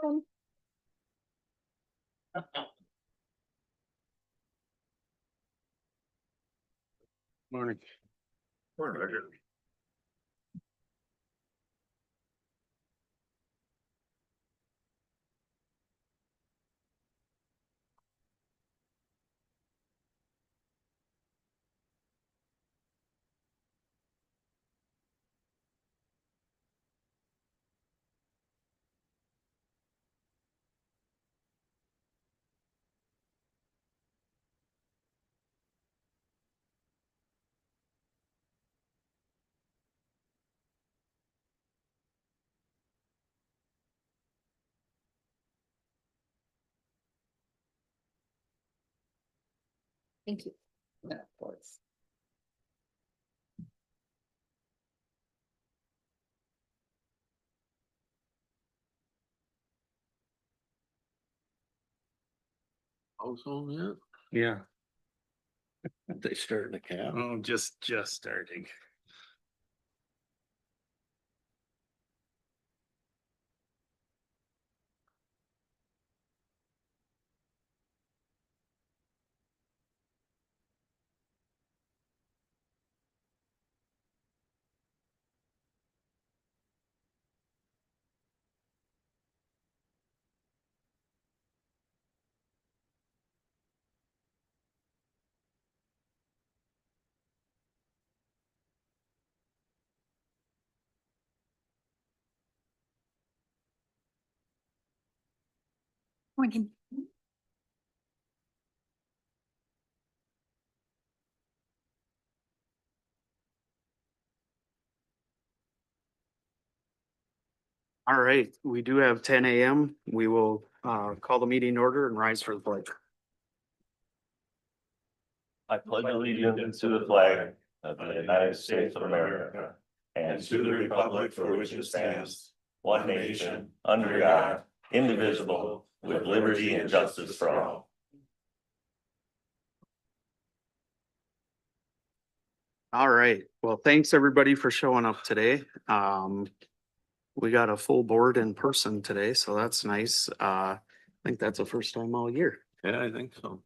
Morning. Morning, Roger. Thank you. Yeah, of course. Household yet? Yeah, They starting the cap? oh, just starting. Morning. All right, we do have 10 a.m. We will call the meeting in order and rise for the pledge. I pledge allegiance to the flag of the United States of America and to the republic for which it stands, one nation, under God, indivisible, with liberty and justice for all. All right, well, thanks everybody for showing up today. We got a full board in person today, so that's nice. I think that's the first time all year. Yeah, I think so.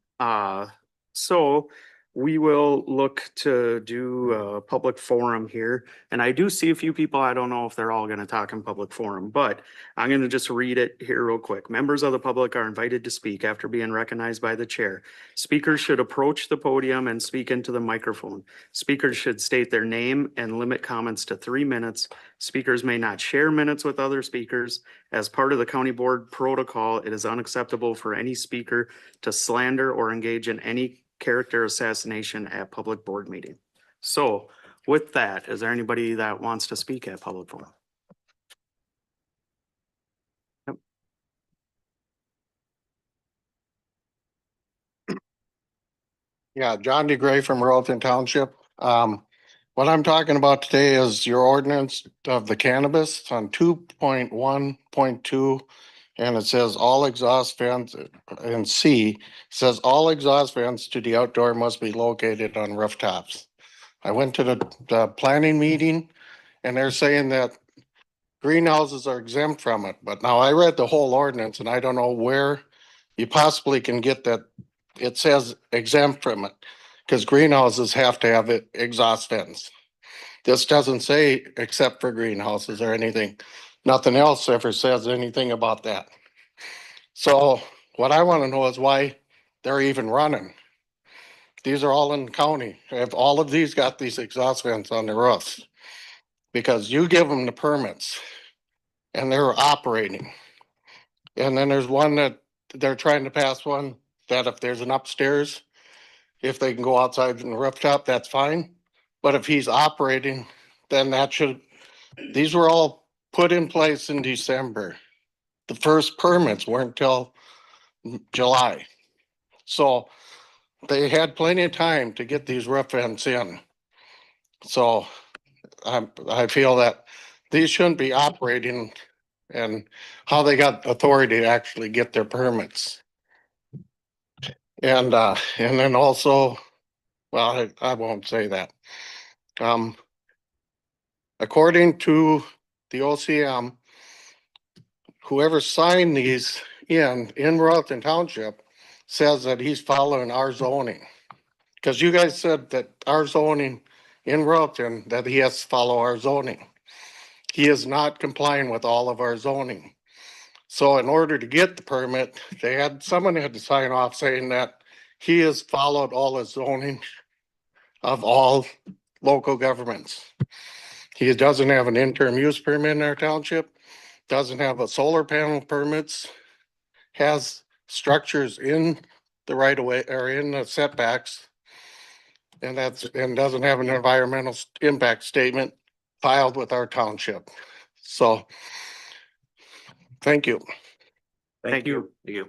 So we will look to do a public forum here. And I do see a few people, I don't know if they're all gonna talk in public forum, but I'm gonna just read it here real quick. Members of the public are invited to speak after being recognized by the chair. Speakers should approach the podium and speak into the microphone. Speakers should state their name and limit comments to 3 minutes. Speakers may not share minutes with other speakers. As part of the county board protocol, it is unacceptable for any speaker to slander or engage in any character assassination at public board meeting. So with that, is there anybody that wants to speak at public forum? Yep. Yeah, John DeGray from Royalton Township. What I'm talking about today is your ordinance of the cannabis. It's on 2.1.2. And it says all exhaust fans in C says all exhaust fans to the outdoor must be located on rooftops. I went to the planning meeting and they're saying that greenhouses are exempt from it, but now I read the whole ordinance and I don't know where you possibly can get that. It says exempt from it because greenhouses have to have exhaust fans. This doesn't say except for greenhouses or anything. Nothing else ever says anything about that. So what I want to know is why they're even running. These are all in the county. Have all of these got these exhaust fans on the roofs? Because you give them the permits and they're operating. And then there's one that they're trying to pass one that if there's an upstairs, if they can go outside in the rooftop, that's fine. But if he's operating, then that should, these were all put in place in December. The first permits weren't till July. So they had plenty of time to get these roof vents in. So I feel that these shouldn't be operating and how they got authority to actually get their permits. And then also, well, I won't say that. According to the OCM, whoever signed these in Royalton Township says that he's following our zoning. Cause you guys said that our zoning in Royalton, that he has to follow our zoning. He is not complying with all of our zoning. So in order to get the permit, someone had to sign off saying that he has followed all the zoning of all local governments. He doesn't have an interim use permit in our township, doesn't have a solar panel permits, has structures in the right of way or in the setbacks. And doesn't have an environmental impact statement filed with our township. So, thank you. Thank you. Thank you.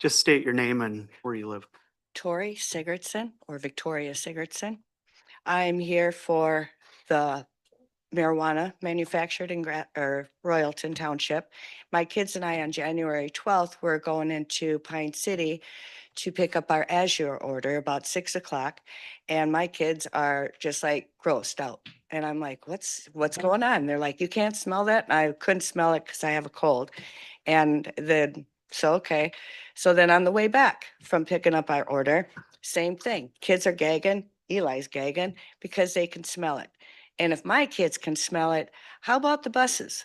Just state your name and where you live. Tori Sigurdsson or Victoria Sigurdsson. I'm here for the marijuana manufactured in Royalton Township. My kids and I on January 12th, we're going into Pine City to pick up our Azure order about 6 o'clock. And my kids are just like grossed out. And I'm like, what's going on? They're like, you can't smell that? And I couldn't smell it because I have a cold. And then, okay. So then on the way back from picking up our order, same thing. Kids are gagging. Eli's gagging because they can smell it. And if my kids can smell it, how about the buses?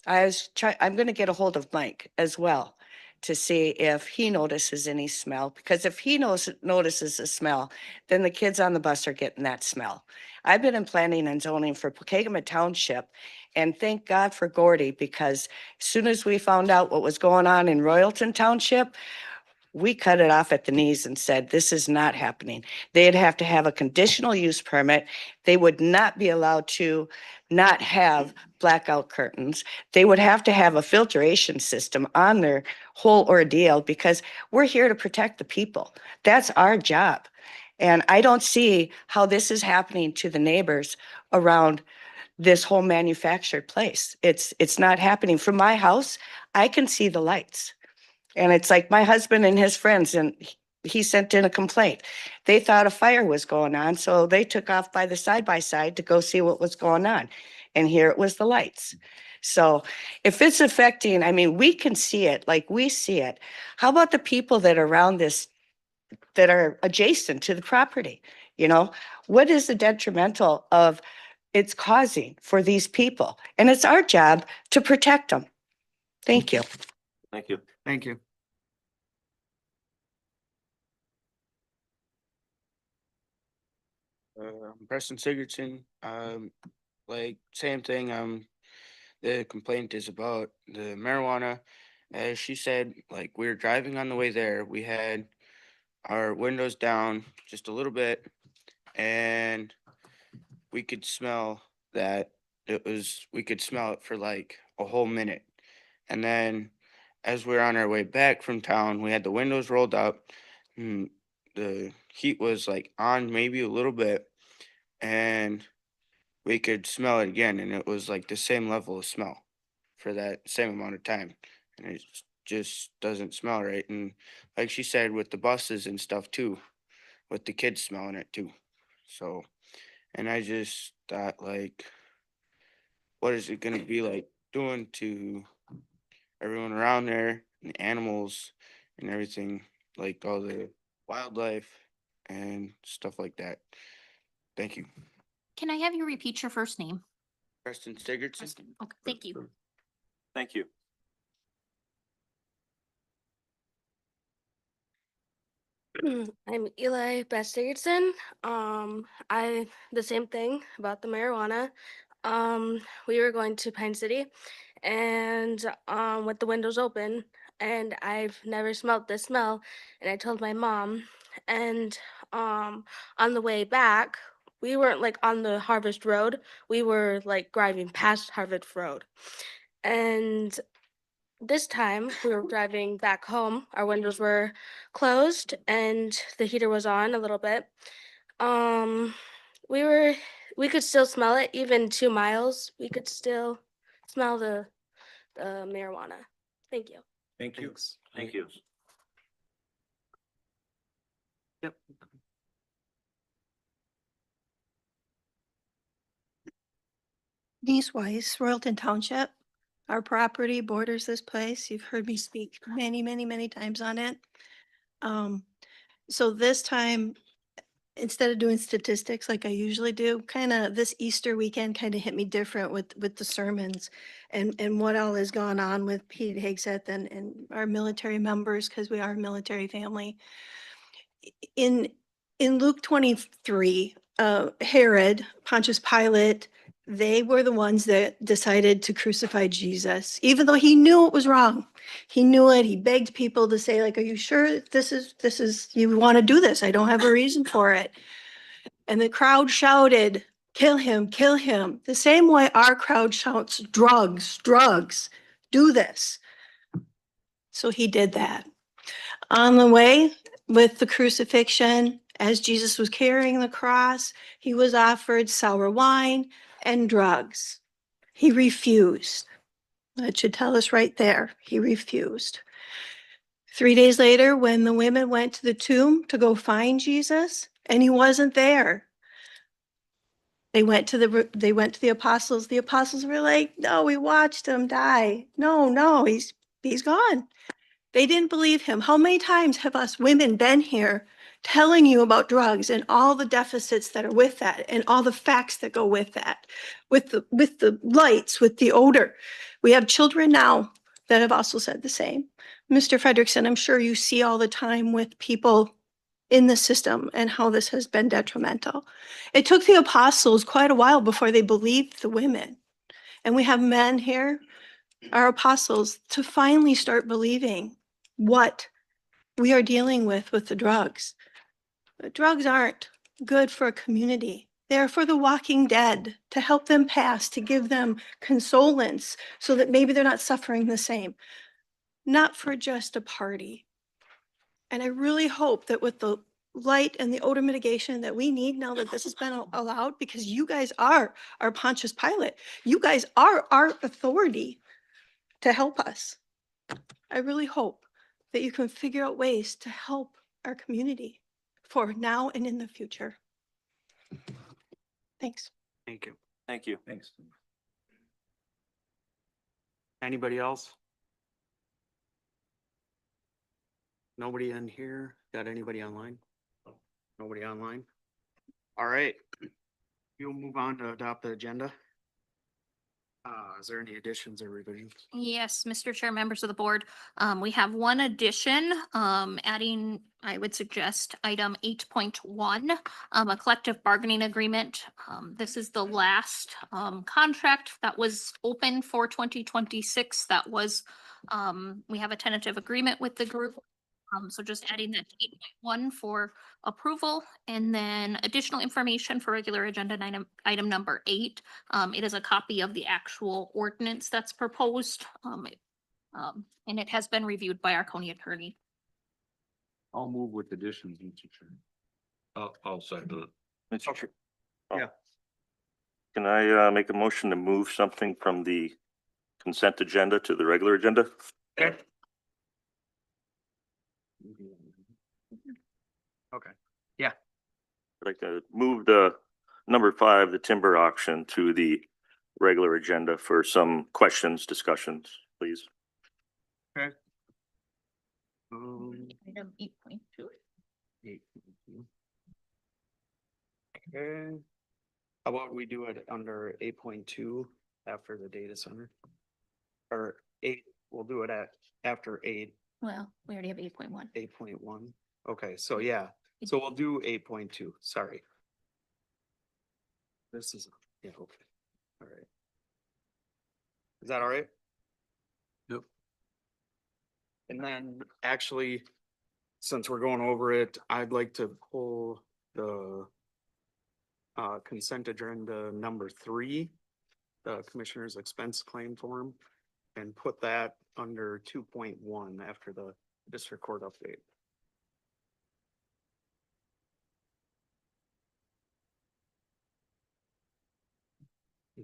I'm going to get a hold of Mike as well to see if he notices any smell, because if he notices a smell, then the kids on the bus are getting that smell. I've been in planning and zoning for Pokegama Township, and thank God for Gordy, because as soon as we found out what was going on in Royalton Township, we cut it off at the knees and said, this is not happening. They'd have to have a conditional use permit. They would not be allowed to not have blackout curtains. They would have to have a filtration system on their whole ordeal, because we're here to protect the people. That's our job. And I don't see how this is happening to the neighbors around this whole manufactured place. It's not happening. From my house, I can see the lights. And it's like my husband and his friends, and he sent in a complaint. They thought a fire was going on, so they took off by the side-by-side to go see what was going on. And here it was the lights. So if it's affecting, I mean, we can see it, like we see it. How about the people that are around this, that are adjacent to the property? You know, what is the detrimental of it's causing for these people? And it's our job to protect them. Thank you. Thank you. Thank you. Preston Sigurdsson, like same thing, the complaint is about the marijuana. As she said, like we were driving on the way there, we had our windows down just a little bit and we could smell that we could smell it for like a whole minute. And then as we were on our way back from town, we had the windows rolled up. The heat was like on maybe a little bit, and we could smell it again, and it was like the same level of smell for that same amount of time. And it just doesn't smell right. And like she said, with the buses and stuff too, with the kids smelling it too. So, and I just thought, like, what is it going to be like doing to everyone around there, and the animals and everything, like all the wildlife and stuff like that. Thank you. Can I have you repeat your first name? Preston Sigurdsson. Preston. Okay, thank you. Thank you. I'm Eli Best Sigurdsson. The same thing about the marijuana. We were going to Pine City and with the windows open, and I've never smelled this smell. And I told my mom, and on the way back, we weren't like on the Harvest Road. We were like driving past Harvest Road. And this time we were driving back home. Our windows were closed and the heater was on a little bit. Um, we could still smell it, even 2 miles. We could still smell the marijuana. Thank you. Thank you. Thank you. Denise Weiss, Royalton Township. Our property borders this place. You've heard me speak many, many, many times on it. So this time, instead of doing statistics like I usually do, kind of this Easter weekend kind of hit me different with the sermons and what all has gone on with Pete Hegseth and our military members, because we are a military family. In Luke 23, Herod, Pontius Pilate, they were the ones that decided to crucify Jesus, even though he knew it was wrong. He knew it. He begged people to say, like, are you sure this is, you want to do this? I don't have a reason for it. And the crowd shouted, kill him, kill him. The same way our crowd shouts, drugs, drugs, do this. So he did that. On the way with the crucifixion, as Jesus was carrying the cross, he was offered sour wine and drugs. He refused. That should tell us right there. He refused. 3 days later, when the women went to the tomb to go find Jesus, and he wasn't there, they went to the apostles. The apostles were like, "No, we watched him die. No, he's gone." They didn't believe him. How many times have us women been here telling you about drugs and all the deficits that are with that and all the facts that go with that, with the lights, with the odor? We have children now that have also said the same. Mr. Frederickson, I'm sure you see all the time with people in the system and how this has been detrimental. It took the apostles quite a while before they believed the women. And we have men here, our apostles, to finally start believing what we are dealing with the drugs. The drugs aren't good for a community. They're for the walking dead, to help them pass, to give them consolence so that maybe they're not suffering the same. Not for just a party. And I really hope that with the light and the odor mitigation that we need now that this has been allowed, because you guys are our Pontius Pilate, you guys are our authority to help us. I really hope that you can figure out ways to help our community for now and in the future. Thanks. Thank you. Thank you. Thanks. Anybody else? Nobody in here? Got anybody online? Nobody online? All right. We'll move on to adopt the agenda. Is there any additions or revisions? Yes, Mr. Chair, members of the board, we have one addition, adding, I would suggest item 8.1, a collective bargaining agreement. This is the last contract that was open for 2026. That was, we have a tentative agreement with the group. So just adding that to 8.1 for approval, and then additional information for regular agenda item number 8. It is a copy of the actual ordinance that's proposed. And it has been reviewed by our county attorney. I'll move with additions, Mr. Chair. I'll second it. Mr. Chair. Yeah. Can I make a motion to move something from the consent agenda to the regular agenda? Okay. Okay. I'd like to move the number 5, the timber auction, to the regular agenda for some questions, discussions, please. Okay. Item 8.2. Okay. How about we do it under 8.2 after the data center? Or 8, we'll do it after 8, Well, we already have 8.1. 8.1. Okay, so yeah, so we'll do 8.2, sorry. This is, yeah, okay, all right. Is that all right? Yep. And then actually, since we're going over it, I'd like to pull the consent agenda number 3, the commissioner's expense claim form, and put that under 2.1 after the district court update.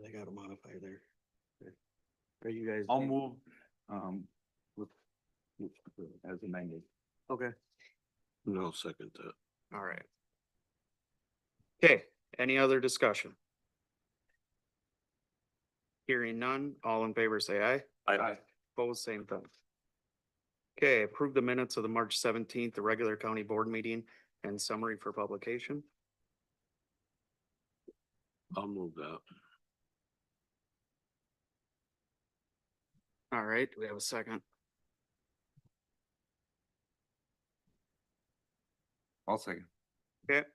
I gotta modify there. Are you guys? I'll move, with, as amended. Okay, No, second that. all right. Okay, any other discussion? Hearing none, all in favor say aye. Aye. Opposed, same thing. Okay, approve the minutes of the March 17th, the regular county board meeting and summary for publication. I'll move that. All right, do we have a second? I'll second. Okay.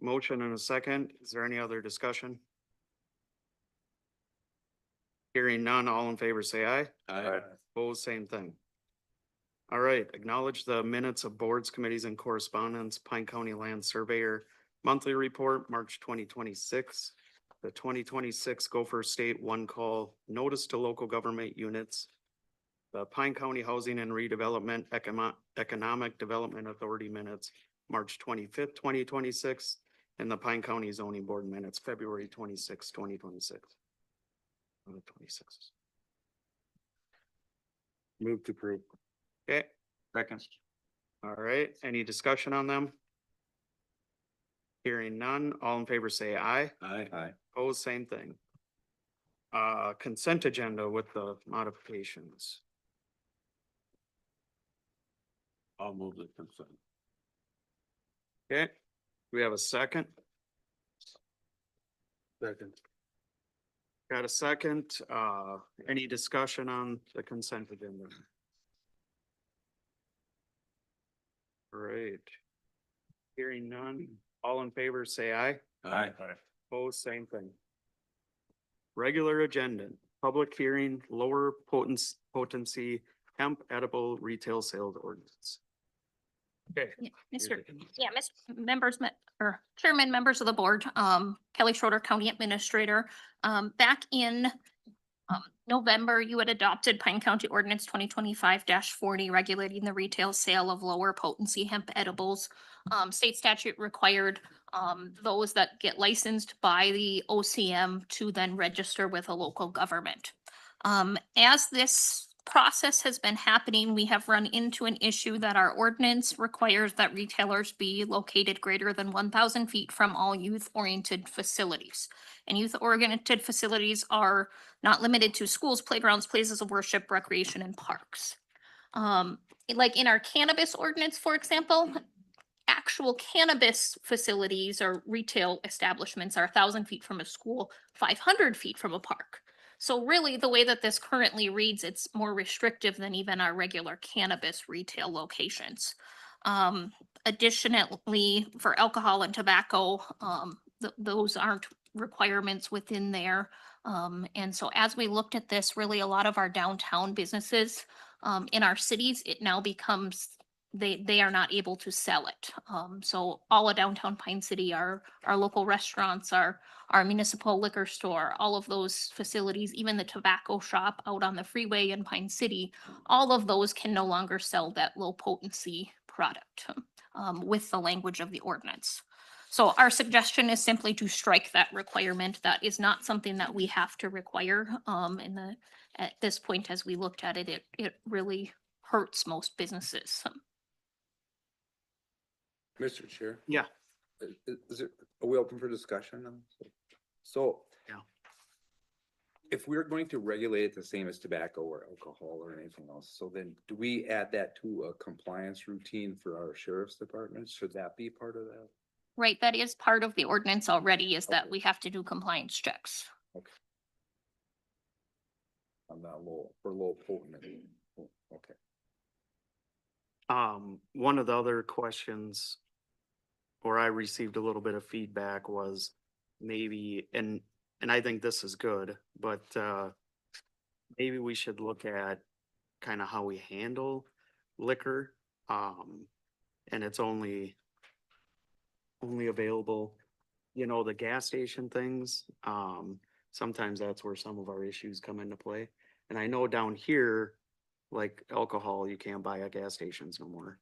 Motion and a second. Is there any other discussion? Hearing none, all in favor say aye. Aye. Opposed, same thing. All right, acknowledge the minutes of boards, committees and correspondence, Pine County Land Surveyor Monthly Report, March 2026. The 2026 Gopher State One Call Notice to Local Government Units. The Pine County Housing and Redevelopment Economic Development Authority minutes, March 25th, 2026. And the Pine County Zoning Board minutes, February 26th, 2026. 26. Move to approve. Okay, Second. all right, any discussion on them? Hearing none, all in favor say aye. Aye. Aye. Opposed, same thing. Consent agenda with the modifications. I'll move the consent. Okay, we have a second? Second. Got a second, any discussion on the consent agenda? Great. Hearing none, all in favor say aye. Aye. Opposed, same thing. Regular agenda, public hearing, lower potency hemp edible retail sales ordinance. Okay. Yeah, here's Mr. the- Yeah, members, or Chairman, members of the board, Kelly Schroeder, County Administrator. Back in November, you had adopted Pine County Ordinance 2025-40 regulating the retail sale of lower potency hemp edibles. State statute required those that get licensed by the OCM to then register with a local government. As this process has been happening, we have run into an issue that our ordinance requires that retailers be located greater than 1,000 feet from all youth-oriented facilities. And youth-oriented facilities are not limited to schools, playgrounds, places of worship, recreation, and parks. Like in our cannabis ordinance, for example, actual cannabis facilities or retail establishments are 1,000 feet from a school, 500 feet from a park. So really, the way that this currently reads, it's more restrictive than even our regular cannabis retail locations. Additionally, for alcohol and tobacco, those aren't requirements within there. And so as we looked at this, really a lot of our downtown businesses in our cities, it now becomes they are not able to sell it. So all of downtown Pine City, our local restaurants, our municipal liquor store, all of those facilities, even the tobacco shop out on the freeway in Pine City, all of those can no longer sell that low potency product with the language of the ordinance. So our suggestion is simply to strike that requirement. That is not something that we have to require. At this point, as we looked at it, it really hurts most businesses. Mr. Chair? Yeah. Is it, are we open for discussion on this? So. Yeah. If we're going to regulate it the same as tobacco or alcohol or anything else, so then do we add that to a compliance routine for our sheriff's department? Should that be part of that? Right, that is part of the ordinance already, is that Okay. we have to do compliance checks. On that low potent. Okay. One of the other questions, or I received a little bit of feedback, was maybe, and I think this is good, but maybe we should look at kind of how we handle liquor. And it's only available, the gas station things. Sometimes that's where some of our issues come into play. And I know down here, like alcohol, you can't buy at gas stations no more.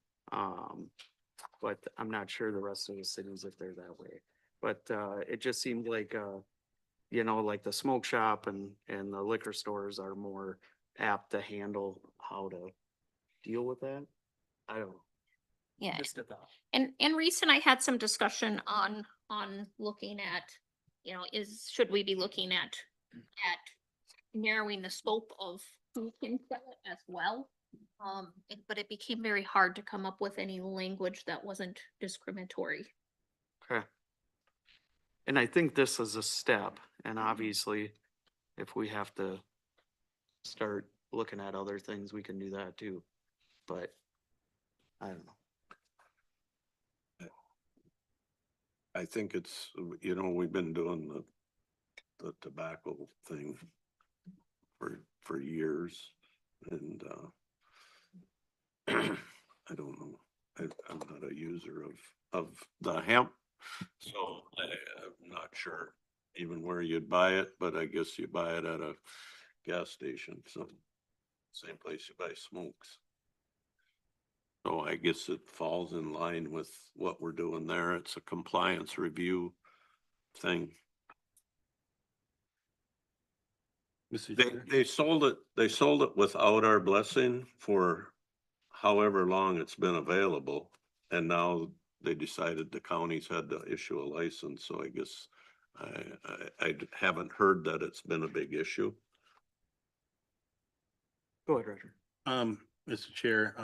But I'm not sure the rest of the cities if they're that way. But it just seemed like like the smoke shop and the liquor stores are more apt to handle how to deal with that. I don't know. Yeah, Just a thought. and in recent, I had some discussion on looking at, should we be looking at narrowing the scope of who can sell it as well. But it became very hard to come up with any language that wasn't discriminatory. Okay. And I think this is a step, and obviously, if we have to start looking at other things, we can do that too. But I don't know. I think it's, you know, we've been doing the tobacco thing for years and, I don't know. I'm not a user of the hemp. So I'm not sure even where you'd buy it, but I guess you buy it at a gas station, so same place you buy smokes. So I guess it falls in line with what we're doing there. It's a compliance review thing. They sold it without our blessing for however long it's been available. And now they decided the counties had to issue a license, so I guess I haven't heard that it's been a big issue. Go ahead, Roger. Mr. Chair,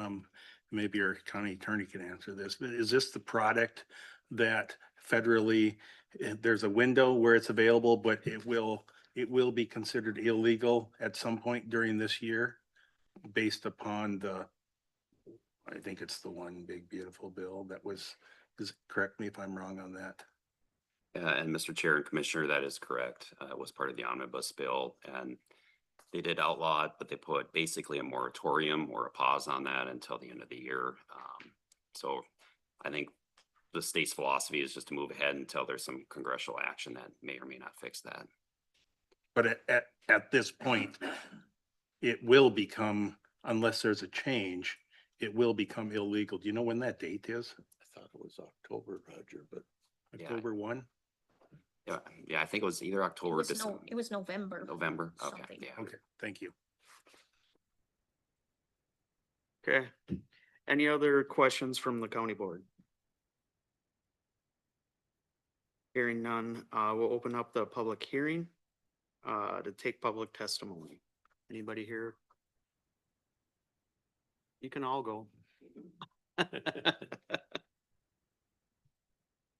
maybe our county attorney can answer this, but is this the product that federally, there's a window where it's available, but it will be considered illegal at some point during this year based upon I think it's the one big beautiful bill that was, correct me if I'm wrong on that. And Mr. Chair and Commissioner, that is correct. It was part of the omnibus bill, and they did outlaw it, but they put basically a moratorium or a pause on that until the end of the year. So I think the state's philosophy is just to move ahead until there's some congressional action that may or may not fix that. But at this point, it will become, unless there's a change, it will become illegal. Do you know when that date is? I thought it was October, Roger, but Yeah. October 1? Yeah, I think it was either October or December. It was November. November, okay, something. yeah. Okay, thank you. Okay. Any other questions from the county board? Hearing none, we'll open up the public hearing to take public testimony. Anybody here? You can all go.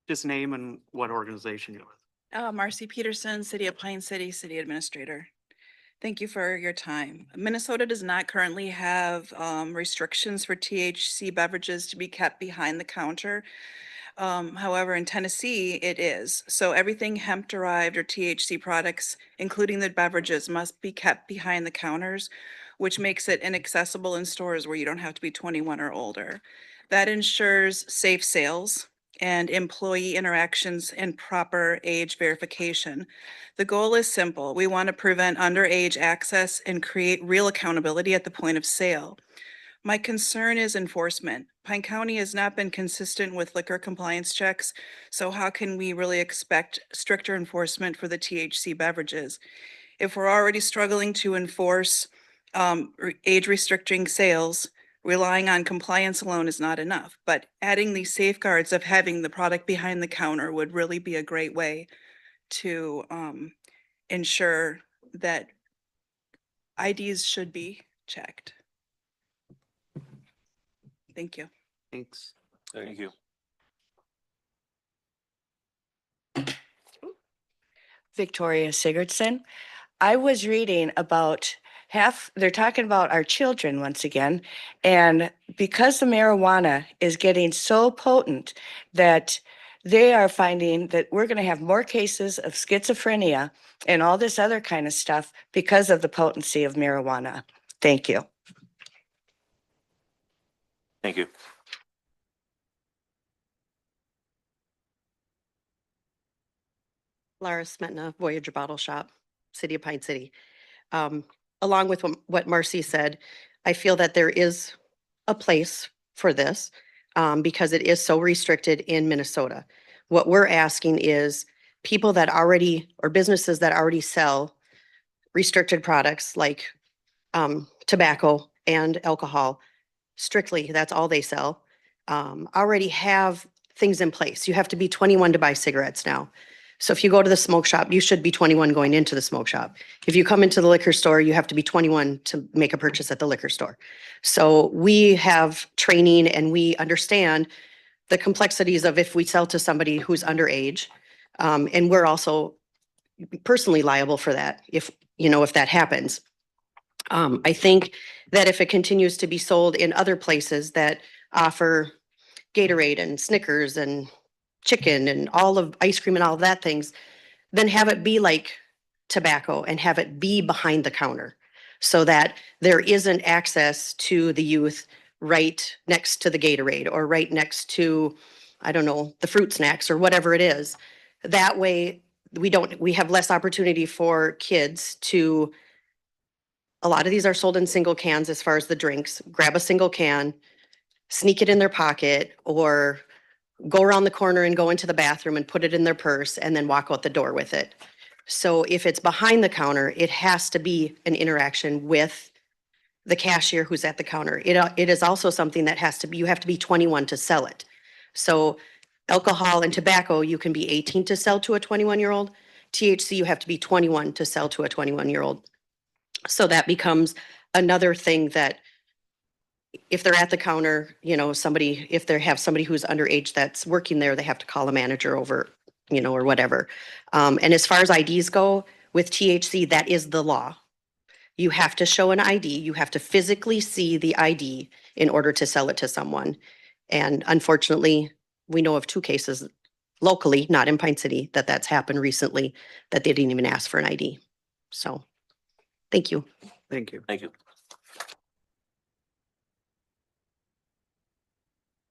Just name and what organization you're with. Marcy Peterson, City of Pine City, City Administrator. Thank you for your time. Minnesota does not currently have restrictions for THC beverages to be kept behind the counter. However, in Tennessee, it is. So everything hemp derived or THC products, including the beverages, must be kept behind the counters, which makes it inaccessible in stores where you don't have to be 21 or older. That ensures safe sales and employee interactions and proper age verification. The goal is simple. We want to prevent underage access and create real accountability at the point of sale. My concern is enforcement. Pine County has not been consistent with liquor compliance checks, so how can we really expect stricter enforcement for the THC beverages? If we're already struggling to enforce age restricting sales, relying on compliance alone is not enough, but adding these safeguards of having the product behind the counter would really be a great way to ensure that IDs should be checked. Thank you. Thanks. Thank you. Victoria Sigurdsson. I was reading about they're talking about our children once again. And because the marijuana is getting so potent that they are finding that we're going to have more cases of schizophrenia and all this other kind of stuff because of the potency of marijuana. Thank you. Thank you. Lara Smetna, Voyager Bottle Shop, City of Pine City. Along with what Marcy said, I feel that there is a place for this because it is so restricted in Minnesota. What we're asking is people that already, or businesses that already sell restricted products like tobacco and alcohol, strictly, that's all they sell, already have things in place. You have to be 21 to buy cigarettes now. So if you go to the smoke shop, you should be 21 going into the smoke shop. If you come into the liquor store, you have to be 21 to make a purchase at the liquor store. So we have training and we understand the complexities of if we sell to somebody who's underage. And we're also personally liable for that if, you know, if that happens. I think that if it continues to be sold in other places that offer Gatorade and Snickers and chicken and all of ice cream and all of that things, then have it be like tobacco and have it be behind the counter so that there isn't access to the youth right next to the Gatorade or right next to, I don't know, the fruit snacks or whatever it is. That way we have less opportunity for kids to, a lot of these are sold in single cans as far as the drinks, grab a single can, sneak it in their pocket or go around the corner and go into the bathroom and put it in their purse and then walk out the door with it. So if it's behind the counter, it has to be an interaction with the cashier who's at the counter. It is also something that has to be, you have to be 21 to sell it. So alcohol and tobacco, you can be 18 to sell to a 21-year-old. THC, you have to be 21 to sell to a 21-year-old. So that becomes another thing that if they're at the counter, you know, somebody, if they have somebody who's underage that's working there, they have to call a manager over, you know, or whatever. And as far as IDs go, with THC, that is the law. You have to show an ID. You have to physically see the ID in order to sell it to someone. And unfortunately, we know of 2 cases locally, not in Pine City, that that's happened recently, that they didn't even ask for an ID. So, thank you. Thank you. Thank you.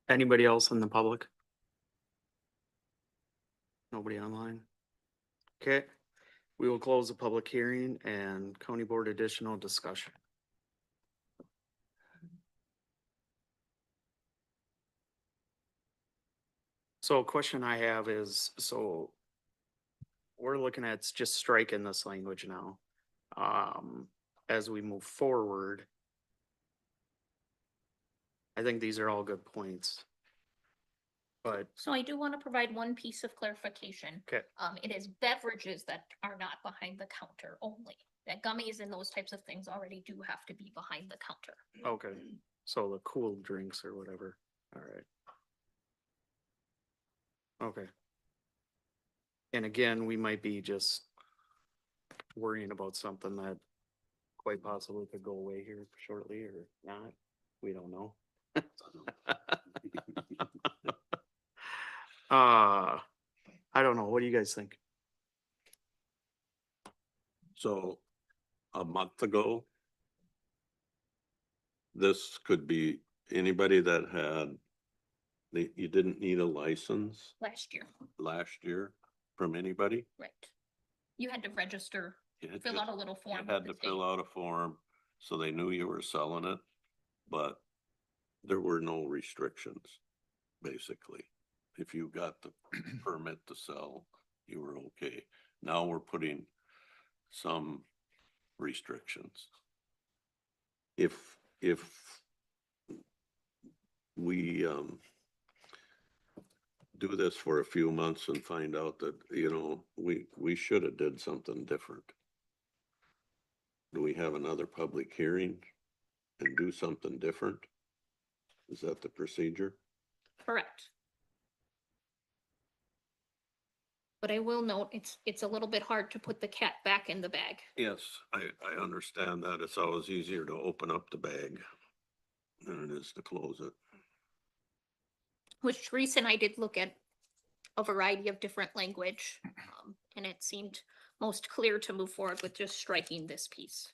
Anybody else in the public? Nobody online? Okay, we will close the public hearing and county board additional discussion. So a question I have is, so we're looking at just striking this language now. As we move forward, I think these are all good points. But, So I do want to provide one piece of clarification. okay, It is beverages that are not behind the counter only. That gummies and those types of things already do have to be behind the counter. okay, so the cool drinks or whatever, all right. Okay. And again, we might be just worrying about something that quite possibly could go away here shortly or not. We don't know. I don't know. What do you guys think? So a month ago, this could be anybody that had, you didn't need a license Last year, last year from anybody. right. You had to register, You had fill to- out a little form. You with had the to fill state. out a form, so they knew you were selling it, but there were no restrictions, basically. If you got the permit to sell, you were okay. Now we're putting some restrictions. If we, do this for a few months and find out that, you know, we should have did something different. Do we have another public hearing and do something different? Is that the procedure? Correct. But I will note, it's a little bit hard to put the cat back in the bag. Yes, I understand that. It's always easier to open up the bag than it is to close it. Which Teresa and I did look at a variety of different language, and it seemed most clear to move forward with just striking this piece.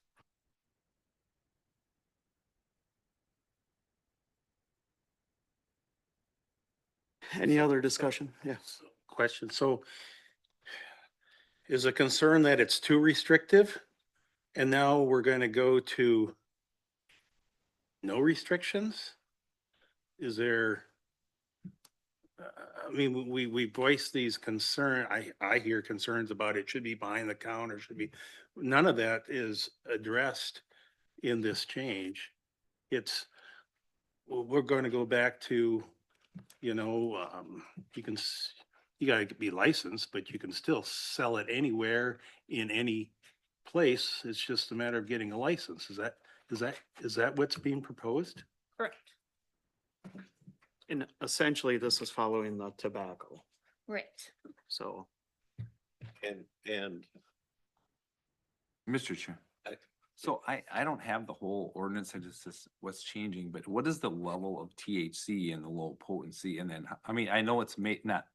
Any other discussion? Yes. Question, so is a concern that it's too restrictive? And now we're gonna go to no restrictions? Is there? I mean, we voice these I hear concerns about it should be behind the counter, should be, none of that is addressed in this change. It's, we're gonna go back to, you know, you can you gotta be licensed, but you can still sell it anywhere in any place. It's just a matter of getting a license. Is that what's being proposed? Correct. And essentially, this is following the tobacco, Right. so. And Mr. Chair. So I don't have the whole ordinance, I just what's changing, but what is the level of THC and the low potency? And then, I mean, I know it's not.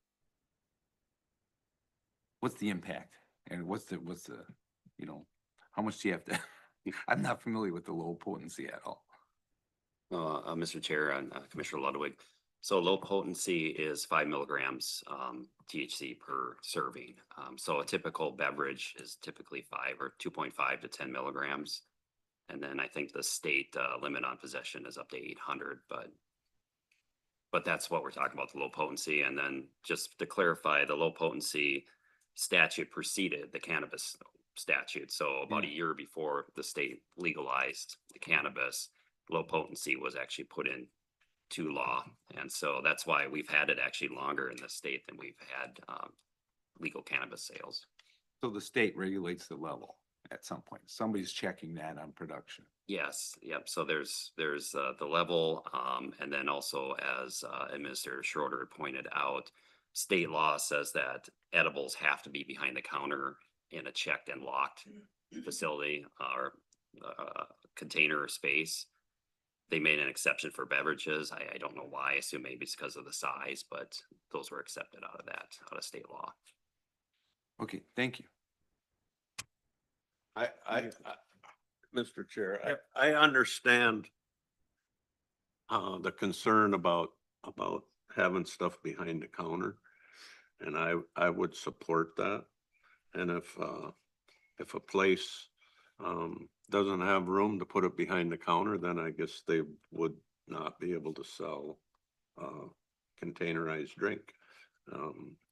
What's the impact? And what's the, you know, how much do you have to, I'm not familiar with the low potency at all. Mr. Chair and Commissioner Ludwig. So low potency is 5 milligrams THC per serving. So a typical beverage is typically 5 or 2.5 to 10 milligrams. And then I think the state limit on possession is up to 800, but that's what we're talking about, the low potency. And then just to clarify, the low potency statute preceded the cannabis statute. So about a year before the state legalized the cannabis, low potency was actually put in to law. And so that's why we've had it actually longer in the state than we've had legal cannabis sales. So the state regulates the level at some point. Somebody's checking that on production. Yes, yep. So there's the level, and then also as Administrator Schroeder pointed out, state law says that edibles have to be behind the counter in a checked and locked facility or container or space. They made an exception for beverages. I don't know why. I assume maybe it's because of the size, but those were accepted out of state law. Okay, thank you. Mr. Chair, I understand the concern about having stuff behind the counter. And I would support that. And if a place doesn't have room to put it behind the counter, then I guess they would not be able to sell containerized drink.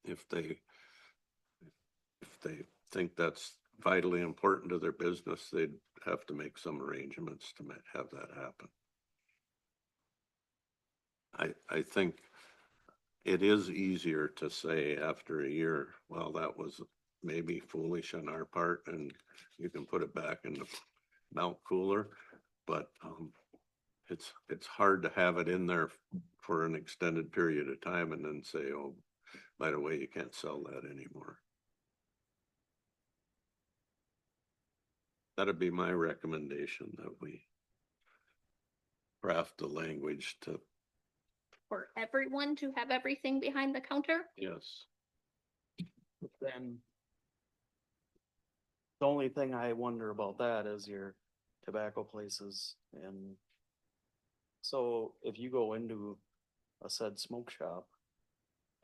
If they think that's vitally important to their business, they'd have to make some arrangements to have that happen. I think it is easier to say after a year, well, that was maybe foolish on our part and you can put it back in the mount cooler, but it's hard to have it in there for an extended period of time and then say, oh, by the way, you can't sell that anymore. That'd be my recommendation, that we craft the language to, For everyone to have everything behind the counter? yes. Then the only thing I wonder about that is your tobacco places. And so if you go into a said smoke shop,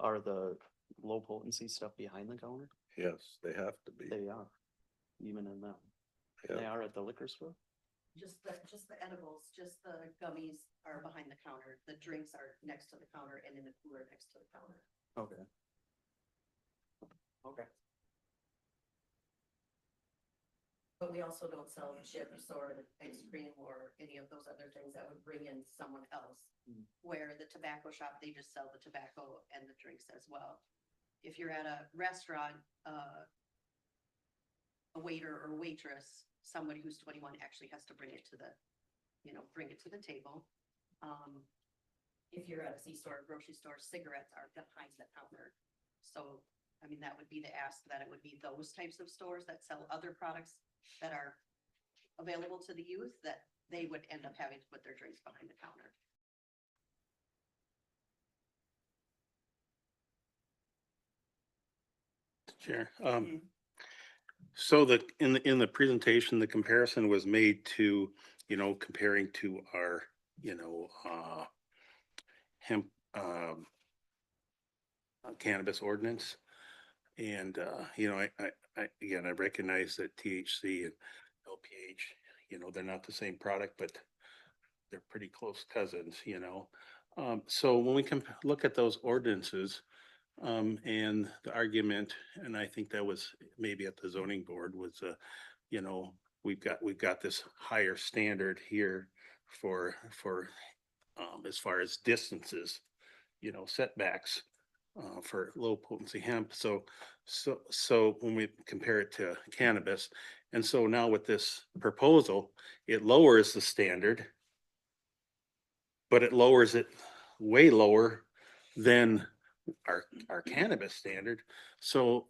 are the low potency stuff behind the counter? Yes, they have to be. They are, even in them. They Yeah. are at the liquor store? Just the edibles, just the gummies are behind the counter. The drinks are next to the counter and in the cooler next to the counter. Okay. Okay. But we also don't sell chips or ice cream or any of those other things that would bring in someone else. Where the tobacco shop, they just sell the tobacco and the drinks as well. If you're at a restaurant, a waiter or waitress, somebody who's 21 actually has to bring it to the, bring it to the table. If you're at a C-store, grocery store, cigarettes are behind the counter. So, I mean, that would be the ask, that it would be those types of stores that sell other products that are available to the youth, that they would end up having to put their drinks behind the counter. Chair, so in the presentation, the comparison was made to, comparing to our, hemp, cannabis ordinance. And, I recognize that THC and LPH, they're not the same product, but they're pretty close cousins, So when we can look at those ordinances, and the argument, and I think that was maybe at the zoning board was, we've got this higher standard here for as far as distances, setbacks. for low potency hemp. So when we compare it to cannabis, and so now with this proposal, it lowers the standard, but it lowers it way lower than our cannabis standard. So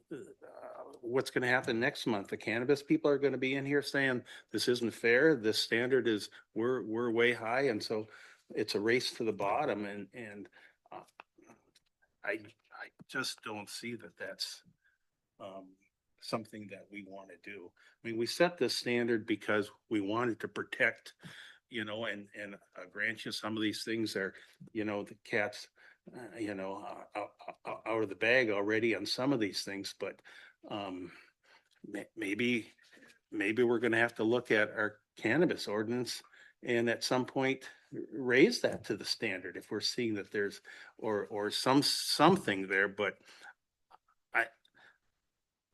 what's gonna happen next month? The cannabis people are gonna be in here saying, this isn't fair, this standard is, we're way high, and so it's a race to the bottom, and I just don't see that that's something that we want to do. I mean, we set this standard because we wanted to protect, and grant you some of these things are, the cat's, out of the bag already on some of these things, but maybe we're gonna have to look at our cannabis ordinance and at some point raise that to the standard if we're seeing that there's, or something there, but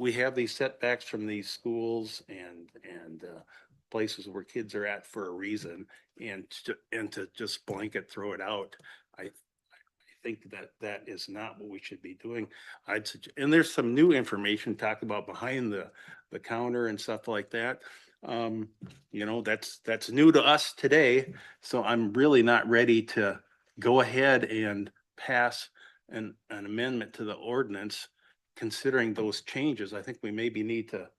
we have these setbacks from these schools and places where kids are at for a reason, and to just blanket throw it out, I think that is not what we should be doing. And there's some new information talked about behind the counter and stuff like that. That's new to us today, so I'm really not ready to go ahead and pass an amendment to the ordinance considering those changes. I think we maybe need to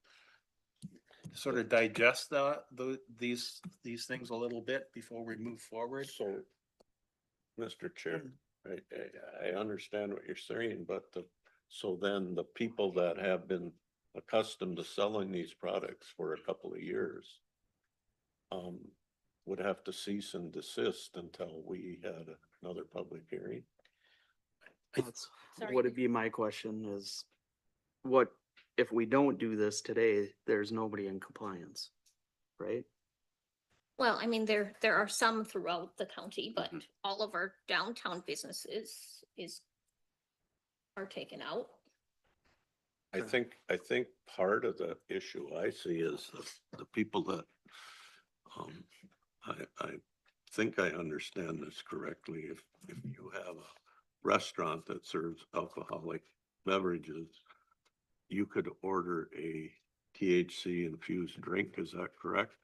sort of digest these things a little bit before we move forward. So, Mr. Chair, I understand what you're saying, but so then the people that have been accustomed to selling these products for a couple of years would have to cease and desist until we had another public hearing. That's, Sorry. would it be my question is, what, if we don't do this today, there's nobody in compliance, right? Well, I mean, there are some throughout the county, but all of our downtown businesses are taken out. I think part of the issue I see is the people that, I think I understand this correctly. If you have a restaurant that serves alcoholic beverages, you could order a THC infused drink, is that correct?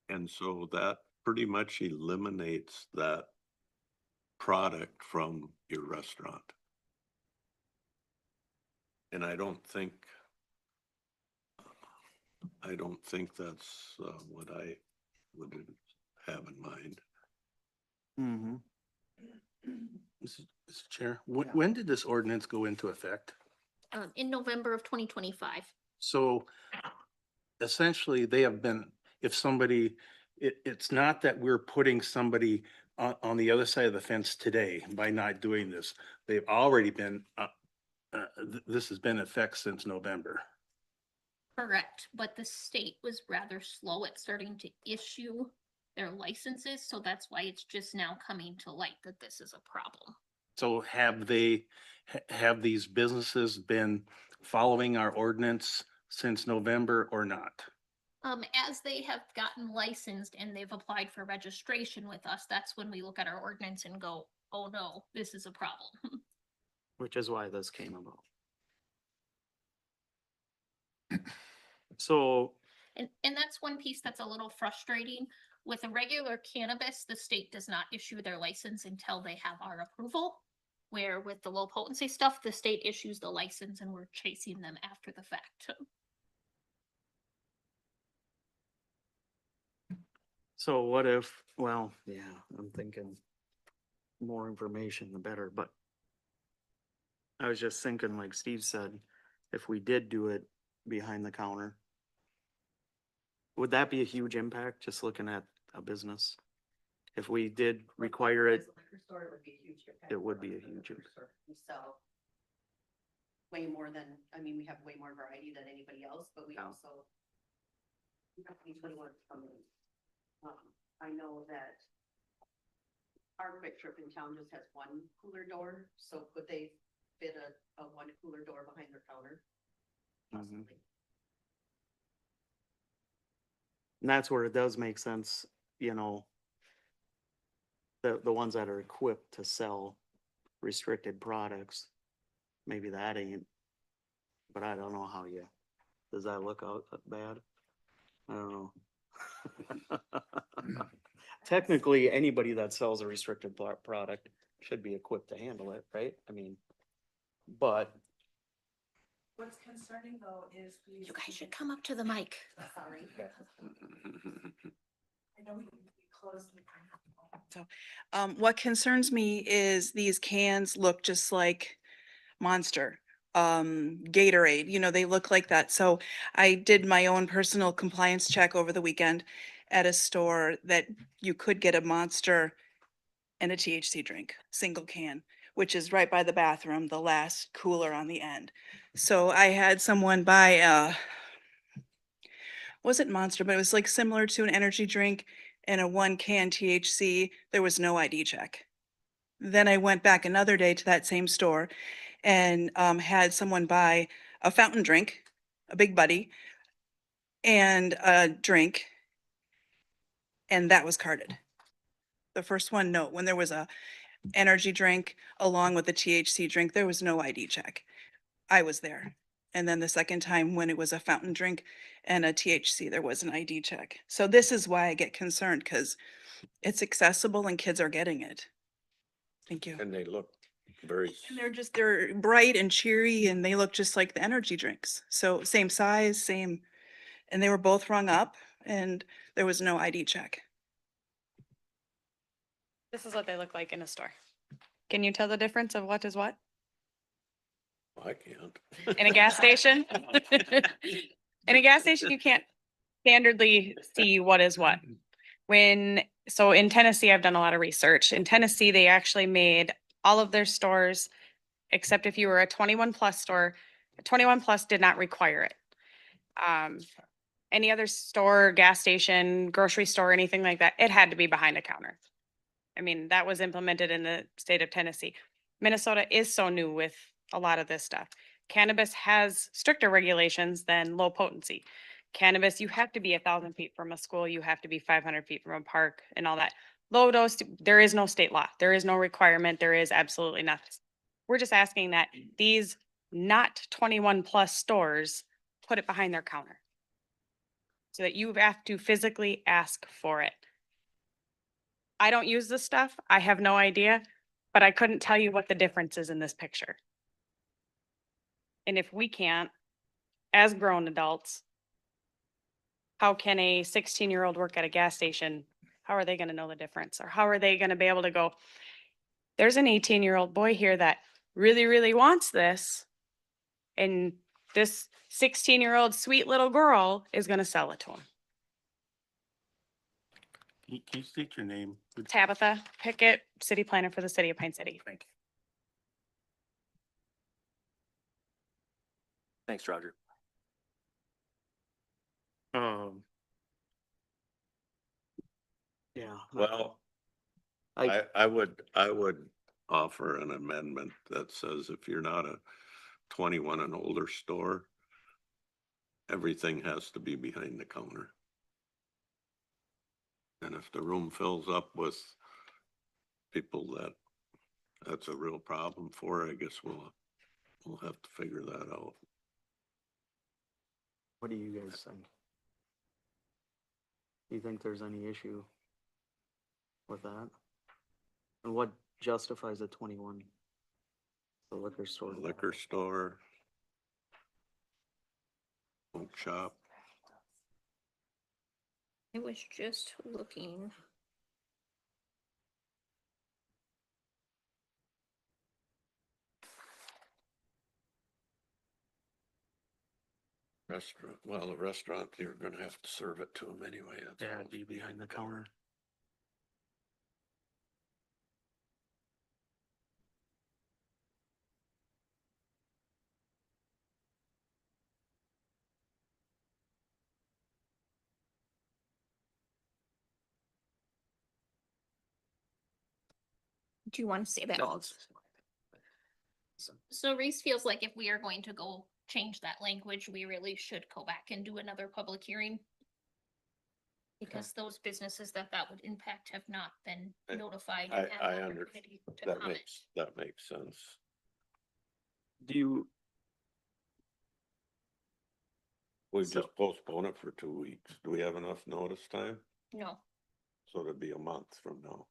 And so that pretty much eliminates that product from your restaurant. And I don't think that's what I would have in mind. Mm-hmm. Mr. Chair, when did this ordinance go into effect? In November of 2025. So essentially, they have been, if somebody, it's not that we're putting somebody on the other side of the fence today by not doing this. They've already been, this has been in effect since November. Correct, but the state was rather slow at starting to issue their licenses, so that's why it's just now coming to light that this is a problem. So have these businesses been following our ordinance since November or not? As they have gotten licensed and they've applied for registration with us, that's when we look at our ordinance and go, oh no, this is a problem. Which is why this came about. So, And that's one piece that's a little frustrating. With a regular cannabis, the state does not issue their license until they have our approval. Where with the low potency stuff, the state issues the license and we're chasing them after the fact. so what if, well, yeah, I'm thinking more information, the better, but I was just thinking, like Steve said, if we did do it behind the counter, would that be a huge impact, just looking at a business? If we did require it, it would be a huge impact. We sell way more than, I mean, we have way more variety than anybody else, but we also, we don't have anybody want to come in. I know that our Quick Trip in town just has one cooler door, so could they fit a one cooler door behind their counter? Mhm. And that's where it does make sense, the ones that are equipped to sell restricted products maybe that ain't, but I don't know how you, does that look out bad? I don't know. Technically, anybody that sells a restricted product should be equipped to handle it, right? I mean, but What's concerning though is. You guys should come up to the mic. Sorry. I know we closed. So, what concerns me is these cans look just like Monster, Gatorade, you know, they look like that. So I did my own personal compliance check over the weekend at a store that you could get a Monster and a THC drink, single can, which is right by the bathroom, the last cooler on the end. So I had someone buy wasn't Monster, but it was like similar to an energy drink and a 1 can THC. There was no ID check. Then I went back another day to that same store and had someone buy a fountain drink, a Big Buddy, and a drink, and that was carded. The first one, no. When there was a energy drink along with the THC drink, there was no ID check. I was there. And then the second time when it was a fountain drink and a THC, there was an ID check. So this is why I get concerned, because it's accessible and kids are getting it. Thank you. And they look very, And they're bright and cheery and they look just like the energy drinks. So same size, same, and they were both rung up and there was no ID check. This is what they look like in a store. Can you tell the difference of what is what? I can't. In a gas station? In a gas station, you can't standardly see what is what. So in Tennessee, I've done a lot of research. In Tennessee, they actually made all of their stores, except if you were a 21 plus store, 21 plus did not require it. Any other store, gas station, grocery store, anything like that, it had to be behind a counter. I mean, that was implemented in the state of Tennessee. Minnesota is so new with a lot of this stuff. Cannabis has stricter regulations than low potency. Cannabis, you have to be 1,000 feet from a school, you have to be 500 feet from a park and all that. Low dose, there is no state law, there is no requirement, there is absolutely nothing. We're just asking that these not 21 plus stores put it behind their counter, so that you have to physically ask for it. I don't use this stuff, I have no idea, but I couldn't tell you what the difference is in this picture. And if we can't, as grown adults, how can a 16-year-old work at a gas station? How are they gonna know the difference? Or how are they gonna be able to go, there's an 18-year-old boy here that really, really wants this, and this 16-year-old sweet little girl is gonna sell it to him. Can you state your name? Tabitha Pickett, city planner for the city of Pine City. Thank you. Thanks, Roger. Yeah. Well, I would offer an amendment that says if you're not a 21 and older store, everything has to be behind the counter. And if the room fills up with people that's a real problem for, I guess we'll have to figure that out. What do you guys think? Do you think there's any issue with that? And what justifies a 21? The liquor store. Liquor store, smoke shop. I was just looking. Restaurant, well, a restaurant, you're gonna have to serve it to them anyway. Yeah, it'd be behind the counter. Do you want to say that? No, it's- So Reese feels like if we are going to go change that language, we really should go back and do another public hearing. Because those businesses that would impact have not been notified. and had I an under, opportunity to comment. that makes sense. Do you, We So- just postpone it for 2 weeks. Do we have enough notice time? No. So it'd be a month from now.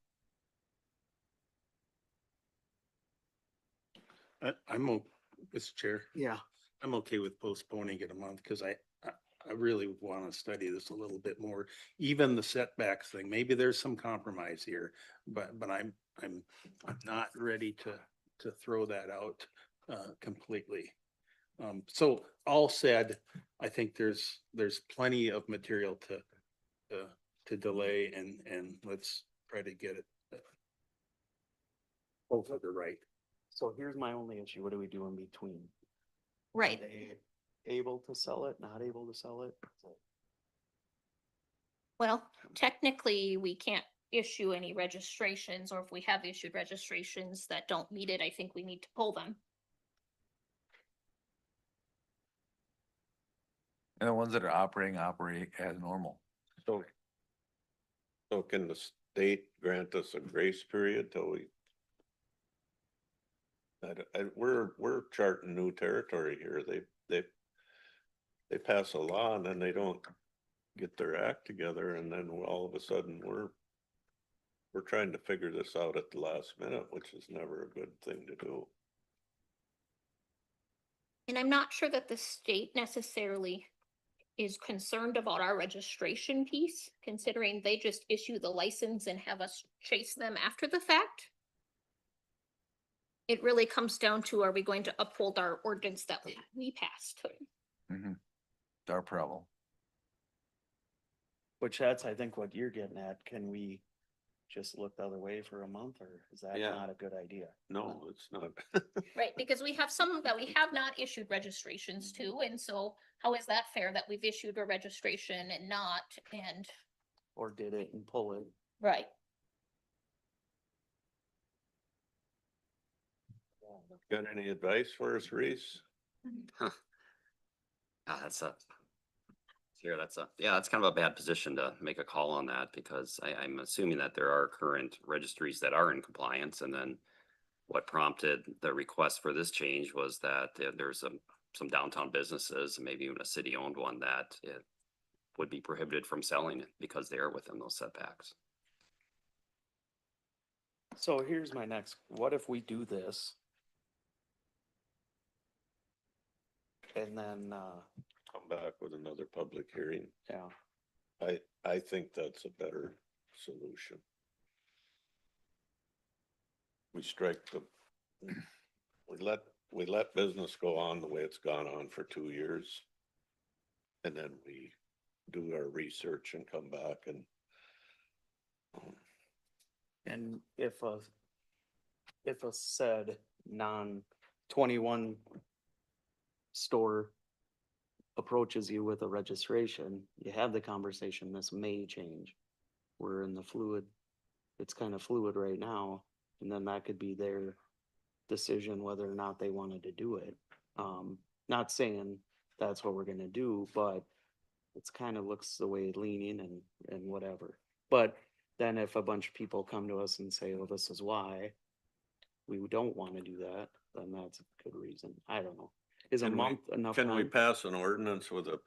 Mr. Chair, yeah, I'm okay with postponing it a month because I really want to study this a little bit more. Even the setbacks thing, maybe there's some compromise here, but I'm not ready to throw that out completely. So all said, I think there's plenty of material to delay and let's try to get it both of the right. so here's my only issue. What do we do in between? Are Right. they able to sell it, not able to sell it? Well, technically, we can't issue any registrations, or if we have issued registrations that don't meet it, I think we need to pull them. And the ones that are operating as normal. So can the state grant us a grace period till we? We're charting new territory here. They pass a law and then they don't get their act together and then all of a sudden we're trying to figure this out at the last minute, which is never a good thing to do. And I'm not sure that the state necessarily is concerned about our registration piece, considering they just issue the license and have us chase them after the fact. It really comes down to, are we going to uphold our ordinance that we passed? It's our problem. Which that's, I think, what you're getting at. Can we just look the other way for a month, or is that Yeah. not a good idea? No, it's not. Right, because we have some that we have not issued registrations to, and so how is that fair that we've issued a registration and not, and, Or did it and pull it? right? Got any advice for us, Reese? That's that's kind of a bad position to make a call on that because I'm assuming that there are current registries that are in compliance and then what prompted the request for this change was that there's some downtown businesses, maybe even a city-owned one, that it would be prohibited from selling it because they are within those setbacks. So here's my next, what if we do this? And then, Come back with another public hearing. yeah, I think that's a better solution. We strike we let business go on the way it's gone on for 2 years. And then we do our research and come back and. and if a said non-21 store approaches you with a registration, you have the conversation, this may change. We're in the fluid, it's kind of fluid right now, and then that could be their decision whether or not they wanted to do it. Not saying that's what we're gonna do, but it's kind of looks the way leaning and whatever. But then if a bunch of people come to us and say, well, this is why we don't want to do that, then that's a good reason. I don't know. Is a Can we- month enough Can we time? pass an ordinance with a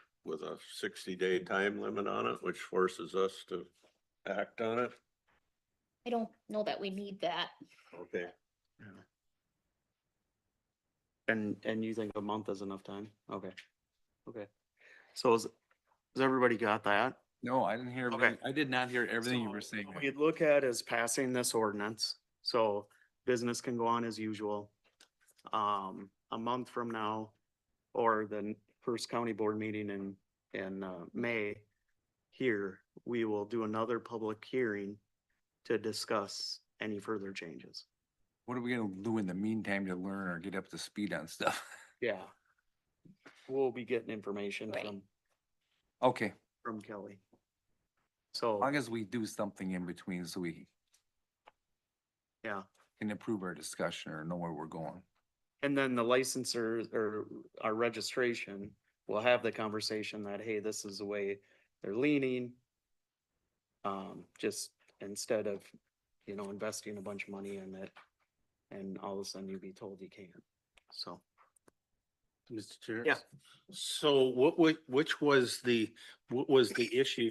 60-day time limit on it, which forces us to act on it? I don't know that we need that. Okay. And you think a month is enough time? Okay. Okay. So has everybody got that? No, I didn't hear, Okay. everything. I did not hear everything you were So saying. what we'd look at is passing this ordinance, so business can go on as usual. A month from now, or the first county board meeting in May, here, we will do another public hearing to discuss any further changes. What are we gonna do in the meantime to learn or get up to speed on stuff? Yeah. We'll be getting information Right. Okay, from Kelly. as So, long as we do something in between so we yeah. can improve our discussion or know where we're going. And then the licensor or our registration will have the conversation that, hey, this is the way they're leaning. Just instead of, investing a bunch of money in it and all of a sudden you be told you can't. So Mr. Chair? Yeah. So which was what was the issue?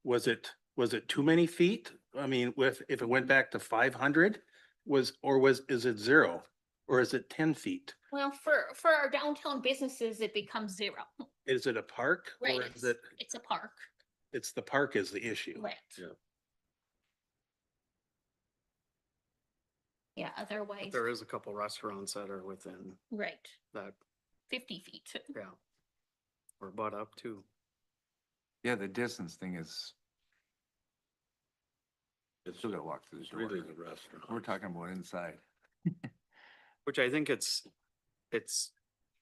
Was it too many feet? I mean, if it went back to 500, is it 0? Or is it 10 feet? Well, for our downtown businesses, it becomes 0. Is it a park? Right, Or is it, it's a park, it's the park is the issue? right? Yeah. Yeah, otherwise, There is a couple restaurants that are within right, that, 50 feet. yeah. Or butt up too. Yeah, the distance thing is, It's still gotta walk through the it's door. really the restaurant. We're talking about inside. Which I think it's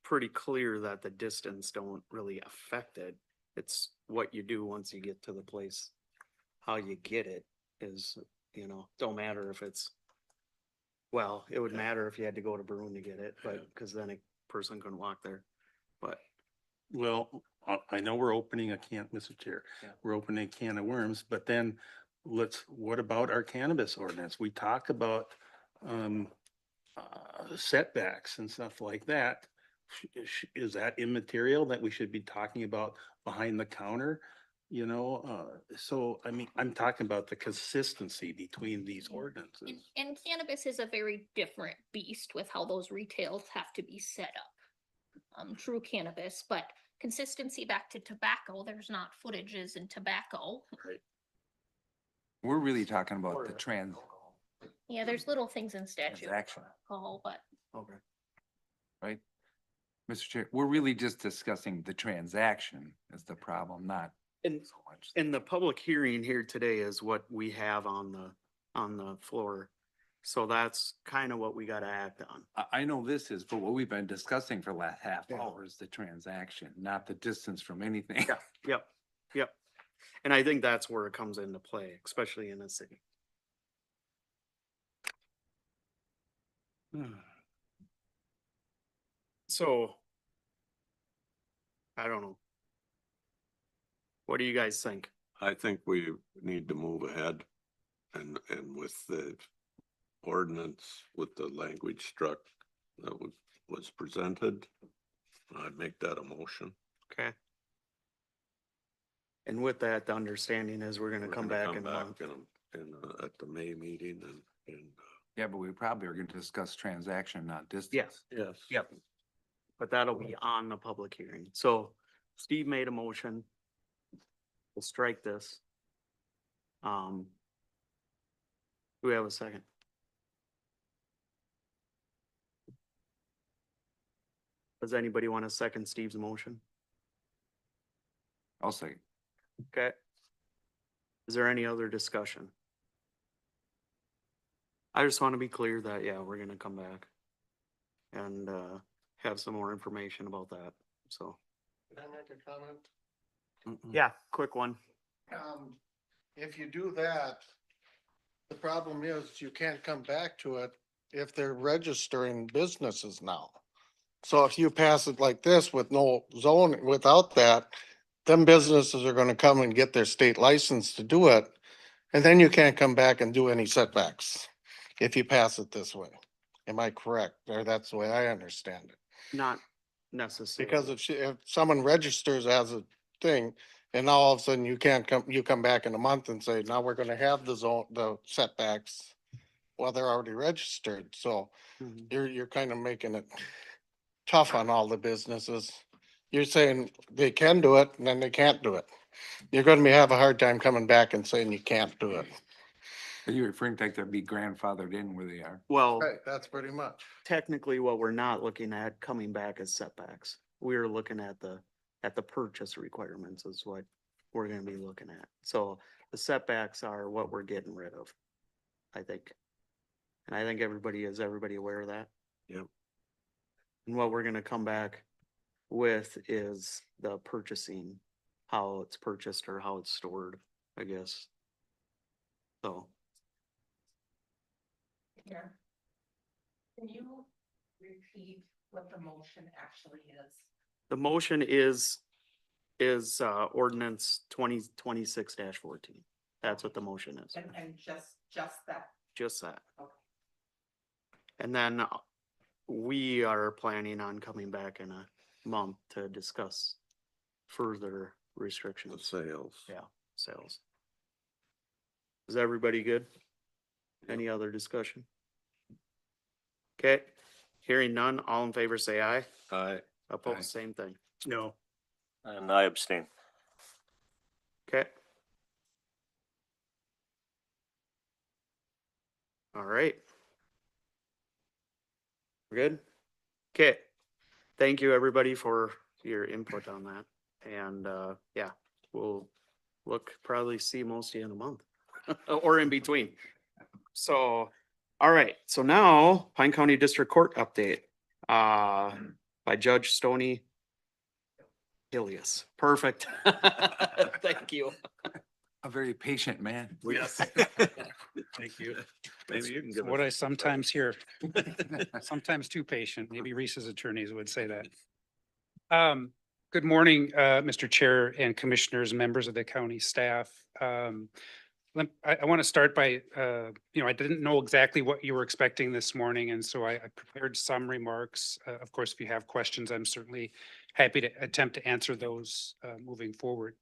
pretty clear that the distance don't really affect it. It's what you do once you get to the place. How you get it is, don't matter if it's, well, it would matter if you had to go to Bruin to get it, but, cause then a person couldn't walk there. But Well, I know we're opening a can, Mr. Chair, Yeah. we're opening a can of worms, but then what about our cannabis ordinance? We talk about setbacks and stuff like that. Is that immaterial that we should be talking about behind the counter? So I mean, I'm talking about the consistency between these ordinances. And cannabis is a very different beast with how those retails have to be set up. True cannabis, but consistency back to tobacco, there's not footages in tobacco. Right. We're really talking about the Yeah, there's little things in statute. transaction, Oh, but okay. right? Mr. Chair, we're really just discussing the transaction is the problem, not And, so much. and the public hearing here today is what we have on the floor. So that's kind of what we gotta act on. I know this is, but what we've been discussing for the last half Yeah. hour is the transaction, not the distance from anything. Yep. And I think that's where it comes into play, especially in a city. So. I don't know. What do you guys think? I think we need to move ahead and with the ordinance, with the language struck that was presented. I'd make that a motion. Okay. And with that, the understanding is we're gonna come back in a month. At the May meeting and. Yeah, but we probably are gonna discuss transaction, not distance. Yes. Yes. Yep. But that'll be on the public hearing. So Steve made a motion. We'll strike this. Do we have a second? Does anybody want to second Steve's motion? I'll say, Okay. Is there any other discussion? I just want to be clear that, yeah, we're gonna come back and have some more information about that, so. Can I make a comment? Yeah, quick one. If you do that, the problem is you can't come back to it if they're registering businesses now. So if you pass it like this with no zone, without that, them businesses are gonna come and get their state license to do it. And then you can't come back and do any setbacks if you pass it this way. Am I correct? Or that's the way I understand it? Not necessarily. Because if someone registers as a thing, and now all of a sudden you can't come, you come back in a month and say, now we're gonna have the zone, the setbacks. Well, they're already registered, so Mhm. you're kind of making it tough on all the businesses. You're saying they can do it and then they can't do it. You're gonna have a hard time coming back and saying you can't do it. are you referring to like they'd be grandfathered in where they are? Well, Right, that's pretty much. technically what we're not looking at coming back as setbacks. We're looking at the purchase requirements is what we're gonna be looking at. So the setbacks are what we're getting rid of, I think. And I think everybody aware of that? Yep. And what we're gonna come back with is the purchasing, how it's purchased or how it's stored, I guess. So. Yeah. Can you repeat what the motion actually is? The motion is ordinance 2026-14. That's what the motion is, And just that? just that. Okay. And then we are planning on coming back in a month to discuss further The restrictions. sales. Yeah, sales. Is everybody good? Any other discussion? Okay, hearing none, all in favor say aye. Aye. Opposed, same thing. No. And I abstain. Okay. All right. We're good? Okay. Thank you, everybody, for your input on that. And, yeah, we'll probably see most of you in a month or in between. So, all right, so now Pine County District Court update, by Judge Stoney Ilias. Perfect. Thank you. A very patient man. Yes. Thank you. Maybe you can give What us I sometimes hear, sometimes too patient, maybe Reese's attorneys would say that. Good morning, Mr. Chair and Commissioners, members of the county staff. I want to start by, I didn't know exactly what you were expecting this morning, and so I prepared some remarks. Of course, if you have questions, I'm certainly happy to attempt to answer those moving forward.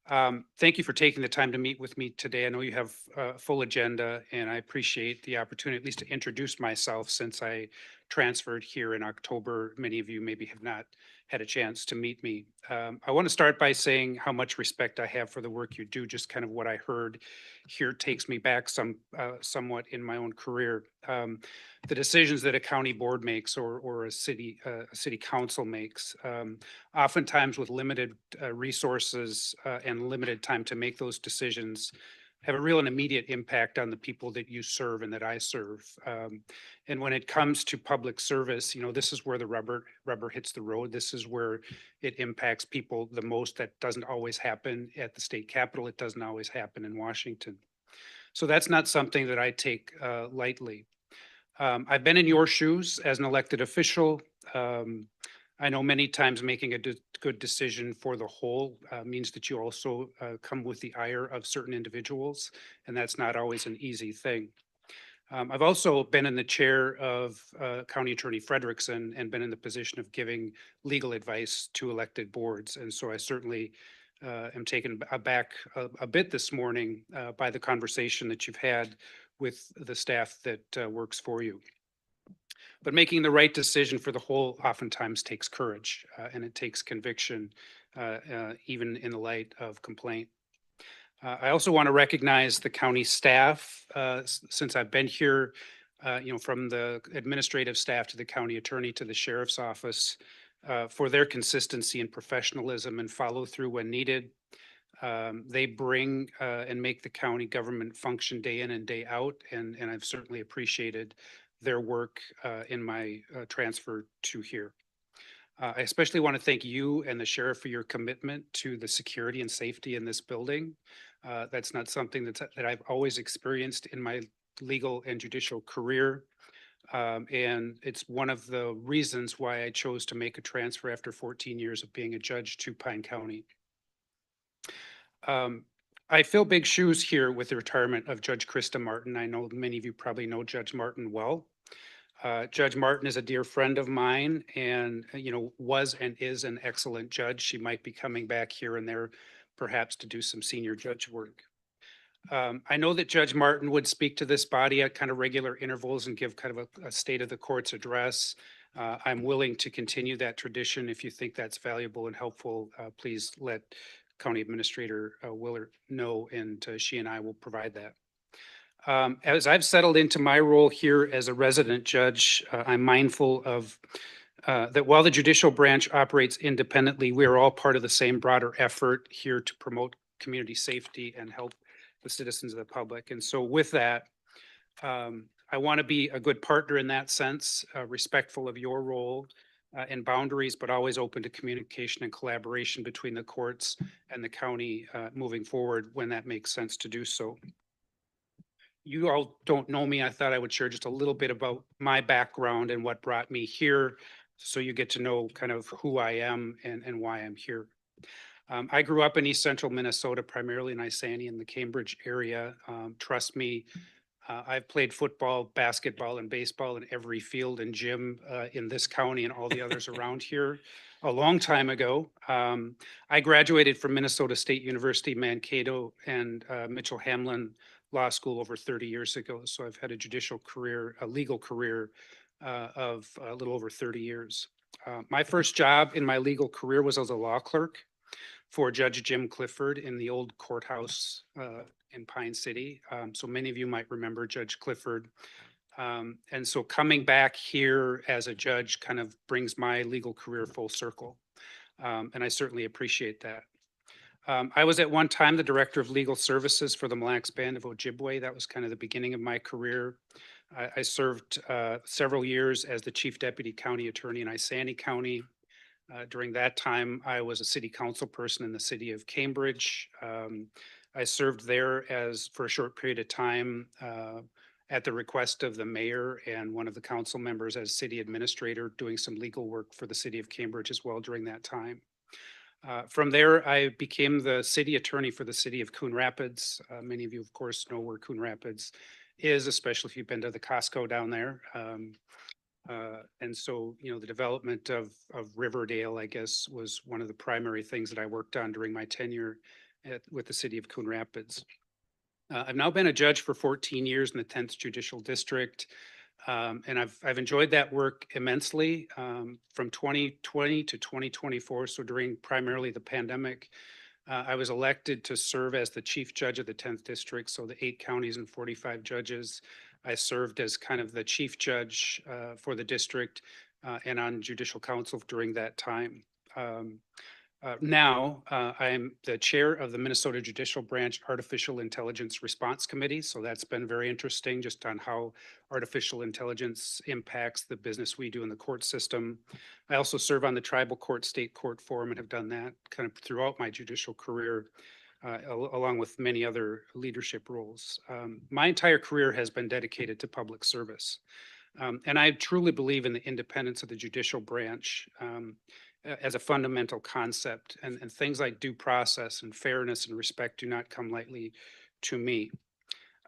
Thank you for taking the time to meet with me today. I know you have a full agenda, and I appreciate the opportunity at least to introduce myself since I transferred here in October. Many of you maybe have not had a chance to meet me. I want to start by saying how much respect I have for the work you do. Just kind of what I heard here takes me back somewhat in my own career. The decisions that a county board makes or a city council makes, oftentimes with limited resources and limited time to make those decisions, have a real and immediate impact on the people that you serve and that I serve. And when it comes to public service, this is where the rubber hits the road. This is where it impacts people the most. That doesn't always happen at the state capitol. It doesn't always happen in Washington. So that's not something that I take lightly. I've been in your shoes as an elected official. I know many times making a good decision for the whole means that you also come with the ire of certain individuals, and that's not always an easy thing. I've also been in the chair of County Attorney Frederickson and been in the position of giving legal advice to elected boards. And so I certainly am taken aback a bit this morning by the conversation that you've had with the staff that works for you. But making the right decision for the whole oftentimes takes courage and it takes conviction, even in the light of complaint. I also want to recognize the county staff, since I've been here, from the administrative staff to the county attorney to the sheriff's office, for their consistency and professionalism and follow through when needed. They bring and make the county government function day in and day out, and I've certainly appreciated their work in my transfer to here. I especially want to thank you and the sheriff for your commitment to the security and safety in this building. That's not something that I've always experienced in my legal and judicial career. And it's one of the reasons why I chose to make a transfer after 14 years of being a judge to Pine County. I fill big shoes here with the retirement of Judge Krista Martin. I know many of you probably know Judge Martin well. Judge Martin is a dear friend of mine and, was and is an excellent judge. She might be coming back here and there perhaps to do some senior judge work. I know that Judge Martin would speak to this body at kind of regular intervals and give kind of a state of the court's address. I'm willing to continue that tradition. If you think that's valuable and helpful, please let County Administrator Willard know, and she and I will provide that. As I've settled into my role here as a resident judge, I'm mindful of that while the judicial branch operates independently, we are all part of the same broader effort here to promote community safety and help the citizens of the public. And so with that, I want to be a good partner in that sense, respectful of your role and boundaries, but always open to communication and collaboration between the courts and the county moving forward when that makes sense to do so. You all don't know me. I thought I would share just a little bit about my background and what brought me here, so you get to know kind of who I am and why I'm here. I grew up in East Central Minnesota, primarily in Isani in the Cambridge area. Trust me, I've played football, basketball, and baseball in every field and gym in this county and all the others around here a long time ago. I graduated from Minnesota State University, Mankato, and Mitchell Hamlin Law School over 30 years ago. So I've had a judicial career, a legal career of a little over 30 years. My first job in my legal career was as a law clerk for Judge Jim Clifford in the old courthouse in Pine City. So many of you might remember Judge Clifford. And so coming back here as a judge kind of brings my legal career full circle. And I certainly appreciate that. I was at one time the Director of Legal Services for the Mille Lacs Band of Ojibwe. That was kind of the beginning of my career. I served several years as the Chief Deputy County Attorney in Isanti County. During that time, I was a city council person in the city of Cambridge. I served there for a short period of time at the request of the mayor and one of the council members as city administrator, doing some legal work for the city of Cambridge as well during that time. From there, I became the city attorney for the city of Coon Rapids. Many of you, of course, know where Coon Rapids is, especially if you've been to the Costco down there. And so, you know, the development of Riverdale, I guess, was one of the primary things that I worked on during my tenure with the city of Coon Rapids. I've now been a judge for 14 years in the 10th Judicial District. And I've enjoyed that work immensely from 2020 to 2024. So during primarily the pandemic, I was elected to serve as the chief judge of the 10th district. So the 8 counties and 45 judges. I served as kind of the chief judge for the district and on judicial council during that time. Now, I'm the chair of the Minnesota Judicial Branch Artificial Intelligence Response Committee. So that's been very interesting just on how artificial intelligence impacts the business we do in the court system. I also serve on the Tribal Court State Court Forum and have done that kind of throughout my judicial career, along with many other leadership roles. My entire career has been dedicated to public service. And I truly believe in the independence of the judicial branch as a fundamental concept, and things like due process and fairness and respect do not come lightly to me.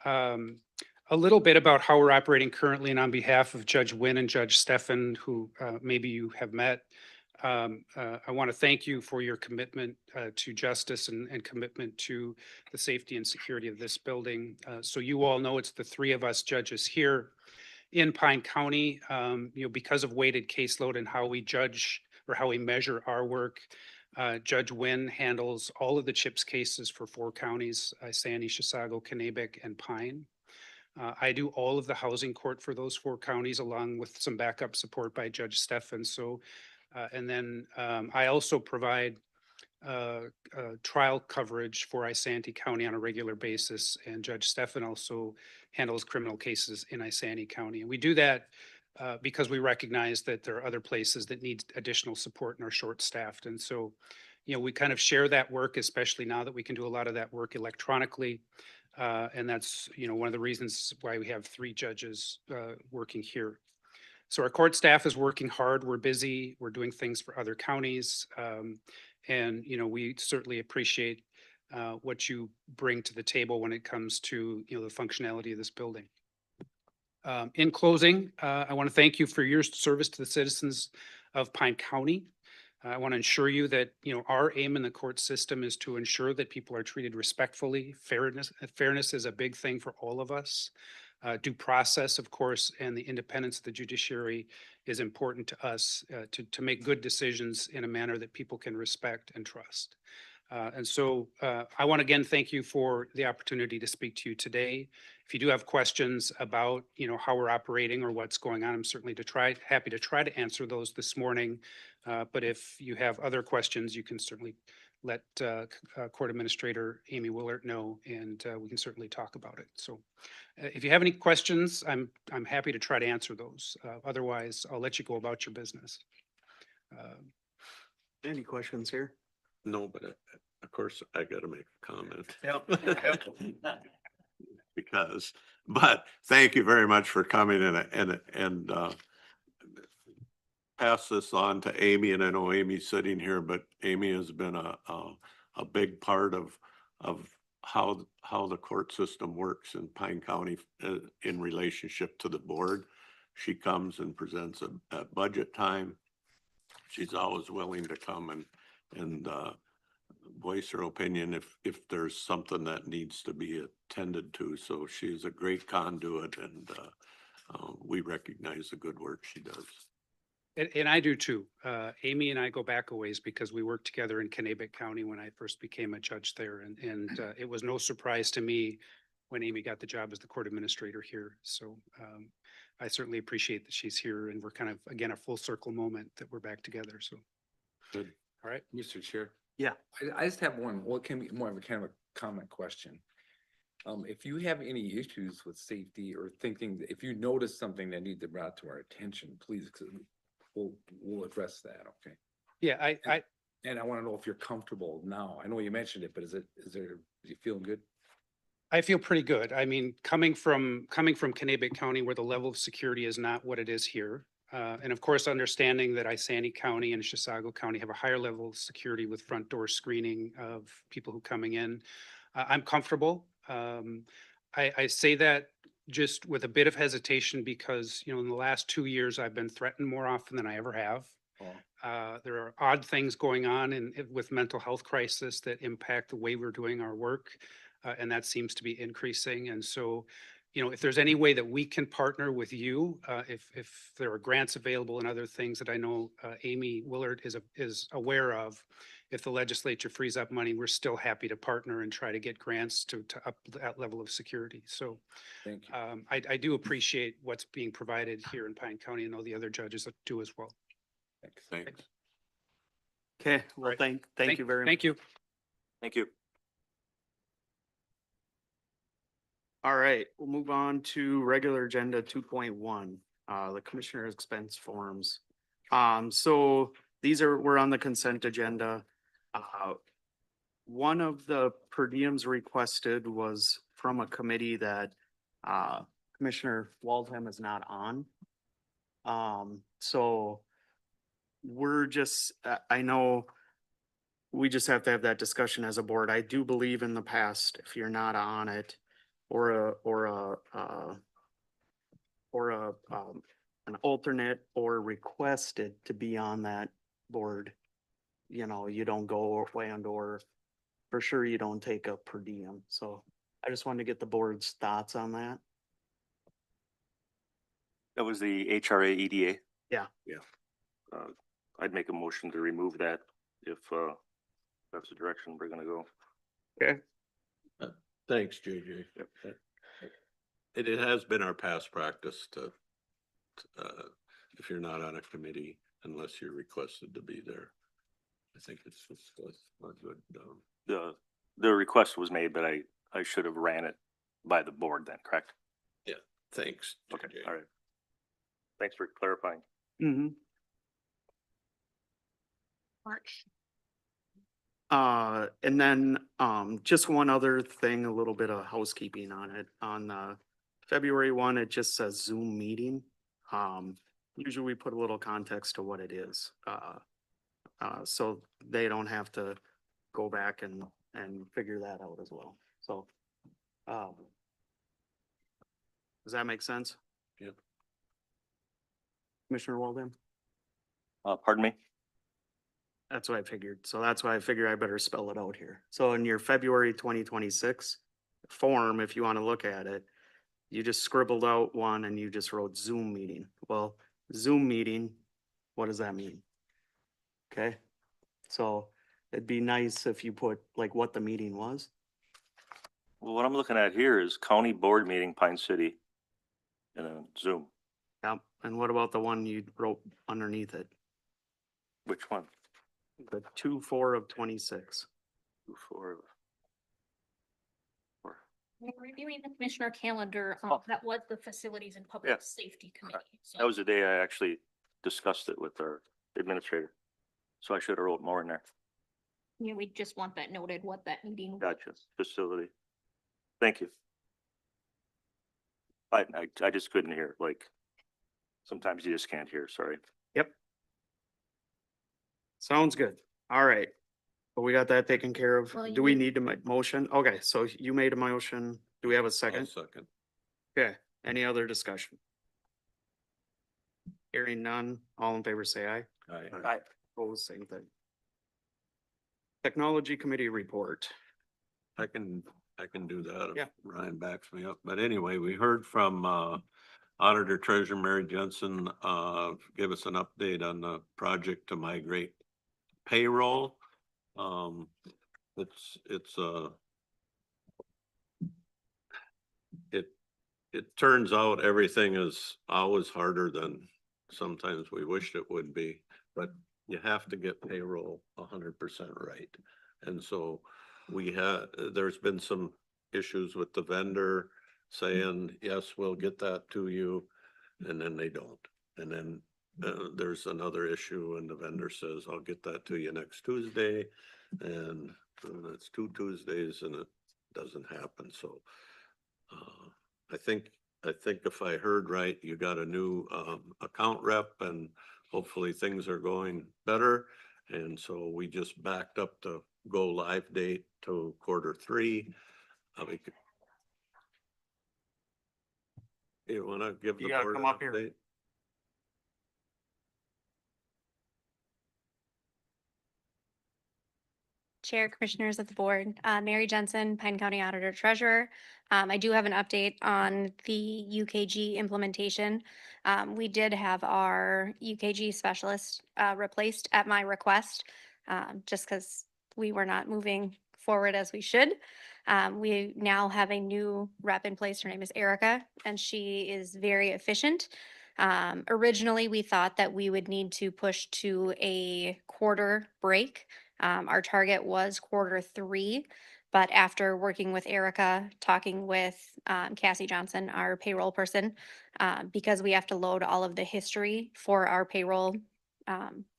A little bit about how we're operating currently, and on behalf of Judge Wynn and Judge Steffen, who maybe you have met, I want to thank you for your commitment to justice and commitment to the safety and security of this building. So you all know it's the 3 of us judges here in Pine County, you know, because of weighted caseload and how we judge or how we measure our work. Judge Wynn handles all of the CHIPS cases for 4 counties, Isanti, Chisago, Kanabec, and Pine. I do all of the housing court for those 4 counties, along with some backup support by Judge Steffen. So, and then I also provide trial coverage for Isanti County on a regular basis, and Judge Steffen also handles criminal cases in Isanti County. And we do that because we recognize that there are other places that need additional support and are short-staffed. And so, you know, we kind of share that work, especially now that we can do a lot of that work electronically. And that's, you know, one of the reasons why we have 3 judges working here. So our court staff is working hard. We're busy. We're doing things for other counties. And, you know, we certainly appreciate what you bring to the table when it comes to, you know, the functionality of this building. In closing, I want to thank you for your service to the citizens of Pine County. I want to ensure you that, you know, our aim in the court system is to ensure that people are treated respectfully. Fairness is a big thing for all of us. Due process, of course, and the independence of the judiciary is important to us to make good decisions in a manner that people can respect and trust. And so I want to again thank you for the opportunity to speak to you today. If you do have questions about, you know, how we're operating or what's going on, I'm certainly happy to try to answer those this morning. But if you have other questions, you can certainly let Court Administrator Amy Willert know, and we can certainly talk about it. So if you have any questions, I'm happy to try to answer those. Otherwise, I'll let you go about your business. Any questions here? No, but of course I gotta make a comment. Yep. But thank you very much for coming and pass this on to Amy. And I know Amy's sitting here, but Amy has been a big part of how the court system works in Pine County in relationship to the board. She comes and presents at budget time. She's always willing to come and voice her opinion if there's something that needs to be attended to. So she's a great conduit, and we recognize the good work she does. And I do too. Amy and I go back a ways because we worked together in Kennebec County when I first became a judge there. And it was no surprise to me when Amy got the job as the court administrator here. So I certainly appreciate that she's here, and we're kind of, again, a full circle moment that we're back together. So. Good. All right. Mr. Chair. Yeah. I just have one, what can be more of a kind of a comment question. If you have any issues with safety or thinking, if you notice something that needs to be brought to our attention, please, 'cause we'll address that, okay? Yeah, And I want to know if you're comfortable now. I know you mentioned it, but is you feeling good? I feel pretty good. I mean, coming from Kennebec County, where the level of security is not what it is here. And of course, understanding that Isani County and Chisago County have a higher level of security with front door screening of people who coming in. I'm comfortable. I say that just with a bit of hesitation because, you know, in the last 2 years, I've been threatened more often than I ever have. There are odd things going on with mental health crisis that impact the way we're doing our work. And that seems to be increasing. And so, you know, if there's any way that we can partner with you, if there are grants available and other things that I know Amy Willard is aware of, if the legislature frees up money, we're still happy to partner and try to get grants to up that level of security. So Thank you. I do appreciate what's being provided here in Pine County. I know the other judges do as well. Thanks. Okay, well, Right. thank you very much. Thank you. Thank you. All right, we'll move on to regular agenda 2.1, the commissioner expense forms. So we're on the consent agenda. One of the per diems requested was from a committee that Commissioner Waldheim is not on. So we're just, I know we just have to have that discussion as a board. I do believe in the past, if you're not on it, or an alternate or requested to be on that board, you know, you don't go or for sure you don't take a per diem. So I just wanted to get the board's thoughts on that. That was the HRA EDA. Yeah. I'd make a motion to remove that if that's the direction we're gonna go. Okay. Thanks, JJ. It has been our past practice to, if you're not on a committee, unless you're requested to be there. I think it's a good, The request was made, but I should have ran it by the board then, correct? yeah, thanks. Okay, JJ. all right. Thanks for clarifying. Mm-hmm. March. And then, just one other thing, a little bit of housekeeping on it. On, February 1, it just says Zoom meeting. Usually we put a little context to what it is. So they don't have to go back and figure that out as well. So, does that make sense? Yep. Commissioner Walden? Pardon me? That's what I figured. So that's why I figure I better spell it out here. So in your February 2026 form, if you want to look at it, you just scribbled out one and you just wrote Zoom meeting. Well, Zoom meeting, what does that mean? Okay, so it'd be nice if you put like what the meeting was. Well, what I'm looking at here is county board meeting, Pine City. And then Zoom. Yep. And what about the one you wrote underneath it? Which one? The 2/4 of 26. 2/4. We're reviewing the commissioner calendar. Oh. That was the Facilities and Yeah. Public Safety Committee. That So was the day I actually discussed it with our administrator. So I should have wrote more in there. yeah, we just want that noted, what that meeting. Gotcha. Facility. Thank you. I just couldn't hear, like, sometimes you just can't hear, sorry. Yep. Sounds good. All right. But we got that taken care of. Well, Do we you- need to make motion? Okay, so you made a motion. Do we have a I'll second? second. Okay, any other discussion? Hearing none, all in favor say aye. Aye. Opposed, same thing. Technology Committee report. I can do that. if Yeah. Ryan backs me up. But anyway, we heard from, Auditor Treasurer Mary Jensen, give us an update on the project to migrate payroll. It's it turns out everything is always harder than sometimes we wished it would be, but you have to get payroll 100% right. And so there's been some issues with the vendor saying, yes, we'll get that to you, and then they don't. And then there's another issue and the vendor says, I'll get that to you next Tuesday. And it's 2 Tuesdays and it doesn't happen. So I think if I heard right, you got a new account rep and hopefully things are going better. And so we just backed up the go live date to Q3. You want to give the You gotta board come an up here. update? Chair, Commissioners of the Board, Mary Jensen, Pine County Auditor Treasurer. I do have an update on the UKG implementation. We did have our UKG specialist replaced at my request, just because we were not moving forward as we should. We now have a new rep in place. Her name is Erica, and she is very efficient. Originally, we thought that we would need to push to a quarter break. Our target was Q3, but after working with Erica, talking with Cassie Johnson, our payroll person, because we have to load all of the history for our payroll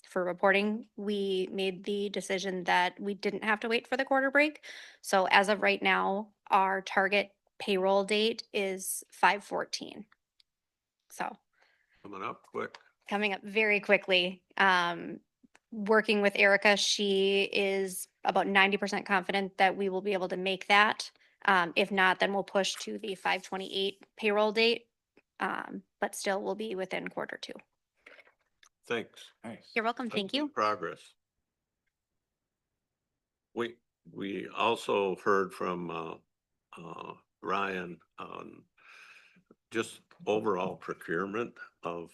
for reporting, we made the decision that we didn't have to wait for the quarter break. So as of right now, our target payroll date is 5/14. So Coming up quick. coming up very quickly. Working with Erica, she is about 90% confident that we will be able to make that. If not, then we'll push to the 5/28 payroll date. But still will be within Q2. Thanks. You're welcome. Thank you. Progress. We also heard from Ryan on just overall procurement of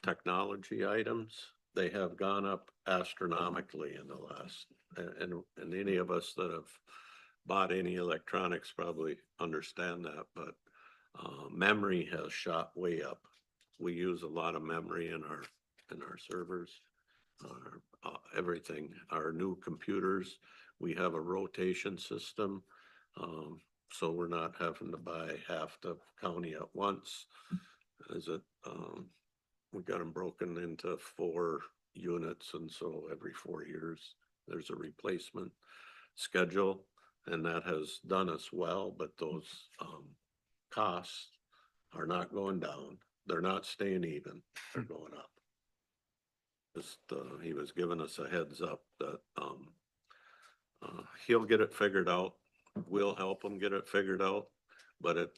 technology items. They have gone up astronomically in the last, and any of us that have bought any electronics probably understand that, but memory has shot way up. We use a lot of memory in our servers, everything, our new computers. We have a rotation system, so we're not having to buy half the county at once. We got them broken into 4 units, and so every 4 years there's a replacement schedule, and that has done us well. But those costs are not going down. They're not staying even. They're going up. Just he was giving us a heads up that he'll get it figured out. We'll help him get it figured out, but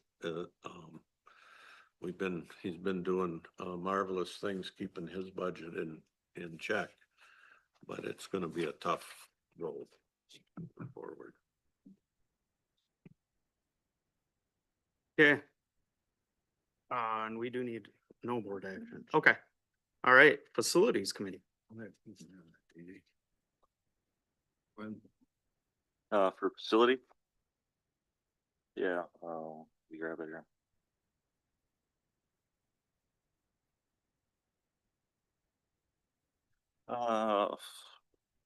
he's been doing marvelous things, keeping his budget in check, but it's gonna be a tough road forward. Okay. And we do need no board action. Okay. All right, Facilities Committee. For facility? Yeah, we grab it here.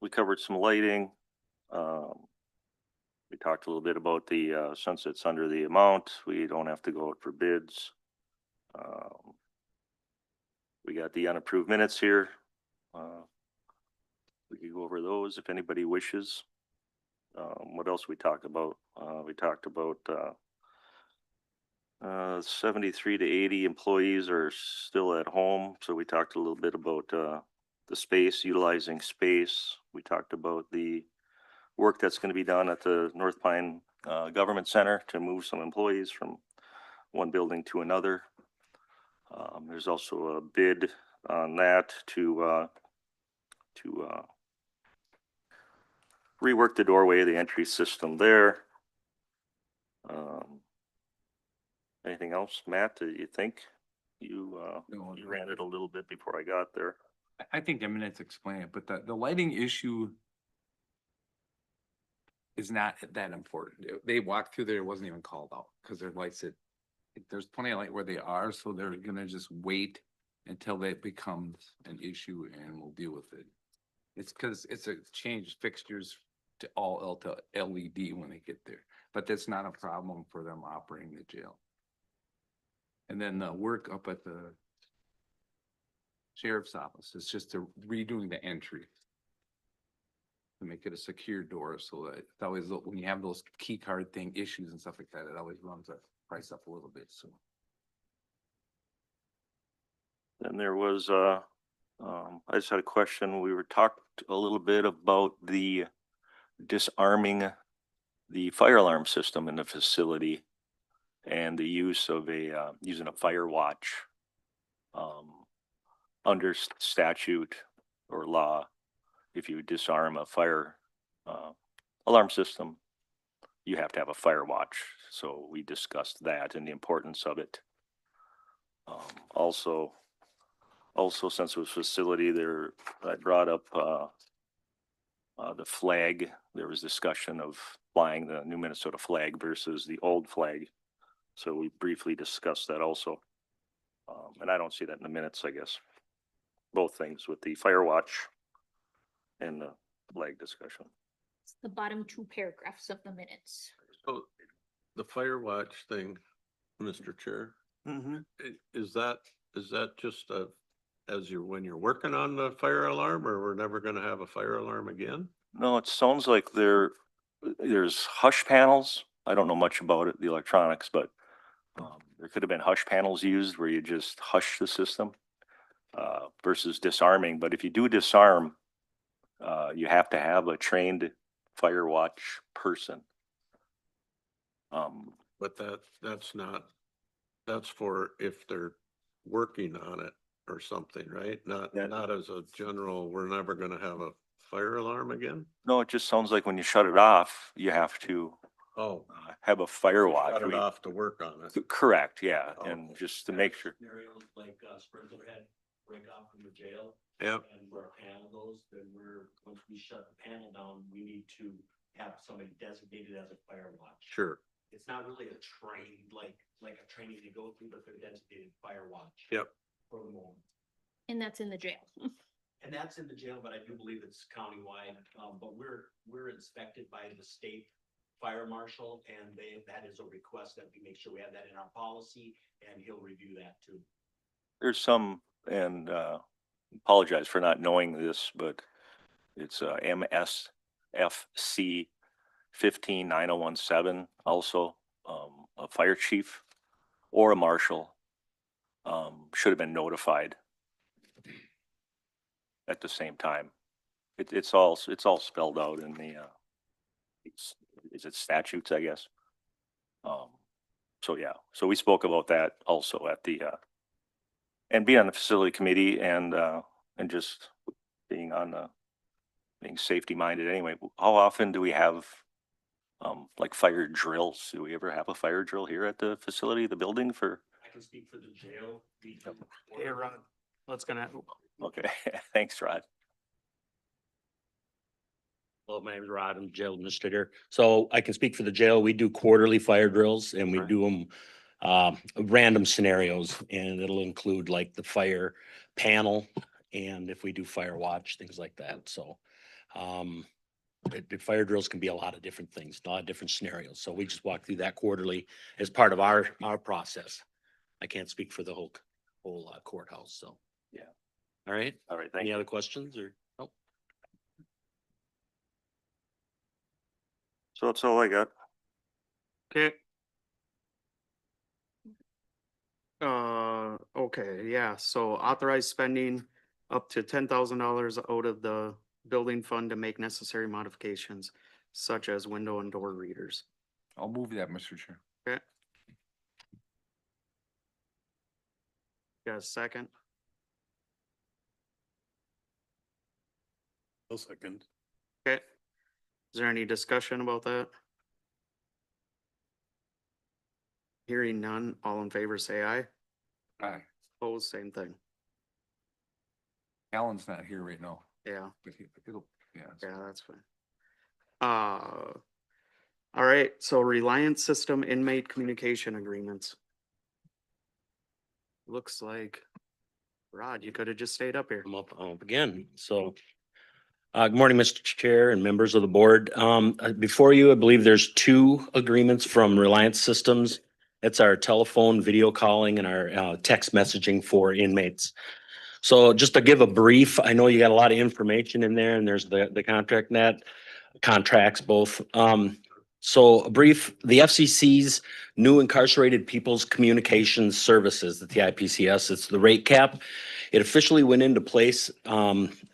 We covered some lighting. We talked a little bit about the, since it's under the amount, we don't have to go out for bids. We got the unapproved minutes here. We could go over those if anybody wishes. What else we talked about? We talked about 73 to 80 employees are still at home. So we talked a little bit about the space, utilizing space. We talked about the work that's gonna be done at the North Pine Government Center to move some employees from one building to another. There's also a bid on that to rework the doorway, the entry system there. Anything else, Matt, that you think? You ran it a little bit before I got there. I think the minutes explain it, but the lighting issue is not that important. They walked through there, it wasn't even called out, because their lights, there's plenty of light where they are, so they're gonna just wait until that becomes an issue and we'll deal with it. It's because it's a change fixtures to all to LED when they get there, but that's not a problem for them operating the jail. And then the work up at the sheriff's office is just redoing the entry to make it a secure door, so that it's always, when you have those key card thing issues and stuff like that, it always runs the price up a little bit, so. Then there was, I just had a question. We were talked a little bit about the disarming the fire alarm system in the facility and the use of using a fire watch. Under statute or law, if you disarm a fire alarm system, you have to have a fire watch. So we discussed that and the importance of it. Also, since it was facility there, I brought up the flag. There was discussion of flying the new Minnesota flag versus the old flag. So we briefly discussed that also. And I don't see that in the minutes, I guess. Both things with the fire watch and the flag discussion. It's the bottom two paragraphs of the minutes. So the fire watch thing, Mr. Chair, is that just when you're working on the fire alarm, or we're never gonna have a fire alarm again? No, it sounds like there's hush panels. I don't know much about it, the electronics, but there could have been hush panels used where you just hush the system versus disarming. But if you do disarm, you have to have a trained fire watch person. But that's for if they're working on it or something, right? Not as a general, we're never gonna have a fire alarm again? No, it just sounds like when you shut it off, you have to have a fire watch. Shut it off to work on it. Correct, yeah, and just to make sure. Scenarios like Sprinkler had break off from the jail. Yep. And where a panel goes, then once we shut the panel down, we need to have somebody designated as a fire watch. Sure. It's not really a trained, like a training to go through, but they're designated fire watch. Yep. For the moment. And that's in the jail. And that's in the jail, but I do believe it's countywide, but we're inspected by the state fire marshal, and that is a request that we make sure we have that in our policy, and he'll review that too. There's some, and apologize for not knowing this, but it's MSFC 159017, also a fire chief or a marshal should have been notified at the same time. It's all spelled out in the is it statutes, I guess. So yeah, so we spoke about that also at the and being on the facility committee and just being being safety minded anyway. How often do we have like fire drills? Do we ever have a fire drill here at the facility, the building for? I can speak for the jail. Hey, Rod, let's gonna. Okay, thanks, Rod. Hello, my name is Rod. I'm the jail administrator. So I can speak for the jail. We do quarterly fire drills and we do them random scenarios, and it'll include like the fire panel and if we do fire watch, things like that. So the fire drills can be a lot of different things, a lot of different scenarios. So we just walk through that quarterly as part of our process. I can't speak for the whole courthouse. So yeah. All right. All right. Thank Any you. other questions or? Nope. So that's all I got. Okay. Okay, yeah, so authorized spending up to $10,000 out of the building fund to make necessary modifications. such as window and door readers. I'll move that, Mr. Chair. Okay. Got a second? A second. Okay. Is there any discussion about that? Hearing none, all in favor say aye. Aye. Opposed, same thing. Alan's not here right now, Yeah, but it'll, yeah. yeah, that's fine. All right, so Reliance System inmate communication agreements. Looks like, Rod, you could have just stayed up here. I'm up again, so. Good morning, Mr. Chair and members of the board. Before you, I believe there's 2 agreements from Reliance Systems. It's our telephone, video calling, and our text messaging for inmates. So just to give a brief, I know you got a lot of information in there, and there's the contract net, contracts both. So a brief, the FCC's new Incarcerated People's Communications Services, the IPCS, it's the rate cap. It officially went into place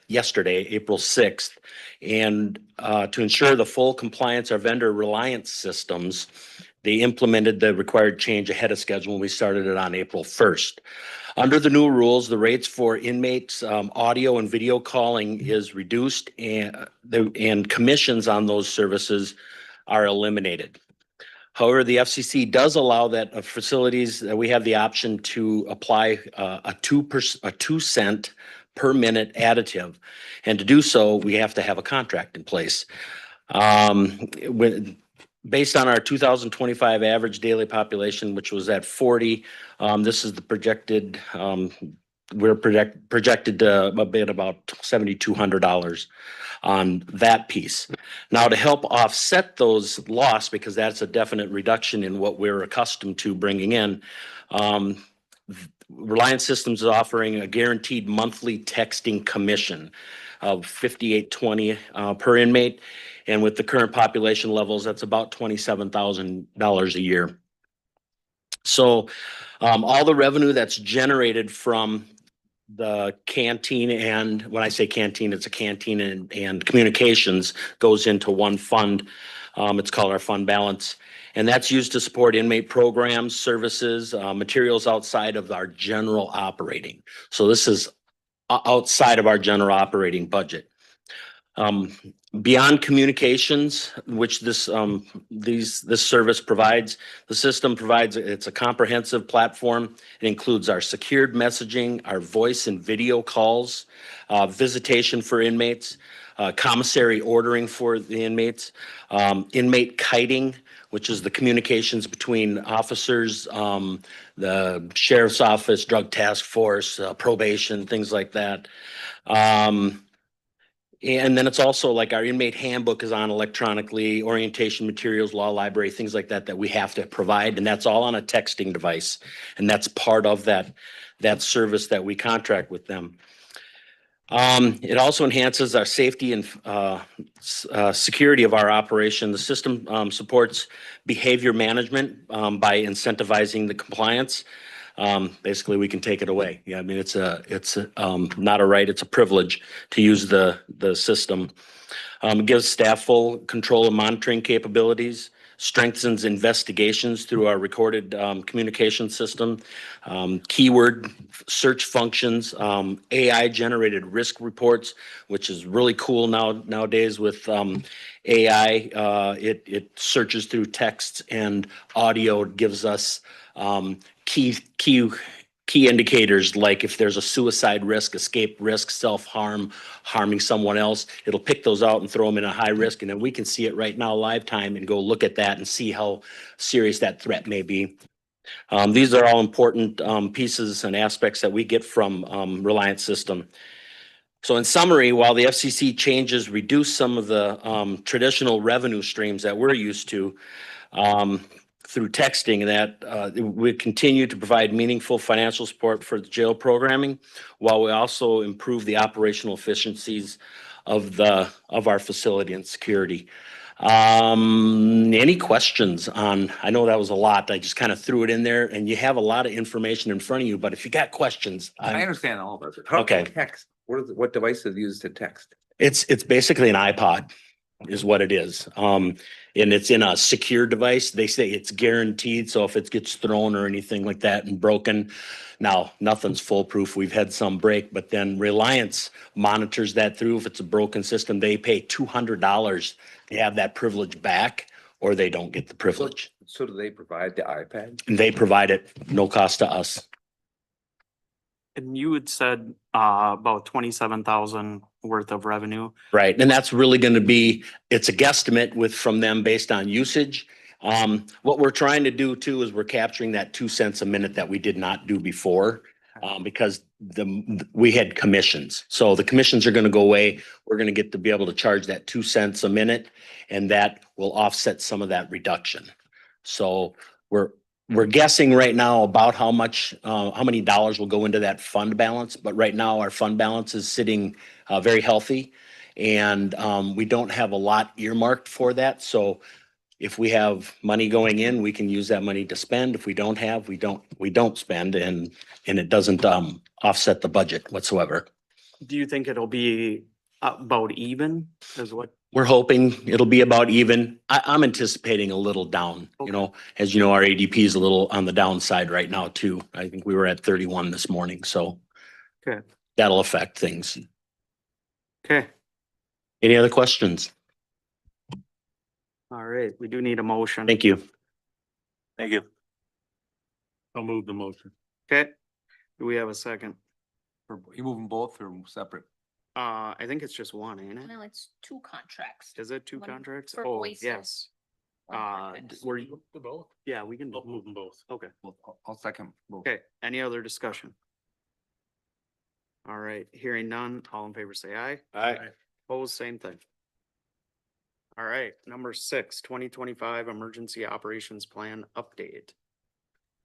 yesterday, April 6th. And to ensure the full compliance of vendor Reliance Systems, they implemented the required change ahead of schedule when we started it on April 1st. Under the new rules, the rates for inmates, audio and video calling is reduced, and commissions on those services are eliminated. However, the FCC does allow that facilities, we have the option to apply a 2 cent per minute additive. And to do so, we have to have a contract in place. Based on our 2025 average daily population, which was at 40, this is the projected, we're projected to a bit about $7,200 on that piece. Now, to help offset those loss, because that's a definite reduction in what we're accustomed to bringing in, Reliance Systems is offering a guaranteed monthly texting commission of $58.20 per inmate. And with the current population levels, that's about $27,000 a year. So all the revenue that's generated from the canteen, and when I say canteen, it's a canteen and communications, goes into one fund. It's called our fund balance. And that's used to support inmate programs, services, materials outside of our general operating. So this is outside of our general operating budget. Beyond communications, which this service provides, the system provides, it's a comprehensive platform. It includes our secured messaging, our voice and video calls, visitation for inmates, commissary ordering for the inmates, inmate kiting, which is the communications between officers, the sheriff's office, drug task force, probation, things like that. And then it's also like our inmate handbook is on electronically, orientation materials, law library, things like that, that we have to provide. And that's all on a texting device. And that's part of that service that we contract with them. It also enhances our safety and security of our operation. The system supports behavior management by incentivizing the compliance. Basically, we can take it away. Yeah, I mean, it's not a right, it's a privilege to use the system. It gives staff full control and monitoring capabilities, strengthens investigations through our recorded communication system, keyword search functions, AI generated risk reports, which is really cool nowadays with AI. It searches through text and audio. It gives us key indicators, like if there's a suicide risk, escape risk, self-harm, harming someone else, it'll pick those out and throw them in a high risk. And then we can see it right now live time and go look at that and see how serious that threat may be. These are all important pieces and aspects that we get from Reliance System. So in summary, while the FCC changes reduce some of the traditional revenue streams that we're used to, through texting, that we continue to provide meaningful financial support for the jail programming, while we also improve the operational efficiencies of our facility and security. Any questions on, I know that was a lot, I just kind of threw it in there, and you have a lot of information in front of you, but if you got questions. I understand all of it. How do Okay. you text? What device is used to text? It's basically an iPod. is what it is. And it's in a secure device. They say it's guaranteed. So if it gets thrown or anything like that and broken, now nothing's foolproof. We've had some break, but then Reliance monitors that through. If it's a broken system, they pay $200 to have that privilege back, or they don't get the privilege. So do they provide the iPad? And they provide it, no cost to us. And you had said about 27,000 worth of revenue. Right, and that's really gonna be, it's a guesstimate with, from them based on usage. What we're trying to do too is we're capturing that 2 cents a minute that we did not do before. Because we had commissions, so the commissions are gonna go away. We're gonna get to be able to charge that 2 cents a minute, and that will offset some of that reduction. So we're guessing right now about how much, how many dollars will go into that fund balance, but right now our fund balance is sitting very healthy. And we don't have a lot earmarked for that, so if we have money going in, we can use that money to spend. If we don't have, we don't spend, and it doesn't offset the budget whatsoever. Do you think it'll be about even is what? We're hoping it'll be about even. I'm anticipating a little down, you know, as you know, our ADP is a little on the downside right now too. I think we were at 31 this morning, so Okay. that'll affect things. Okay, Any other questions? all right, we do need a motion. Thank you. Thank you. I'll move the motion. Okay, do we have a second? You moving both or separate? I think it's just one, ain't it? No, it's 2 contracts. Is it 2 One contracts? for Oh, voices, yes. one for fitness. Were you? The both? Yeah, we can. I'll move them both. Okay, I'll second both. okay, any other discussion? All right, hearing none, all in favor say aye. Aye. Opposed, same thing. All right, number 6, 2025 Emergency Operations Plan Update.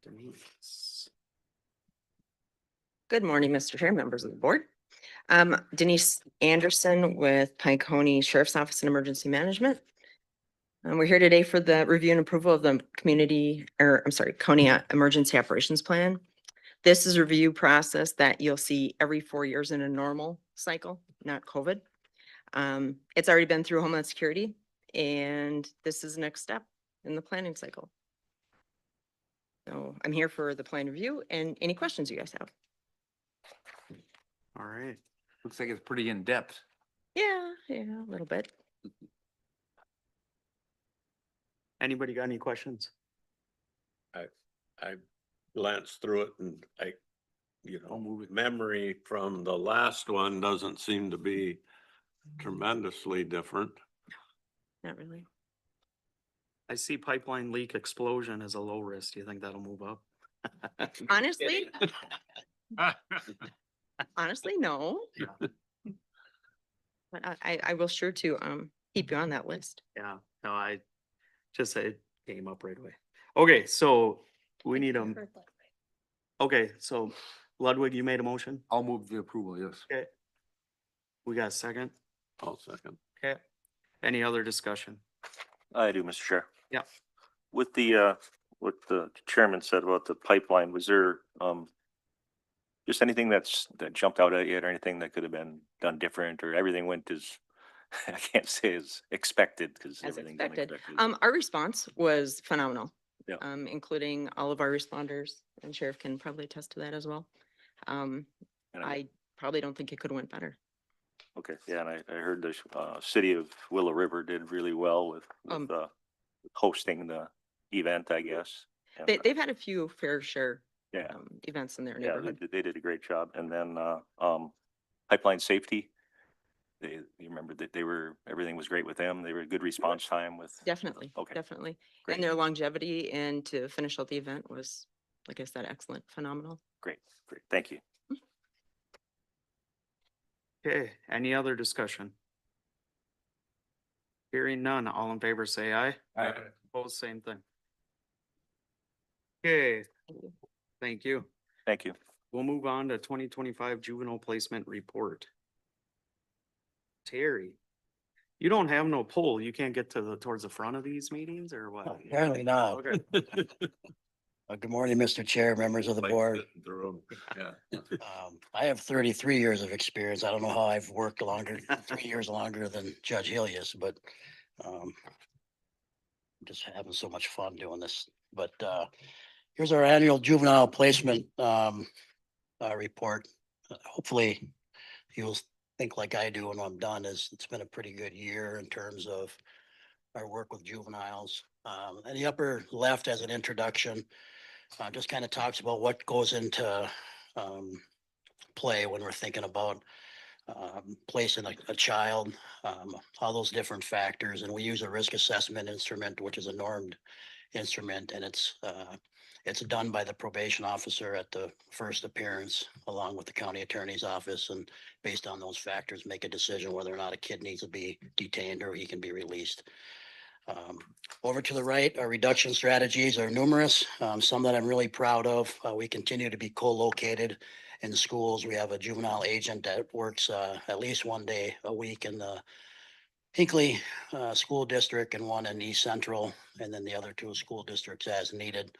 Denise. Good morning, Mr. Chair, members of the board. Denise Anderson with Pine County Sheriff's Office and Emergency Management. We're here today for the review and approval of the county emergency operations plan. This is a review process that you'll see every 4 years in a normal cycle, not COVID. It's already been through Homeland Security, and this is the next step in the planning cycle. So I'm here for the plan review and any questions you guys have. All right. Looks like it's pretty in-depth. Yeah, a little bit. Anybody got any questions? I glanced through it and memory from the last one doesn't seem to be tremendously different. Not really. I see pipeline leak explosion as a low risk. Do you think that'll move up? Honestly, honestly, no. But I will sure to keep you on that list. Yeah, no, I just said it came up right away. Okay, so we need okay, so Ludwig, you made a motion? I'll move the approval, yes. Okay. We got a second? I'll second. Okay. Any other discussion? I do, Mr. Chair. Yeah. With the, what the chairman said about the pipeline, was there, just anything that jumped out at you or anything that could have been done different, or everything went as, I can't say as expected because As everything. expected. Our response was phenomenal. Yeah. Including all of our responders, and Sheriff can probably attest to that as well. I probably don't think it could have went better. Okay, yeah, and I heard the city of Willow River did really well with hosting the event, I guess. And, They've had a few fair share yeah, events in their yeah, neighborhood. they did a great job. And then pipeline safety, you remember that everything was great with them. They were a good response time with. Definitely, Okay. definitely. Great. And their longevity and to finish out the event was, like I said, excellent, phenomenal. Great, thank you. Okay, any other discussion? Hearing none, all in favor say aye. Aye. Opposed, same thing. Okay, thank you. Thank you. We'll move on to 2025 juvenile placement report. Terry, you don't have no pull. You can't get towards the front of these meetings or what? Apparently not. Okay. Good morning, Mr. Chair, members of the board. Yeah. I have 33 years of experience. I don't know how I've worked longer, 3 years longer than Judge Hilius, but um, just having so much fun doing this. But here's our annual juvenile placement report. Hopefully you'll think like I do when I'm done, is it's been a pretty good year in terms of our work with juveniles. And the upper left as an introduction, just kind of talks about what goes into play when we're thinking about placing a child, all those different factors. And we use a risk assessment instrument, which is a normed instrument, and it's done by the probation officer at the first appearance, along with the county attorney's office, and based on those factors, make a decision whether or not a kid needs to be detained or he can be released. Over to the right, our reduction strategies are numerous, some that I'm really proud of. We continue to be co-located in the schools. We have a juvenile agent that works at least one day a week in the Hinckley School District and one in East Central, and then the other two school districts as needed.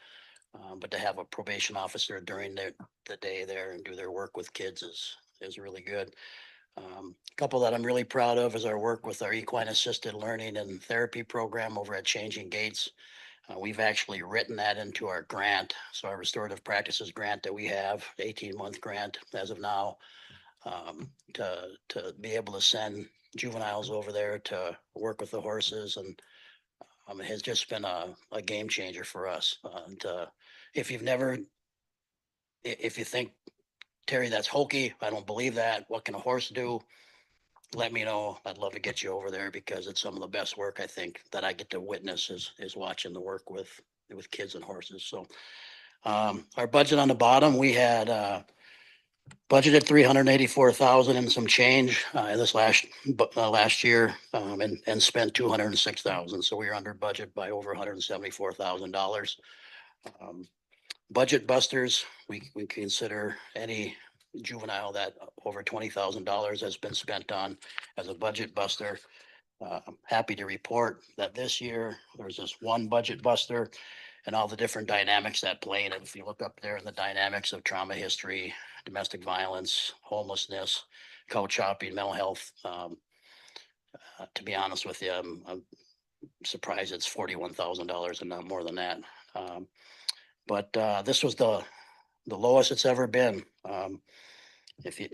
But to have a probation officer during the day there and do their work with kids is really good. A couple that I'm really proud of is our work with our equine assisted learning and therapy program over at Changing Gates. We've actually written that into our grant. So our restorative practices grant that we have, 18-month grant as of now, to be able to send juveniles over there to work with the horses, and it has just been a game changer for us. And if you think, Terry, that's hokey, I don't believe that, what can a horse do? Let me know. I'd love to get you over there, because it's some of the best work I think that I get to witness is watching the work with kids and horses. So our budget on the bottom, we had budgeted 384,000 and some change in this last year, and spent 206,000. So we were under budget by over $174,000. Budget busters, we consider any juvenile that over $20,000 has been spent on as a budget buster. I'm happy to report that this year there's just one budget buster, and all the different dynamics that play in it. If you look up there in the dynamics of trauma history, domestic violence, homelessness, couch hopping, mental health, to be honest with you, I'm surprised it's $41,000 and not more than that. But this was the lowest it's ever been. If you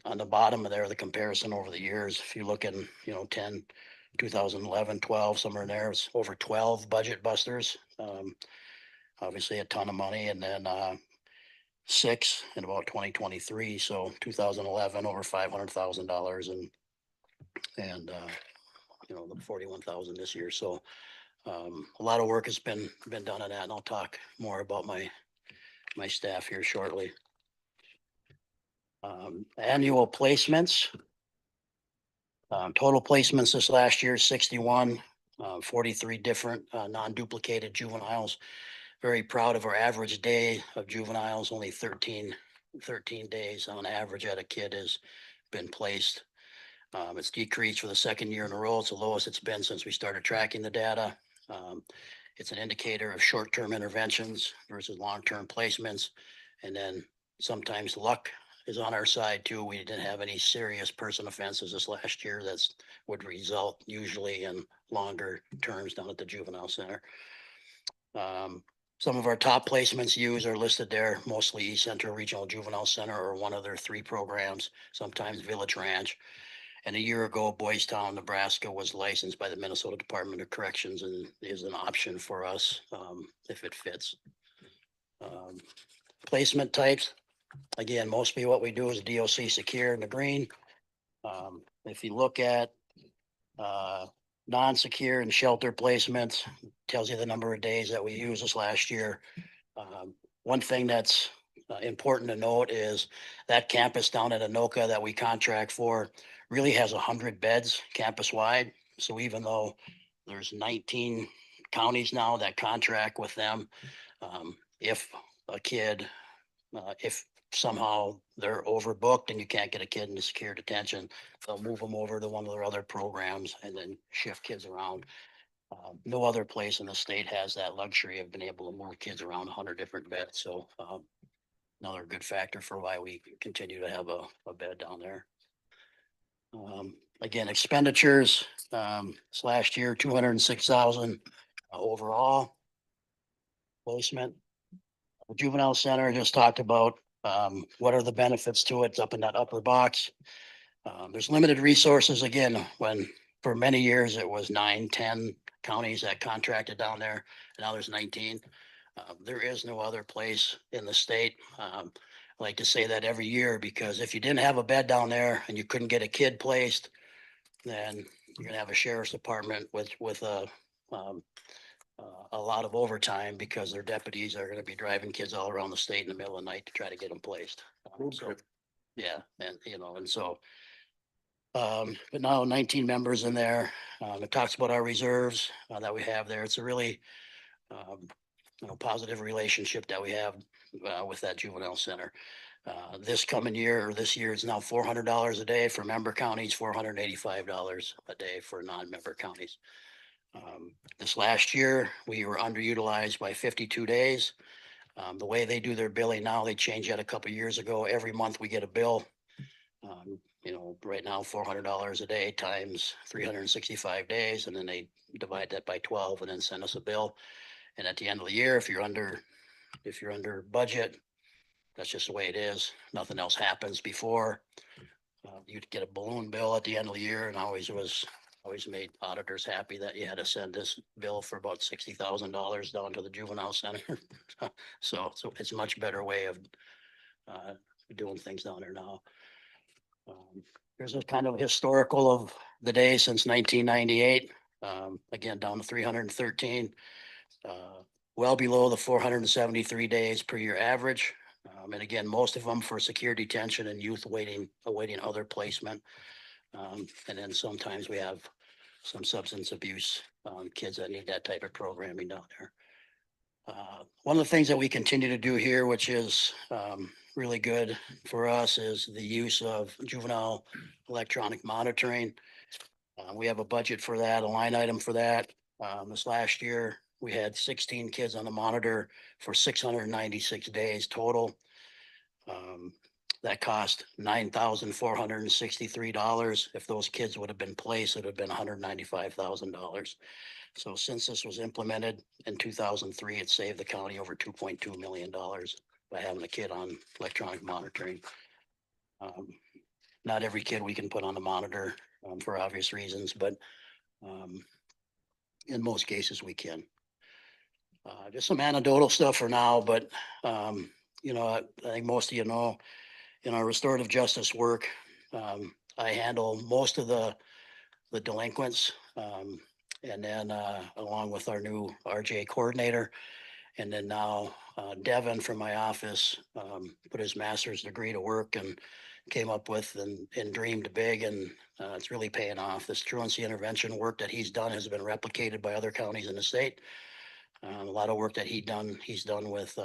on the bottom of there, the comparison over the years, if you look in 2011, 12, somewhere in there, it's over 12 budget busters. Obviously a ton of money, and then 6 in about 2023. So 2011 over $500,000, and the 41,000 this year. So a lot of work has been done on that, and I'll talk more about my staff here shortly. Annual placements. Total placements this last year, 61, 43 different non-duplicated juveniles. Very proud of our average day of juveniles, only 13 days on average that a kid has been placed. It's decreased for the second year in a row. It's the lowest it's been since we started tracking the data. It's an indicator of short-term interventions versus long-term placements. And then sometimes luck is on our side too. We didn't have any serious person offenses this last year that would result usually in longer terms down at the juvenile center. Some of our top placements used are listed there, mostly East Central Regional Juvenile Center or one of their 3 programs, sometimes Village Ranch. And a year ago, Boys Town, Nebraska was licensed by the Minnesota Department of Corrections and is an option for us if it fits. Placement types, again, mostly what we do is DOC secure in the green. If you look at non-secure and shelter placements, tells you the number of days that we used this last year. One thing that's important to note is that campus down at Anoka that we contract for really has 100 beds campus wide. So even though there's 19 counties now that contract with them, if a kid, if somehow they're overbooked and you can't get a kid into secure detention, they'll move them over to one of their other programs and then shift kids around. No other place in the state has that luxury of being able to move kids around 100 different beds. So another good factor for why we continue to have a bed down there. Again, expenditures, this last year, 206,000 overall. Placement. The juvenile center just talked about, what are the benefits to it. It's up in that upper box. There's limited resources again, when for many years it was 9, 10 counties that contracted down there. And now there's 19. There is no other place in the state. I like to say that every year, because if you didn't have a bed down there and you couldn't get a kid placed, then you're gonna have a sheriff's department with a lot of overtime, because their deputies are gonna be driving kids all around the state in the middle of the night to try to get them placed. So, yeah, and and so. But now 19 members in there. It talks about our reserves that we have there. It's a really positive relationship that we have with that juvenile center. This coming year, or this year, is now $400 a day for member counties, $485 a day for non-member counties. This last year, we were underutilized by 52 days. The way they do their billing now, they changed that a couple years ago. Every month we get a bill. Right now, $400 a day times 365 days, and then they divide that by 12 and then send us a bill. And at the end of the year, if you're under budget, that's just the way it is. Nothing else happens before. You'd get a balloon bill at the end of the year, and always made auditors happy that you had to send this bill for about $60,000 down to the juvenile center. So it's a much better way of doing things down there now. There's a kind of historical of the day since 1998. Again, down to 313, well below the 473 days per year average. And again, most of them for secure detention and youth awaiting other placement. And then sometimes we have some substance abuse kids that need that type of programming down there. One of the things that we continue to do here, which is really good for us, is the use of juvenile electronic monitoring. We have a budget for that, a line item for that. This last year, we had 16 kids on the monitor for 696 days total. That cost $9,463. If those kids would have been placed, it would have been $195,000. So since this was implemented in 2003, it saved the county over $2.2 million by having a kid on electronic monitoring. Not every kid we can put on the monitor for obvious reasons, but in most cases we can. Just some anecdotal stuff for now, but I think most of you know, in our restorative justice work, I handle most of the delinquents, and then along with our new RJ coordinator. And then now Devin from my office put his master's degree to work and came up with and dreamed big, and it's really paying off. This truancy intervention work that he's done has been replicated by other counties in the state. A lot of work that he's done with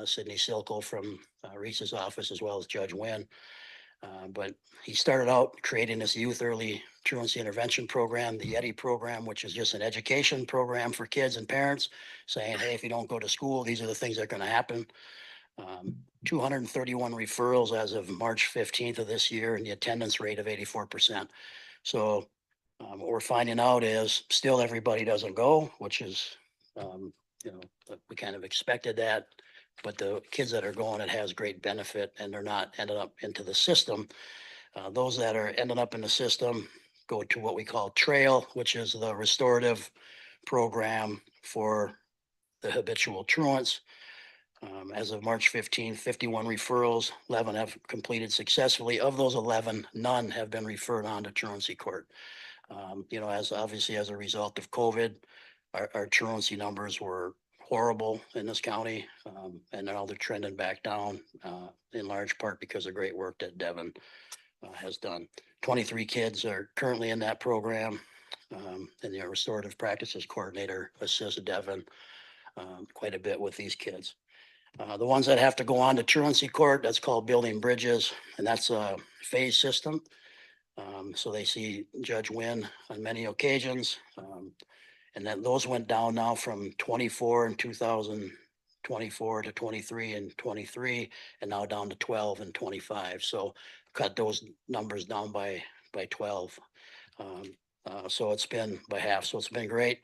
Sydney Silko from Reese's office, as well as Judge Wynn. But he started out creating this youth early truancy intervention program, the YETI program, which is just an education program for kids and parents, saying, hey, if you don't go to school, these are the things that are going to happen. 231 referrals as of March 15th of this year, and the attendance rate of 84%. So what we're finding out is still everybody doesn't go, which is, we kind of expected that. But the kids that are going, it has great benefit, and they're not ended up into the system. Those that are ending up in the system go to what we call TRAIL, which is the restorative program for the habitual truants. As of March 15th, 51 referrals, 11 have completed successfully. Of those 11, none have been referred on to truancy court. As obviously as a result of COVID, our truancy numbers were horrible in this county, and now they're trending back down in large part because of great work that Devin has done. 23 kids are currently in that program, and the restorative practices coordinator assists Devin quite a bit with these kids. The ones that have to go on to truancy court, that's called building bridges, and that's a phase system. So they see Judge Wynn on many occasions. And then those went down now from 24 in 2024 to 23 and 23, and now down to 12 and 25. So cut those numbers down by 12. So it's been by half, so it's been great.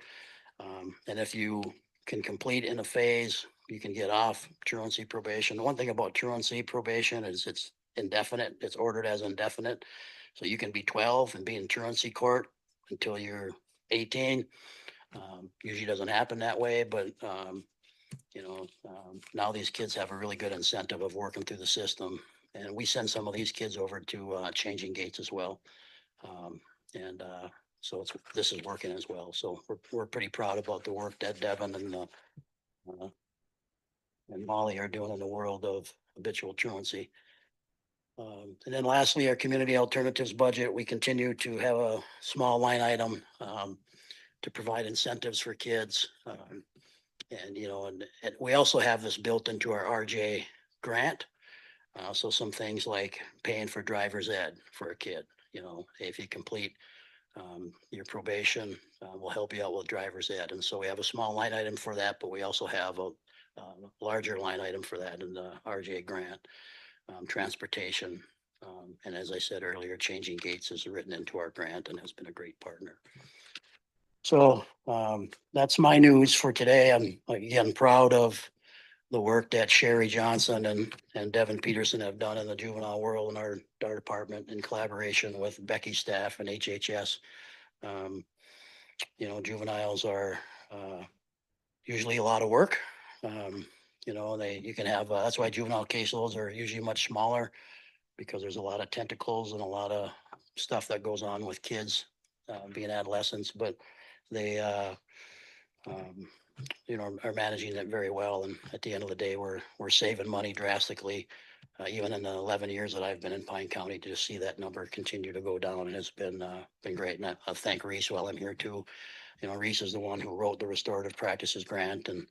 And if you can complete in a phase, you can get off truancy probation. The one thing about truancy probation is it's indefinite. It's ordered as indefinite. So you can be 12 and be in truancy court until you're 18. Usually doesn't happen that way, but now these kids have a really good incentive of working through the system. And we send some of these kids over to Changing Gates as well. So this is working as well. So we're pretty proud about the work that Devin and Molly are doing in the world of habitual truancy. And then lastly, our community alternatives budget, we continue to have a small line item to provide incentives for kids. And we also have this built into our RJ grant. So some things like paying for driver's ed for a kid, if you complete your probation, we'll help you out with driver's ed. And so we have a small line item for that, but we also have a larger line item for that in the RJ grant, transportation. And as I said earlier, Changing Gates is written into our grant and has been a great partner. So that's my news for today. I'm again proud of the work that Sherry Johnson and Devin Peterson have done in the juvenile world in our department in collaboration with Becky's staff and HHS. Juveniles are usually a lot of work. You can have, that's why juvenile caseloads are usually much smaller, because there's a lot of tentacles and a lot of stuff that goes on with kids being adolescents, but they are managing it very well. And at the end of the day, we're saving money drastically. Even in the 11 years that I've been in Pine County, to see that number continue to go down, and it's been great. And I thank Reese while I'm here too. Reese is the one who wrote the restorative practices grant, and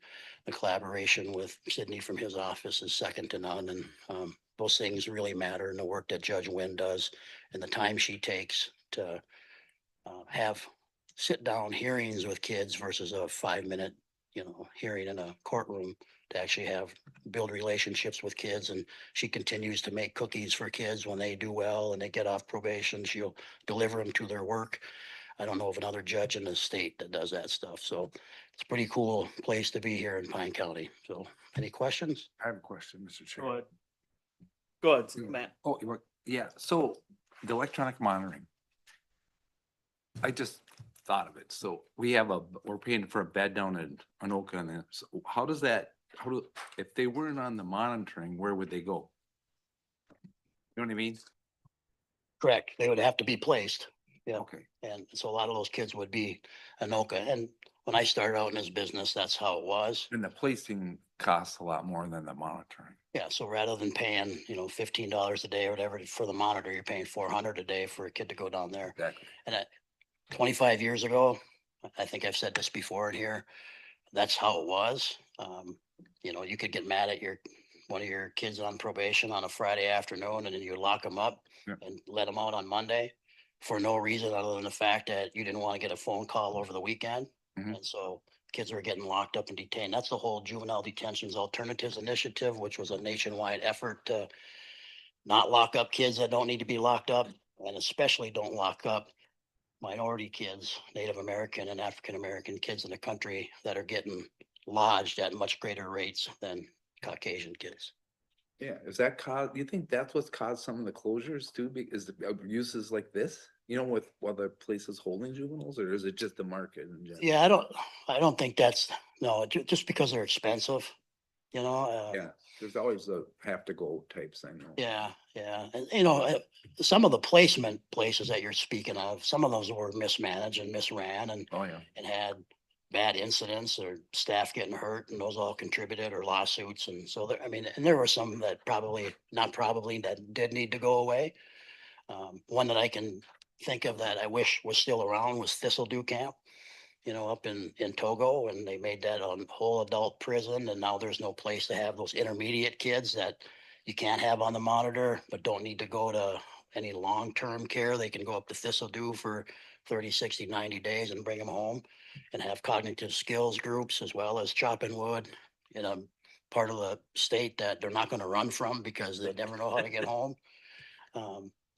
the collaboration with Sydney from his office is second to none. And those things really matter, and the work that Judge Wynn does and the time she takes to have sit down hearings with kids versus a 5-minute, hearing in a courtroom, to actually build relationships with kids. And she continues to make cookies for kids when they do well and they get off probation. She'll deliver them to their work. I don't know of another judge in the state that does that stuff. So it's a pretty cool place to be here in Pine County. So any questions? I have a question, Mr. Chair. Go ahead, Matt. Oh, yeah, so the electronic monitoring. I just thought of it. So we're paying for a bed down in Anoka, and so if they weren't on the monitoring, where would they go? You know what I mean? Correct. They would have to be placed. Yeah. Okay. And so a lot of those kids would be Anoka. And when I started out in this business, that's how it was. And the placing costs a lot more than the monitoring. Yeah. So rather than paying, $15 a day or whatever for the monitor, you're paying $400 a day for a kid to go down there. Exactly. And 25 years ago, I think I've said this before in here, that's how it was. You could get mad at one of your kids on probation on a Friday afternoon, and then you lock them up and let them out on Monday for no reason other than the fact that you didn't want to get a phone call over the weekend. And so kids were getting locked up and detained. That's the whole Juvenile Detentions Alternatives Initiative, which was a nationwide effort to not lock up kids that don't need to be locked up, and especially don't lock up minority kids, Native American and African American kids in the country that are getting lodged at much greater rates than Caucasian kids. Yeah, do you think that's what's caused some of the closures too? Is the abuses like this, with other places holding juveniles, or is it just the market in general? Yeah, I don't think just because they're expensive, Yeah, there's always a have to go type thing. Yeah. And some of the placement places that you're speaking of, some of those were mismanaged and misran and had bad incidents or staff getting hurt, and those all contributed, or lawsuits. And so and there were some that that did need to go away. One that I can think of that I wish was still around was Thistledew Camp, up in Togo, and they made that a whole adult prison. And now there's no place to have those intermediate kids that you can't have on the monitor, but don't need to go to any long-term care. They can go up to Thistledew for 30, 60, 90 days and bring them home and have cognitive skills groups as well as chopping wood in a part of the state that they're not going to run from because they never know how to get home.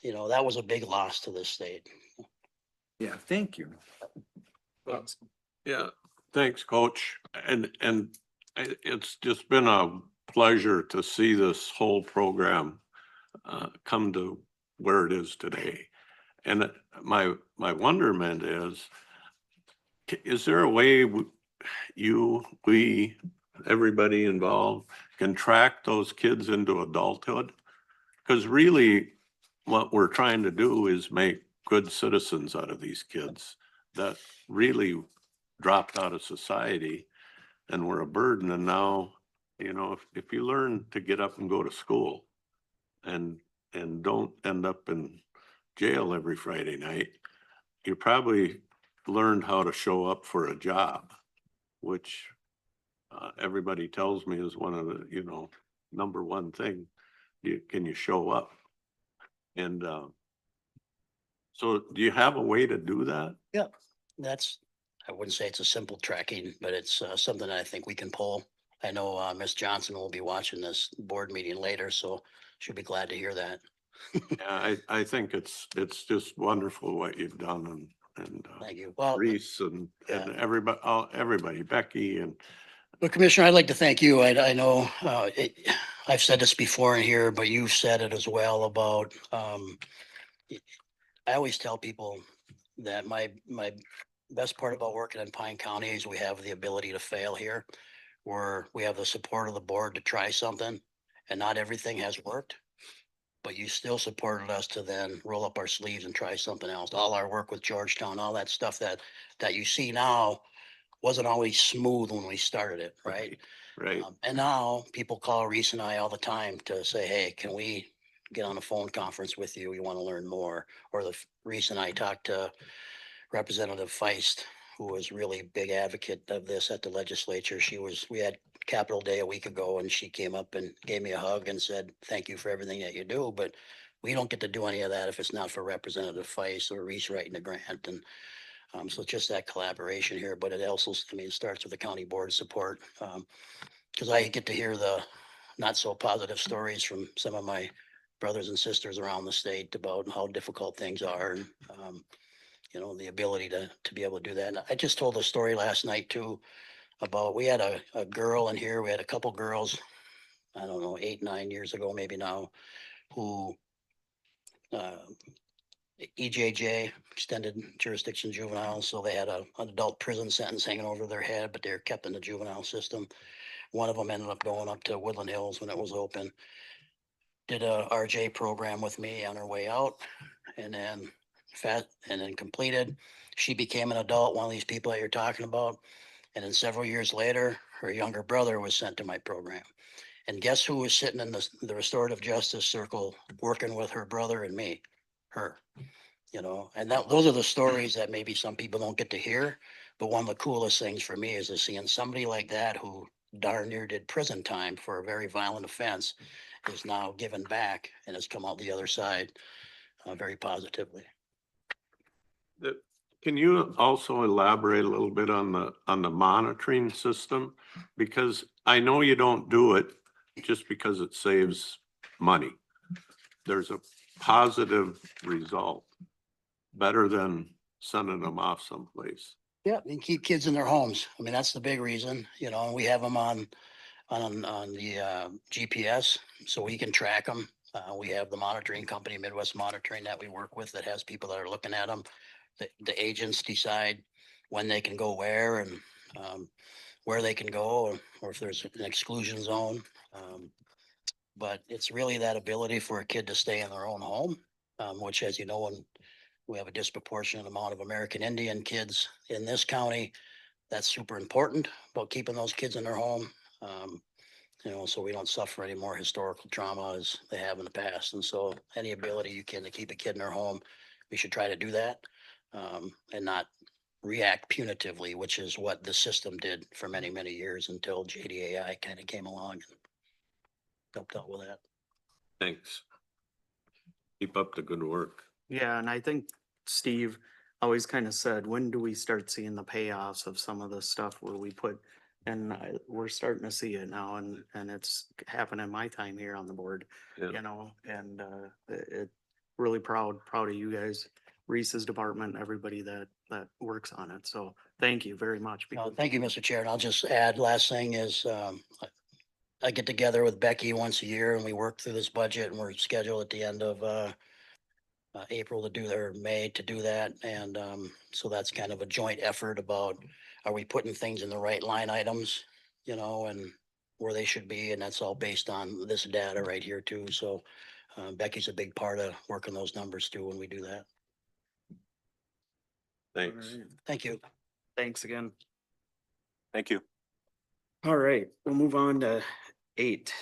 You know, that was a big loss to this state. Yeah, thank you. Yeah, thanks, Coach. And it's just been a pleasure to see this whole program come to where it is today. And my wonderment is there a way we, everybody involved can track those kids into adulthood? Because really what we're trying to do is make good citizens out of these kids that really dropped out of society and were a burden. And now, you know, if you learn to get up and go to school and don't end up in jail every Friday night, you probably learned how to show up for a job, which everybody tells me is one of the, you know, number one thing. Can you show up? And so do you have a way to do that? Yeah, that's, I wouldn't say it's a simple tracking, but it's something that I think we can pull. I know Ms. Johnson will be watching this board meeting later, so she'll be glad to hear that. Yeah, I think it's just wonderful what you've done and Thank you. Well, Reese and everybody, Becky and. Well, Commissioner, I'd like to thank you. I know I've said this before in here, but you've said it as well about, I always tell people that my best part about working in Pine County is we have the ability to fail here, where we have the support of the board to try something and not everything has worked. But you still supported us to then roll up our sleeves and try something else. All our work with Georgetown, all that stuff that you see now wasn't always smooth when we started it, right? Right. And now people call Reese and I all the time to say, hey, can we get on a phone conference with you? We want to learn more. Or Reese and I talked to Representative Feist, who was really a big advocate of this at the legislature. We had Capitol Day a week ago and she came up and gave me a hug and said, thank you for everything that you do. But we don't get to do any of that if it's not for Representative Feist or Reese writing the grant. And so it's just that collaboration here, but it also, I mean, it starts with the county board support. Because I get to hear the not so positive stories from some of my brothers and sisters around the state about how difficult things are. And, you know, the ability to be able to do that. And I just told a story last night too, about, we had a girl in here, we had a couple girls, I don't know, 8, 9 years ago, maybe now, who, EJJ, extended jurisdiction juvenile, so they had an adult prison sentence hanging over their head, but they're kept in the juvenile system. One of them ended up going up to Woodland Hills when it was open. Did a RJ program with me on her way out, and then completed. She became an adult, one of these people that you're talking about. And then several years later, her younger brother was sent to my program. And guess who was sitting in the restorative justice circle working with her brother and me? Her. You know, and those are the stories that maybe some people don't get to hear. But one of the coolest things for me is to seeing somebody like that who darn near did prison time for a very violent offense is now given back and has come out the other side very positively. Can you also elaborate a little bit on the monitoring system? Because I know you don't do it just because it saves money. There's a positive result, better than sending them off someplace. Yeah, and keep kids in their homes. I mean, that's the big reason, you know, we have them on the GPS so we can track them. We have the monitoring company, Midwest Monitoring, that we work with that has people that are looking at them. The agents decide when they can go where and where they can go, or if there's an exclusion zone. But it's really that ability for a kid to stay in their own home, which, as you know, when we have a disproportionate amount of American Indian kids in this county, that's super important about keeping those kids in their home. You know, so we don't suffer any more historical trauma as they have in the past. And so any ability you can to keep a kid in their home, we should try to do that, and not react punitively, which is what the system did for many, many years until JDAI kind of came along and helped out with that. Thanks. Keep up the good work. Yeah, and I think, Steve, always kind of said, when do we start seeing the payoffs of some of the stuff where we put, and we're starting to see it now, and it's happened in my time here on the board, Yeah. you know, and it really proud of you guys, Reese's department, everybody that works on it. So thank you very much. No, because- thank you, Mr. Chair. And I'll just add, last thing is, I get together with Becky once a year and we work through this budget, and we're scheduled at the end of April to do their May to do that. And so that's kind of a joint effort about, are we putting things in the right line items, you know, and where they should be, and that's all based on this data right here too. So Becky's a big part of working those numbers too when we do that. Thanks. Thank you. Thanks again. Thank you. All right, we'll move on to 8,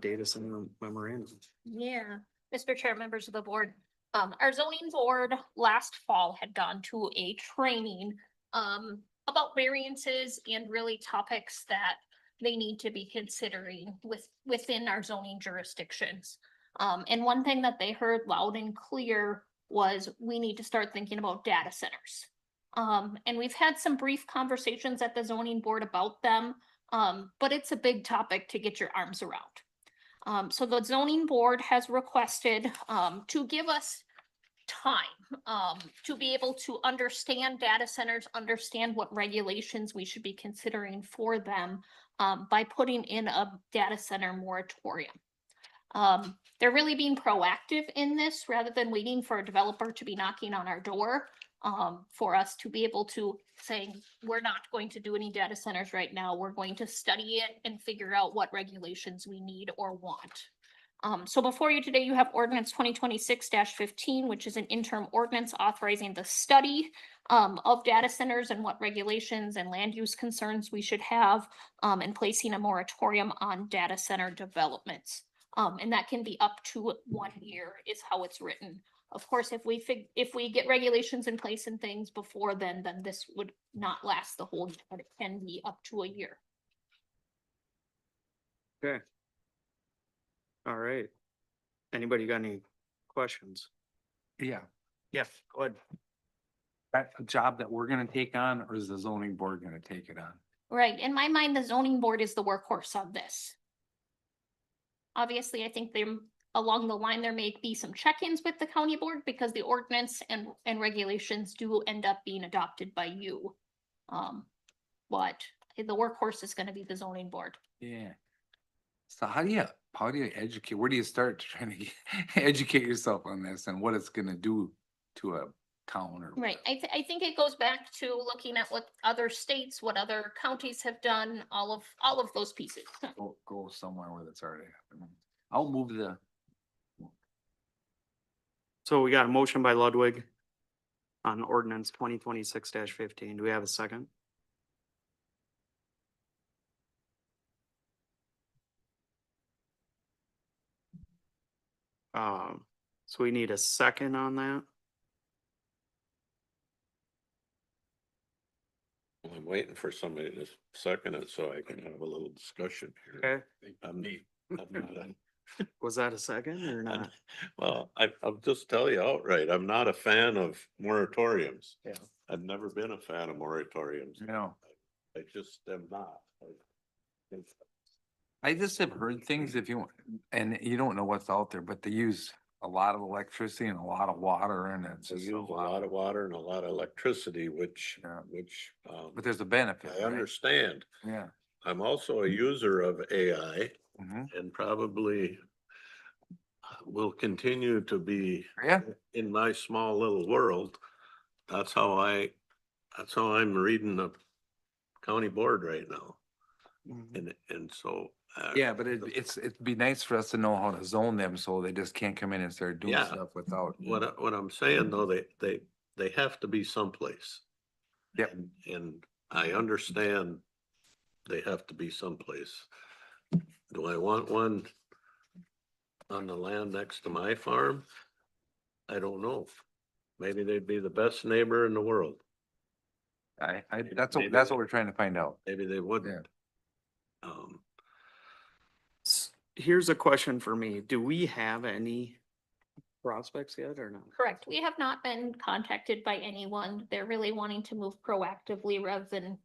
data center memorandum. Yeah, Mr. Chair, members of the board, our zoning board last fall had gone to a training about variances and really topics that they need to be considering within our zoning jurisdictions. And one thing that they heard loud and clear was we need to start thinking about data centers. And we've had some brief conversations at the zoning board about them, but it's a big topic to get your arms around. So the zoning board has requested to give us time to be able to understand data centers, understand what regulations we should be considering for them by putting in a data center moratorium. They're really being proactive in this rather than waiting for a developer to be knocking on our door for us to be able to say, we're not going to do any data centers right now. We're going to study it and figure out what regulations we need or want. So before you today, you have ordinance 2026-15, which is an interim ordinance authorizing the study of data centers and what regulations and land use concerns we should have and placing a moratorium on data center developments. And that can be up to 1 year is how it's written. Of course, if we get regulations in place and things before then this would not last the whole year, but it can be up to a year. Okay. All right. Anybody got any questions? Yeah, Yeah, go ahead. that a job that we're gonna take on, or is the zoning board gonna take it on? Right, in my mind, the zoning board is the workhorse on this. Obviously, I think along the line, there may be some check-ins with the county board because the ordinance and regulations do end up being adopted by you. But the workhorse is gonna be the zoning board. Yeah. So how do you educate, where do you start trying to educate yourself on this and what it's gonna do to a town or? Right, I think it goes back to looking at what other states, what other counties have done, all of those pieces. Go somewhere where that's already happening. I'll move the, So we got a motion by Ludwig on ordinance 2026-15. Do we have a second? So we need a second on that. I'm waiting for somebody to second it so I can have a little discussion here. Okay, I'm not was that a second or not? Well, I'll just tell you outright, I'm not a fan of moratoriums. Yeah. I've never been a fan of moratoriums. No. I just am not. I just have heard things if you, and you don't know what's out there, but they use a lot of electricity and a lot of water and it's They just use a lot of water and a lot of electricity, which, but there's a benefit, I right? understand. Yeah. I'm also a user of AI Mhm. and probably will continue to be Yeah. in my small little world. That's how I'm reading the county board right now. And so. Yeah, but it'd be nice for us to know how to zone them so they just can't come in and start doing Yeah. stuff without. What I'm saying though, they have to be someplace. Yep. And I understand they have to be someplace. Do I want one on the land next to my farm? I don't know. Maybe they'd be the best neighbor in the world. That's what we're trying to find out. Maybe they wouldn't. Here's a question for me. Do we have any prospects yet or not? Correct. We have not been contacted by anyone. They're really wanting to move proactively rather than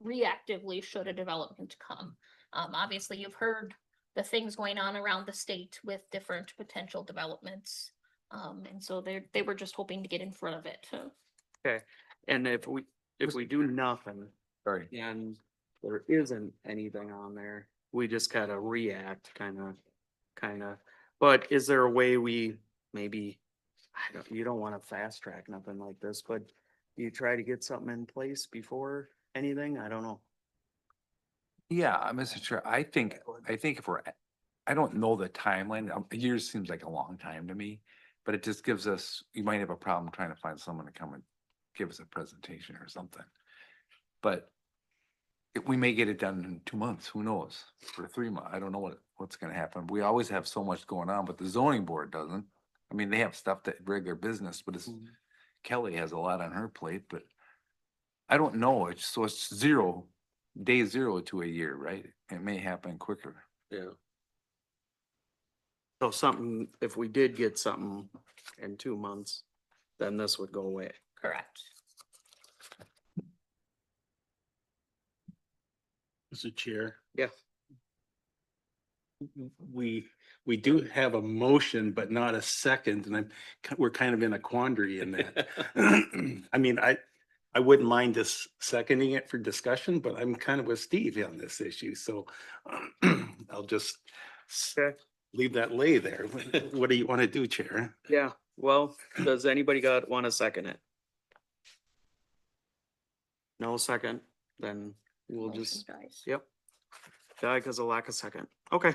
reactively should a development come. Obviously, you've heard the things going on around the state with different potential developments. And so they were just hoping to get in front of it. Okay, and if we do nothing Sorry. and there isn't anything on there, we just gotta react kinda. But is there a way we maybe, you don't wanna fast track nothing like this, but you try to get something in place before anything? I don't know. Yeah, Mr. Chair, I think if I don't know the timeline, a year seems like a long time to me, but it just gives us, you might have a problem trying to find someone to come and give us a presentation or something. But we may get it done in 2 months, who knows, for 3 months, I don't know what's gonna happen. We always have so much going on, but the zoning board doesn't. I mean, they have stuff that regular business, but it's, Kelly has a lot on her plate, but I don't know, it's day zero to a year, right? It may happen quicker. Yeah. So something, if we did get something in 2 months, then this would go away. Correct. Mr. Chair. Yeah. We do have a motion, but not a second, and we're kind of in a quandary in that. I mean, I wouldn't mind just seconding it for discussion, but I'm kind of with Steve on this issue, so I'll just leave that lay there. What do you want to do, Chair? Yeah, well, does anybody wanna second it? No second, then we'll Motion just, dies. yep. Die because of lack of second. Okay.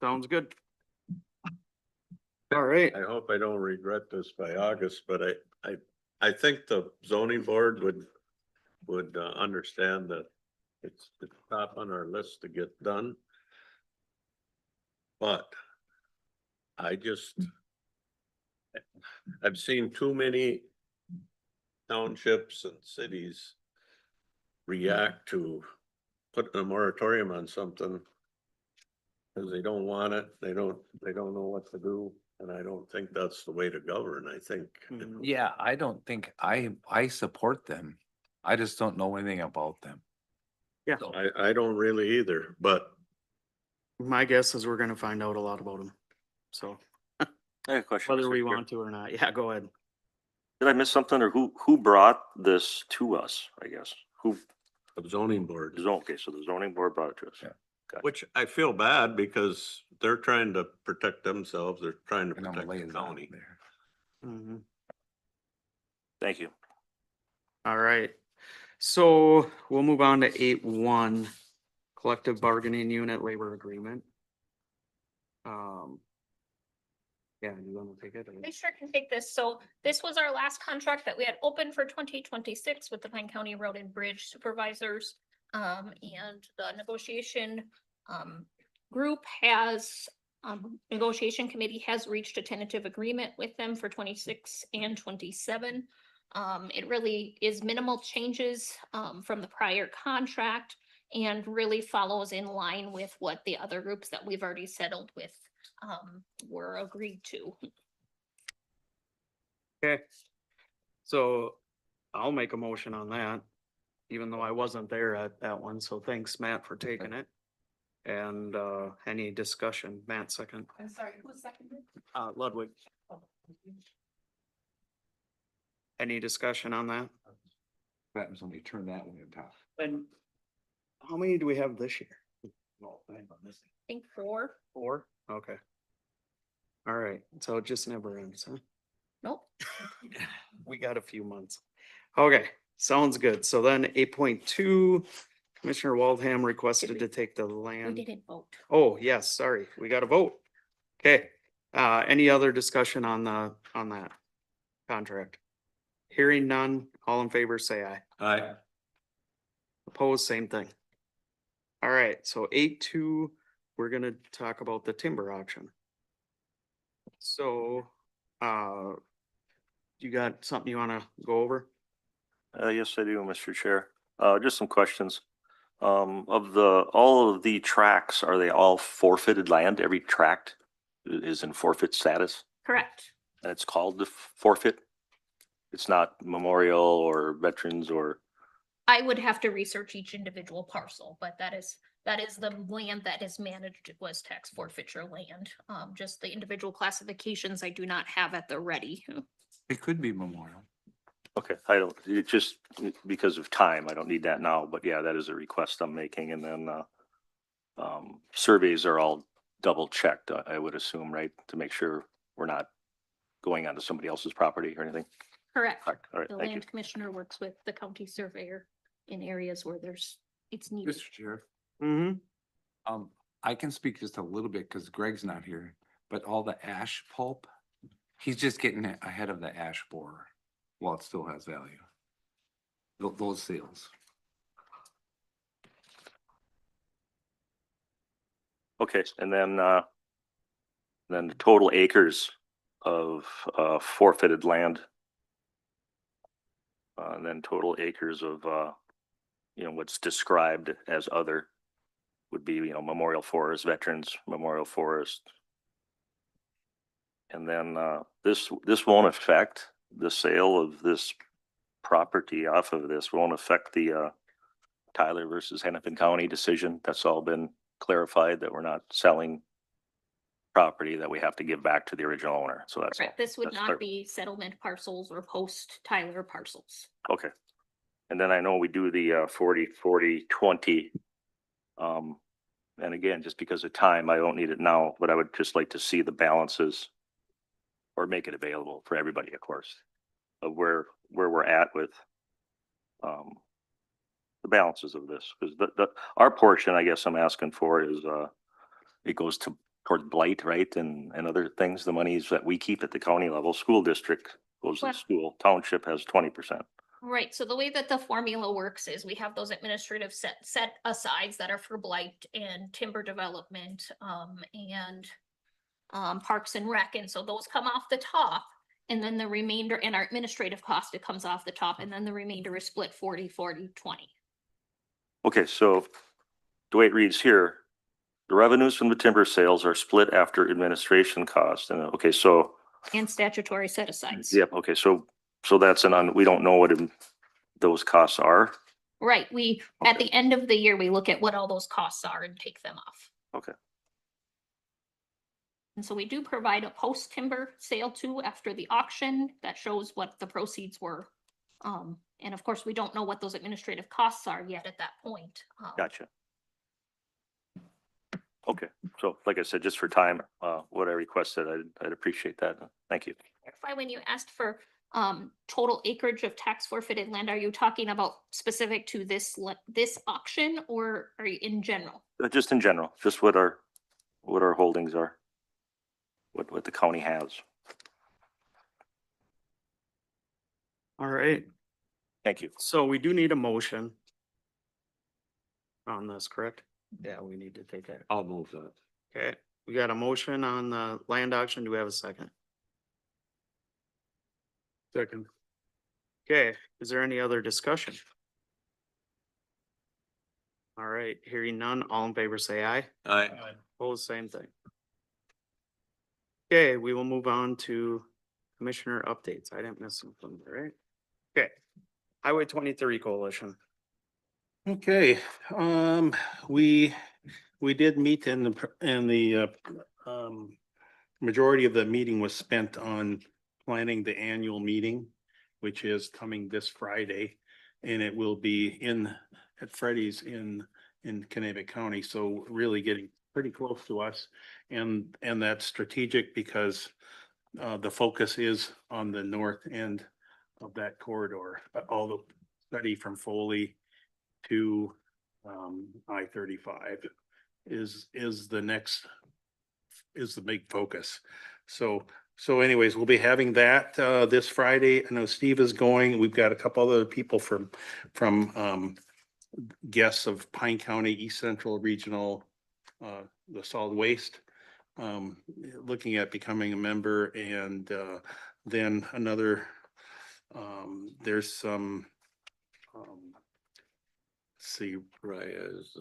Sounds good. All right. I hope I don't regret this by August, but I think the zoning board would understand that it's top on our list to get done. But I've seen too many townships and cities react to putting a moratorium on something because they don't want it, they don't know what to do, and I don't think that's the way to govern. I think Yeah, I don't think, I support them. I just don't know anything about them. Yeah. I don't really either, but My guess is we're gonna find out a lot about them. So I have a question. whether Mr. we Chair. want to or not, yeah, go ahead. Did I miss something, or who brought this to us, I guess? Who, the zoning board, okay, so the zoning board brought it to us. Yeah. Gotcha. which I feel bad because they're trying to protect themselves, they're trying to And I'm protect the laying down county. there. Mhm. Thank you. All right. So we'll move on to 8.1, collective bargaining unit labor agreement. Yeah, you wanna take it? or- I sure can take this. So this was our last contract that we had open for 2026 with the Pine County Road and Bridge Supervisors. And the negotiation group has, negotiation committee has reached a tentative agreement with them for 26 and 27. It really is minimal changes from the prior contract and really follows in line with what the other groups that we've already settled with were agreed to. Okay. So I'll make a motion on that, even though I wasn't there at that one. So thanks, Matt, for taking it. And any discussion? Matt, second. I'm sorry, who seconded? Ludwig, any discussion on that? What happens when we turn that one in top? And how many do we have this year? I think 4. 4? Okay. All right, so it just never ends, huh? Nope. We got a few months. Okay, sounds good. So then 8.2, Commissioner Waldham requested to take the We land. didn't vote. Oh, yes, sorry, we got to vote. Okay, any other discussion on that contract? Hearing none, all in favor, say aye. Aye. Opposed, same thing. All right, so 8.2, we're gonna talk about the timber auction. So, you got something you wanna go over? Yes, I do, Mr. Chair. Just some questions. All of the tracts, are they all forfeited land? Every tract is in forfeit status? Correct. And it's called the forfeit? It's not memorial or veterans or, I would have to research each individual parcel, but that is the land that is managed was tax forfeiture land. Just the individual classifications I do not have at the ready. It could be memorial. okay, I don't, it just because of time, I don't need that now, but yeah, that is a request I'm making. And then, surveys are all double checked, I would assume, right? To make sure we're not going onto somebody else's property or anything. Correct. All right, The thank you. land commissioner works with the county surveyor in areas where it's needed. Mr. Chair, Mm-hmm. I can speak just a little bit because Greg's not here, but all the ash pulp, he's just getting ahead of the ash borer while it still has value. Those sales. Okay, and then the total acres of forfeited land. And then total acres of what's described as other would be, Memorial Forest, Veterans Memorial Forest. And then this won't affect the sale of this property off of this, won't affect the Tyler versus Hennepin County decision. That's all been clarified, that we're not selling property that we have to give back to the original owner. So that's all. Correct. This would That's not clear. be settlement parcels or post Tyler parcels. Okay. And then I know we do the 40-40-20. And again, just because of time, I don't need it now, but I would just like to see the balances or make it available for everybody, of course, of where we're at with the balances of this. Because our portion, I guess I'm asking for is it goes toward blight, right? And other things, the monies that we keep at the county level, school district goes to Well- the school, township has 20%. Right, so the way that the formula works is we have those administrative set asides that are for blight and timber development, and Parks and Rec, and so those come off the top. And then the remainder, and our administrative cost, it comes off the top, and then the remainder is split 40-40-20. Okay, so the way it reads here, the revenues from the timber sales are split after administration costs. And okay, so, And statutory set asides. yep, okay, so that's we don't know what those costs are. Right, at the end of the year, we look at what all those costs are and take them off. Okay. And so we do provide a post timber sale too after the auction that shows what the proceeds were. And of course, we don't know what those administrative costs are yet at that point. Gotcha. Okay, so like I said, just for time, what I requested, I'd appreciate that. Thank you. Clarify, when you asked for total acreage of tax forfeited land, are you talking about specific to this auction, or are you in general? Just in general, just what our holdings are, what the county has. All right, Thank you. so we do need a motion on this, correct? Yeah, we need to take that. I'll move that. Okay, we got a motion on the land auction. Do we have a second? Second. Okay, is there any other discussion? All right, hearing none, all in favor say aye. Aye. Opposed, same thing. Okay, we will move on to commissioner updates. I didn't miss something, right? Okay, Highway 23 Coalition. Okay, we did meet and the majority of the meeting was spent on planning the annual meeting, which is coming this Friday. And it will be at Freddy's in Kennebunk County, so really getting pretty close to us. And that's strategic because the focus is on the north end of that corridor, all the study from Foley to I-35 is the big focus. So anyways, we'll be having that this Friday. I know Steve is going. We've got a couple other people from guests of Pine County, East Central Regional, the solid waste, looking at becoming a member. And then another, there's some, let's see. Right, as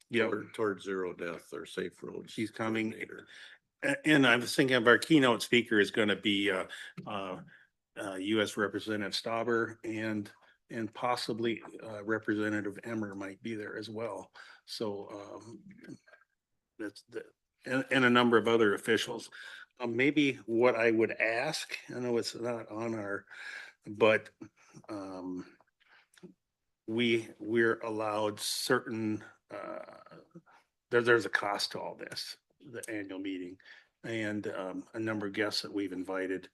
Yeah, toward zero death or safe roads. she's coming. coordinator. And I was thinking of our keynote speaker is gonna be US Representative Stauber and possibly Representative Emmer might be there as well. So that's the, and a number of other officials. Maybe what I would ask, I know it's not on our, but we're allowed certain there's a cost to all this, the annual meeting, and a number of guests that we've invited.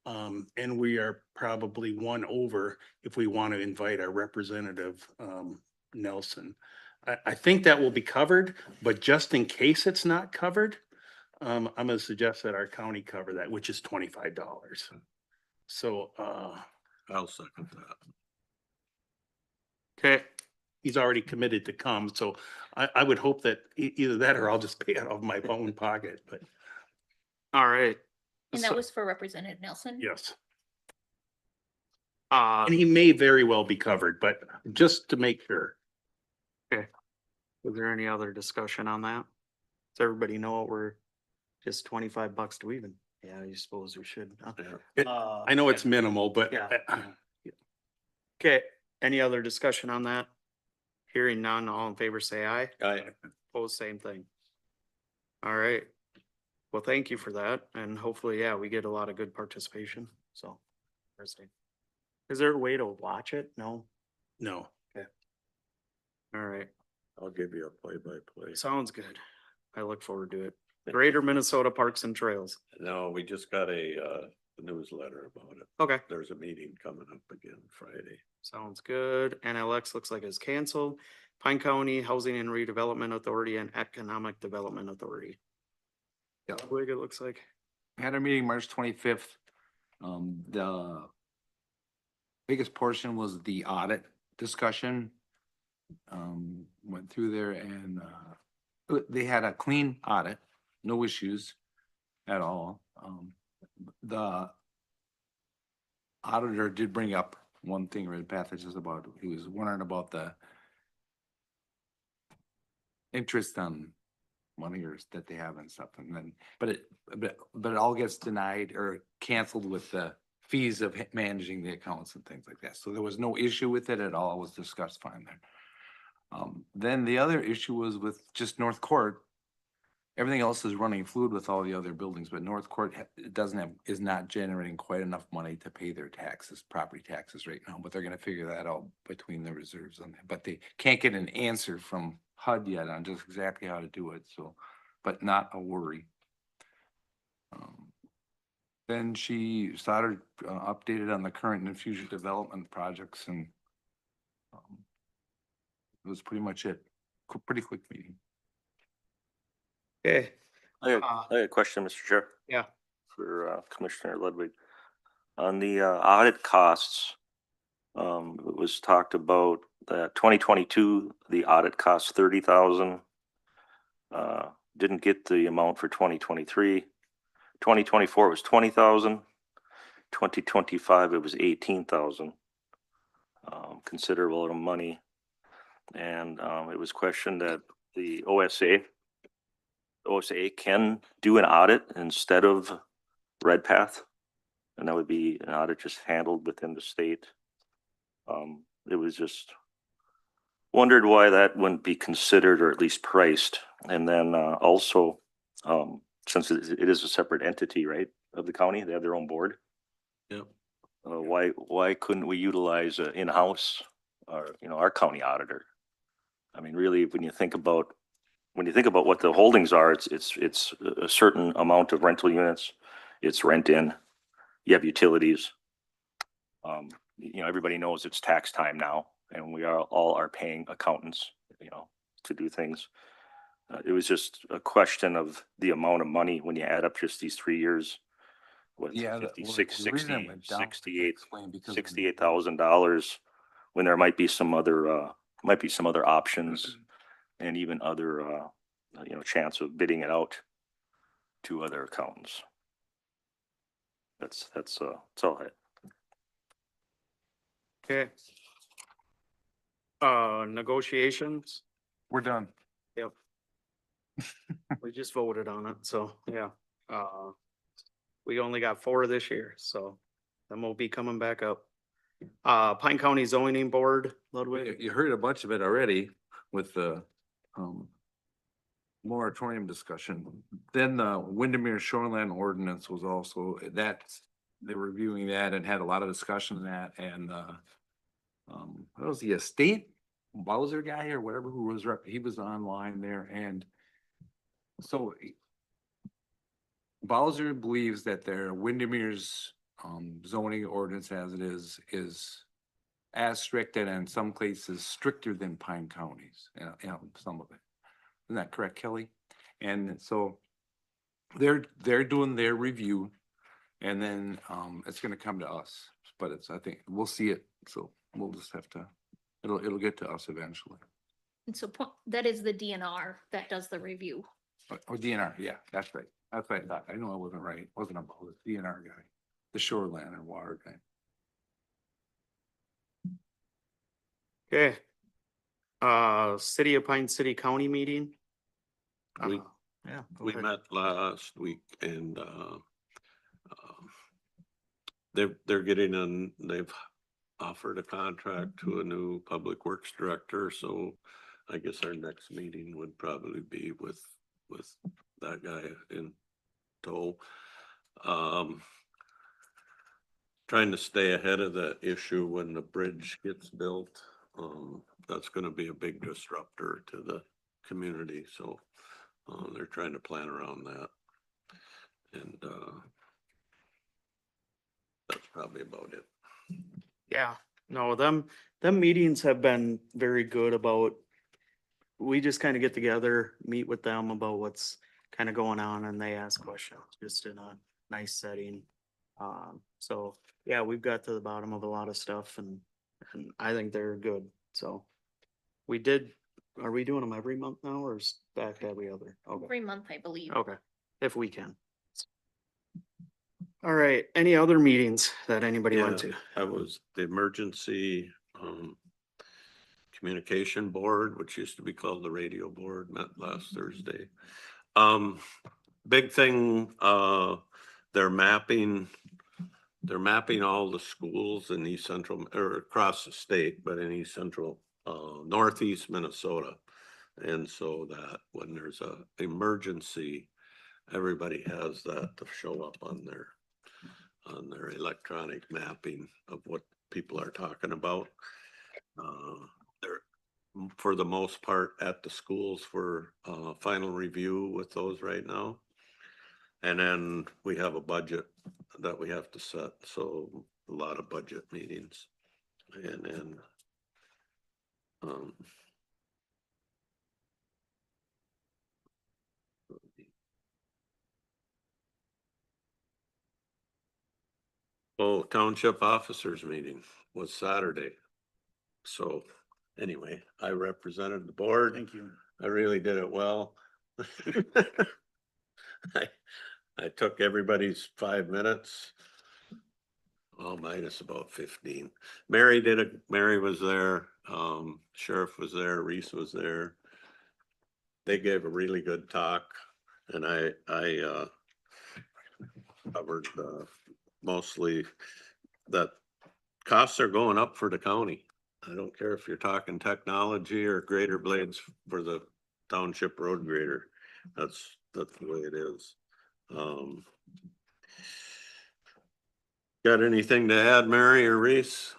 And we are probably one over if we want to invite our representative, Nelson. I think that will be covered, but just in case it's not covered, I'm gonna suggest that our county cover that, which is $25. So, I'll second that. Okay, he's already committed to come, so I would hope that either that or I'll just pay it out of my own pocket, but all right. And that was for Representative Nelson? yes. Uh, And he may very well be covered, but just to make sure. okay. Was there any other discussion on that? Does everybody know we're just $25 to even? Yeah, you suppose we should. Huh? It- I know it's minimal, but Yeah. Okay, any other discussion on that? Hearing none, all in favor say aye. Aye. Opposed, same thing. All right. Well, thank you for that, and hopefully, yeah, we get a lot of good participation, so. Thursday. Is there a way to watch it? No? No. Okay. All right, I'll give you a play-by-play. sounds good. I look forward to it. Greater Minnesota Parks and Trails. No, we just got a newsletter about it. Okay. There's a meeting coming up again Friday. Sounds good. NLX looks like it's canceled. Pine County Housing and Redevelopment Authority and Economic Development Authority. Yeah. What it looks like. Had our meeting March 25th. The biggest portion was the audit discussion. Went through there and they had a clean audit, no issues at all. The auditor did bring up one thing, Red Path, is just about, he was wondering about the interest on money or that they have and stuff, and then, but it all gets denied or canceled with the fees of managing the accounts and things like that. So there was no issue with it at all. It was discussed fine there. Then the other issue was with just North Court. Everything else is running fluid with all the other buildings, but North Court it doesn't have, is not generating quite enough money to pay their taxes, property taxes right now, but they're gonna figure that out between the reserves on that. But they can't get an answer from HUD yet on just exactly how to do it, so, but not a worry. Then she started updated on the current and future development projects, and it was pretty much it. Pretty quick meeting. Okay. I had a question, Mr. Chair. Yeah. For Commissioner Ludwig. On the audit costs, it was talked about that 2022, the audit cost 30,000. Didn't get the amount for 2023. 2024 was 20,000. 2025 it was 18,000. Considerable amount of money. And it was questioned that the OSA can do an audit instead of Red Path. And that would be an audit just handled within the state. It was just wondered why that wouldn't be considered or at least priced. And then also, since it is a separate entity, right, of the county, they have their own board. Yep. Why couldn't we utilize in-house or, our county auditor? I mean, really, when you think about what the holdings are, it's a certain amount of rental units, it's rent in, you have utilities. Everybody knows it's tax time now, and we all are paying accountants, to do things. It was just a question of the amount of money when you add up just these 3 years. What, Yeah, the- the reason it went down, explain because of the- $68,000, when there might be some other options and even other, chance of bidding it out to other accountants. That's all I had. Okay. Negotiations. We're done. Yep. We just voted on it, so, yeah. We only got 4 this year, so then we'll be coming back up. Pine County Zoning Board, Ludwig. You heard a bunch of it already with the moratorium discussion. Then the Windermere Shoreland Ordinance was also, they're reviewing that and had a lot of discussion on that, and what was the estate Bowser guy or whatever who was he was online there, and so Bowser believes that their Windermere's zoning ordinance as it is as strict and in some cases stricter than Pine County's, some of it. Isn't that correct, Kelly? And so they're doing their review, and then it's gonna come to us, but I think we'll see it, so we'll just have to, it'll get to us eventually. And so that is the DNR that does the review. Or DNR, yeah, that's right. That's what I thought. I know I wasn't right. Wasn't about the DNR guy, the shoreland and water guy. Okay. City of Pine City County meeting. We- Yeah. go We ahead. met last week and they're they've offered a contract to a new public works director, so I guess our next meeting would probably be with that guy in tow. Trying to stay ahead of that issue when the bridge gets built. That's gonna be a big disruptor to the community, so they're trying to plan around that. And that's probably about it. Yeah, no, them meetings have been very good about, we just kind of get together, meet with them about what's kind of going on, and they ask questions just in a nice setting. So, yeah, we've got to the bottom of a lot of stuff, and I think they're good, so. Are we doing them every month now, or is back every other? Okay. Every month, I believe. Okay, if we can. All right, any other meetings that anybody went to? That was the emergency communication board, which used to be called the radio board, met last Thursday. Big thing, they're mapping all the schools in East Central, or across the state, but in East Central, Northeast Minnesota. And so that when there's a emergency, everybody has that to show up on their electronic mapping of what people are talking about. They're for the most part at the schools for final review with those right now. And then we have a budget that we have to set, so a lot of budget meetings. And then township officers meeting was Saturday. So anyway, I represented the board. Thank you. I really did it well. I took everybody's 5 minutes. Oh, minus about 15. Mary was there. Sheriff was there. Reese was there. They gave a really good talk, and I covered mostly that costs are going up for the county. I don't care if you're talking technology or grader blades for the township road grader. That's the way it is. Got anything to add, Mary or Reese?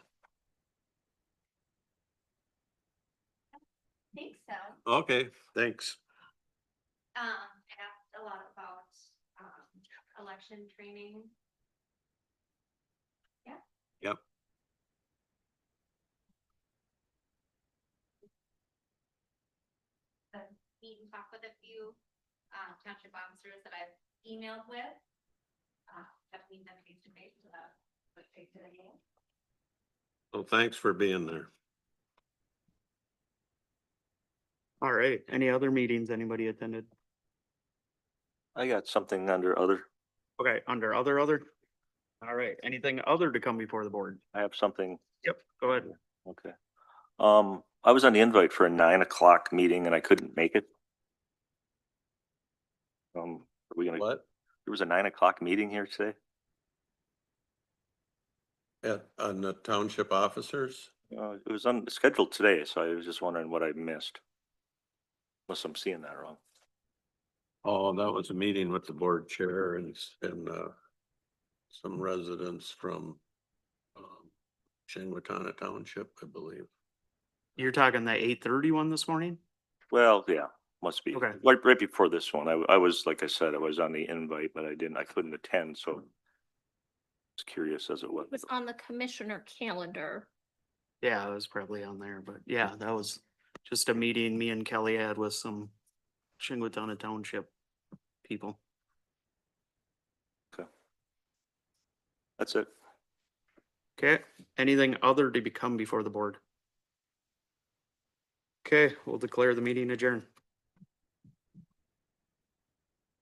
I think so. Okay, thanks. Asked a lot about, election training. Yeah. Yep. Meet and talk with a few, township officers that I've emailed with. Have to meet them face to face, but face to the game. Well, thanks for being there. All right, any other meetings anybody attended? I got something under other. Okay, under other? All right, anything other to come before the board? I have something. Yep, go ahead. Okay. I was on the invite for a 9 o'clock meeting and I couldn't make it. Are we gonna? What? There was a 9 o'clock meeting here today? On the township officers? It was scheduled today, so I was just wondering what I missed. Unless I'm seeing that wrong. Oh, that was a meeting with the board chair and, some residents from, Shingwatana Township, I believe. You're talking the 8:30 one this morning? Well, yeah, must be. Okay. Right before this one. I was, like I said, I was on the invite, but I couldn't attend, so. I was curious as it was. It was on the commissioner calendar. Yeah, it was probably on there, but yeah, that was just a meeting me and Kelly had with some Shingwatana Township people. That's it. Okay, anything other to become before the board? Okay, we'll declare the meeting adjourned.